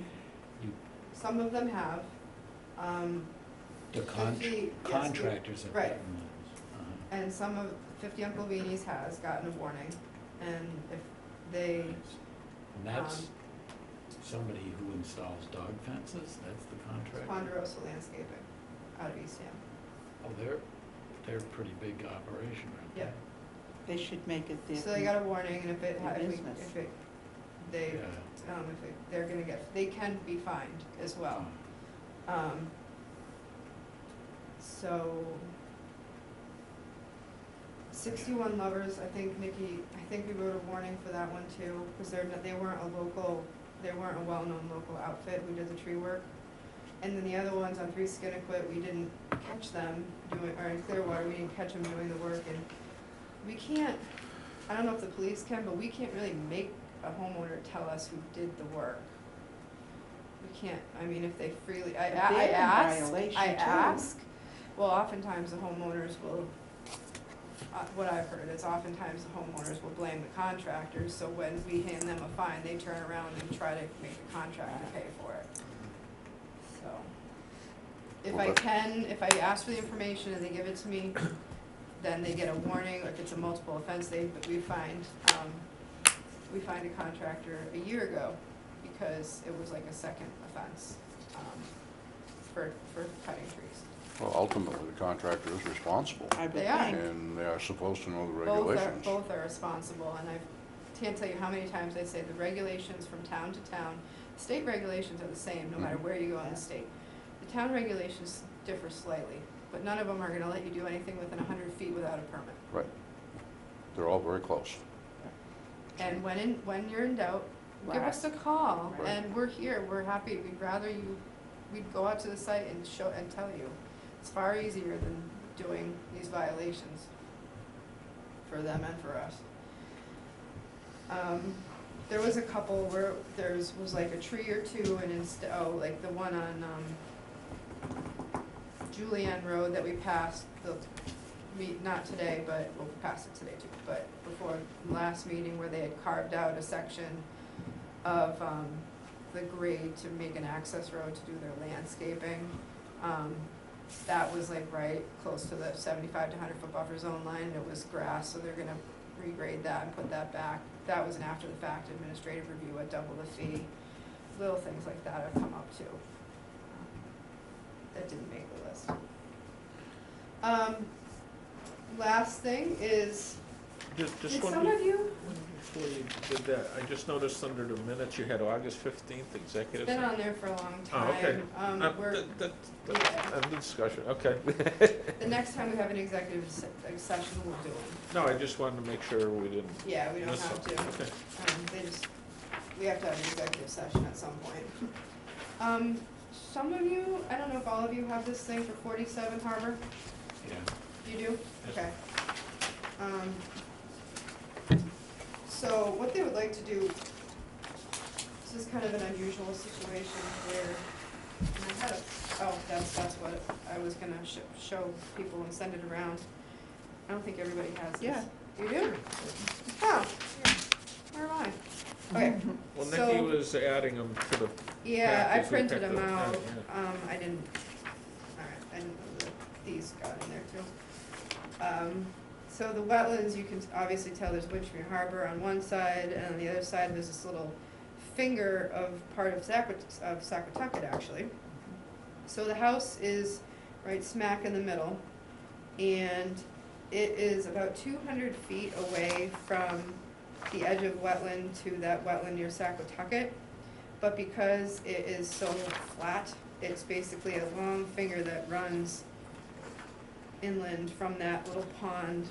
you, Some of them have, the 50, yes, contractors have right. gotten those. and some of 50 Uncle Beanie's has gotten a warning, and if they, And that's somebody who installs dog fences, that's the contractor? Ponderosa Landscaping out of Eastham. Oh, they're a pretty big operation, right? Yep. They should make it their. So they got a warning, and if it, Their if we, business. if it, they, they're gonna get, they can be fined as well. So, 61 Lovers, I think Nikki, I think we wrote a warning for that one too, because they weren't a well-known local outfit who did the tree work. And then the other ones on 3 Skinnequit, we didn't catch them doing, or in Clearwater, we didn't catch them doing the work, and we can't, I don't know if the police can, but we can't really make a homeowner tell us who did the work. We can't, I mean, if they freely, I They're in ask, violation, I too. ask, well, oftentimes the homeowners will, what I've heard is oftentimes the homeowners will blame the contractors, so when we hand them a fine, they turn around and try to make the contractor pay for it. So, if I ask for the information and they give it to me, then they get a warning. If it's a multiple offense, we fined a contractor a year ago because it was like a second offense, for cutting trees. Well, ultimately, the contractor is responsible, I would They are. think. and they are supposed to know the Both regulations. both are responsible, and I can't tell you how many times I say the regulations from town to town, state regulations are the same, no matter where you go in the state. The town regulations differ slightly, but none of them are gonna let you do anything within 100 feet without a permit. Right. They're all very close. And when you're in doubt, give us a call, Right. and we're here, we're happy, we'd go out to the site and show, and tell you. It's far easier than doing these violations for them and for us. There was a couple where was like a tree or two, and like the one on, Julianne Road that we passed, not today, but we'll pass it today too, but before last meeting where they had carved out a section of, the grade to make an access road to do their landscaping. That was like right close to the 75 to 100 foot buffer zone line, and it was grass, so they're gonna regrade that and put that back. That was an after-the-fact administrative review at double the fee. Little things like that have come up too. That didn't make the list. Last thing is, Just did one some of you, before you did that, I just noticed under the minutes you had August 15th executive. been on there for a long Oh, okay. time. We're, yeah. End of discussion, okay. The next time we have an executive session, we'll do them. No, I just wanted to make sure we didn't. Yeah, we don't miss have to. something. Okay. We have to have an executive session at some point. Some of you, I don't know if all of you have this thing for 47 Harbor? Yeah. You do? Yes. Okay. So what they would like to do, this is kind of an unusual situation where, and I had that's what I was gonna show people and send it around. I don't think everybody has this. Yeah. You do? Oh, where am I? Okay, Well, so- Nikki was adding them to the. Yeah, I package we printed picked them up. out. Yeah. I didn't, alright, I didn't know that these got in there too. So the wetlands, you can obviously tell there's Winchmere Harbor on one side, and on the other side, there's this little finger of part of Saquatucket, actually. So the house is right smack in the middle, and it is about 200 feet away from the edge of wetland to that wetland near Saquatucket. But because it is so flat, it's basically a long finger that runs inland from that little pond.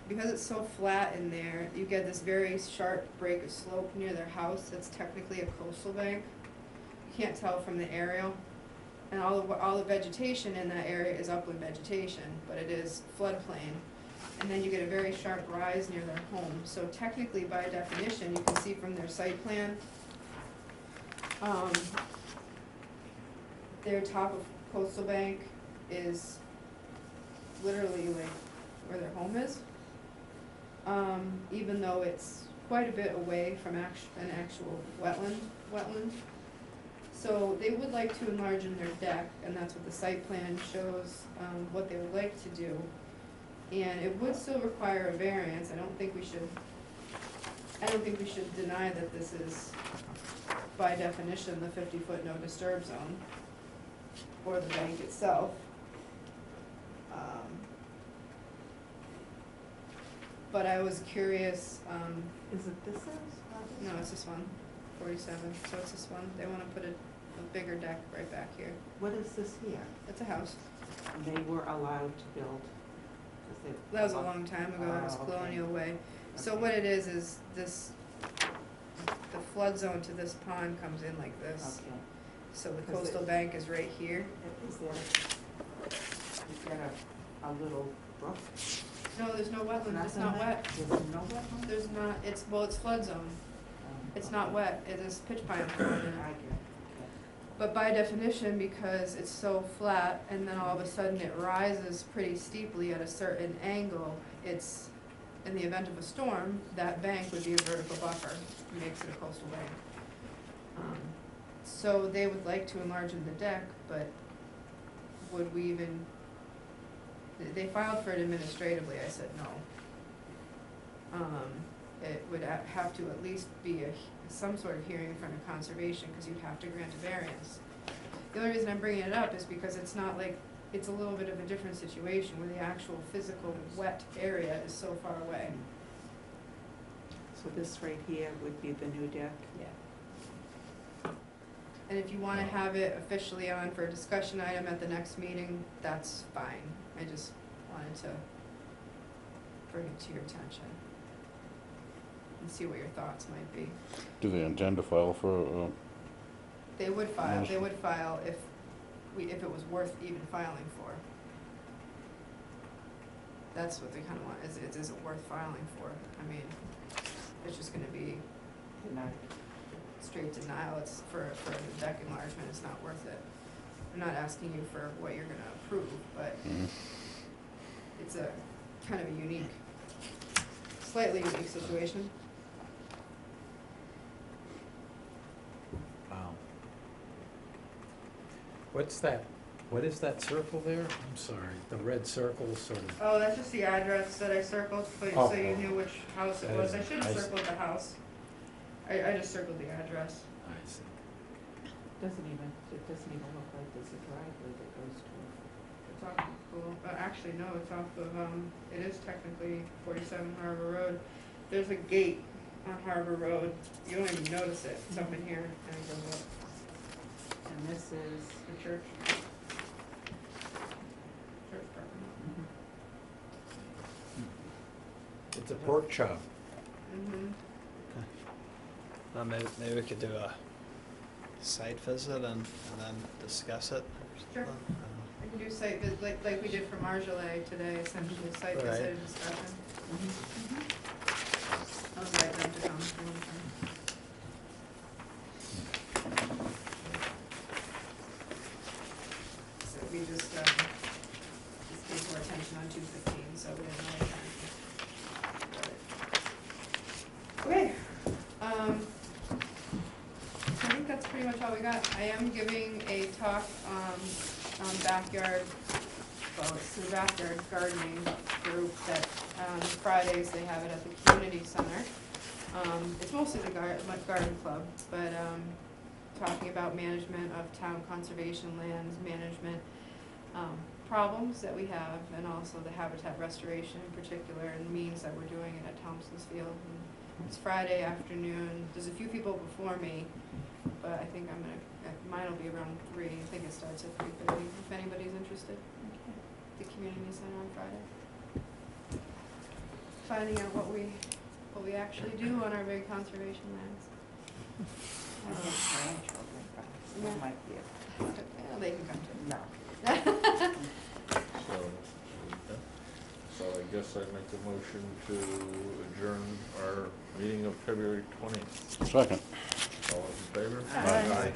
Because it's so flat in there, you get this very sharp break of slope near their house that's technically a coastal bank. You can't tell from the aerial. And all the vegetation in that area is upland vegetation, but it is floodplain. And then you get a very sharp rise near their home. So technically, by definition, you can see from their site plan, their top of coastal bank is literally like where their home is. Even though it's quite a bit away from an actual wetland. So they would like to enlarge in their deck, and that's what the site plan shows, what they would like to do. And it would still require a variance. I don't think we should deny that this is, by definition, the 50-foot no disturb zone, or the bank itself. But I was curious, Is it this house? no, it's this one, 47, so it's this one. They wanna put a bigger deck right back here. What is this here? It's a house. They were allowed to build, 'cause they. That was a long time ago, it was Oh, okay. colonial way. So Okay. what it is this, the flood zone to this pond comes in like this. Okay. So the Because coastal it- bank is right here. Is there a little brook? No, there's no wetland, it's Nothing not there? wet. There's no wetland? There's not, it's flood zone. It's not wet, it is pitch pine. I get it, okay. But by definition, because it's so flat and then all of a sudden it rises pretty steeply at a certain angle, it's, in the event of a storm, that bank would be a vertical buffer, makes it a coastal bank. So they would like to enlarge in the deck, but would we even, they filed for it administratively, I said no. It would have to at least be some sort of hearing in front of conservation, because you'd have to grant a variance. The only reason I'm bringing it up is because it's not like, it's a little bit of a different situation where the actual physical wet area is so far away. So this right here would be the new deck? Yeah. And if you wanna have it officially on for a discussion item at the next meeting, that's fine. I just wanted to bring it to your attention and see what your thoughts might be. Do they intend to file for, They would file Yes. if it was worth even filing for. That's what they kinda want, is it worth filing for? I mean, it's just gonna be straight denial, it's for a deck enlargement, it's not worth it. I'm not asking you for what you're gonna approve, but it's a kind of a slightly unique situation. Wow. What's that What is that circle there? I'm sorry, the red circle sort of. Oh, that's just the address that I circled, so Oh, you oh. knew which house it That was. is- I should I have see. circled the house. I just circled the address. I see. It doesn't even look like there's a driveway that goes to it. It's off of Cool, actually, no, it's off of, it is technically 47 Harbor Road. There's a gate on Harbor Road. You don't even notice it. It's up in here, and it goes up And this is, the church. Church parking lot. It's a pork chop. Mm-hmm. Maybe we could do a site visit and then discuss it. Sure. I can do site visit, like we did for Marjolais today, essentially, site Right. visit and discussion. I'll invite them to come. if they want to come. So we just gave more attention on 215, so we didn't really try. Okay, I think that's pretty much all we got. I am giving a talk on backyard, well, it's the backyard gardening group that, Fridays, they have it at the community center. It's mostly the garden club, but, talking about management of town conservation lands, management, problems that we have, and also the habitat restoration in particular, and the means that we're doing it at Thompson's Field. And it's Friday afternoon. There's a few people before me, but I think mine will be around 3. I think it starts at 3:30, if anybody's interested. The community center on Friday. Finding out what we actually do on our big conservation lands. I have grandchildren, but Yeah. they might be able to. Yeah, they can come too. No. So I guess I make a motion to adjourn our meeting of February 20th. Second. All those in favor? Aye. Aye.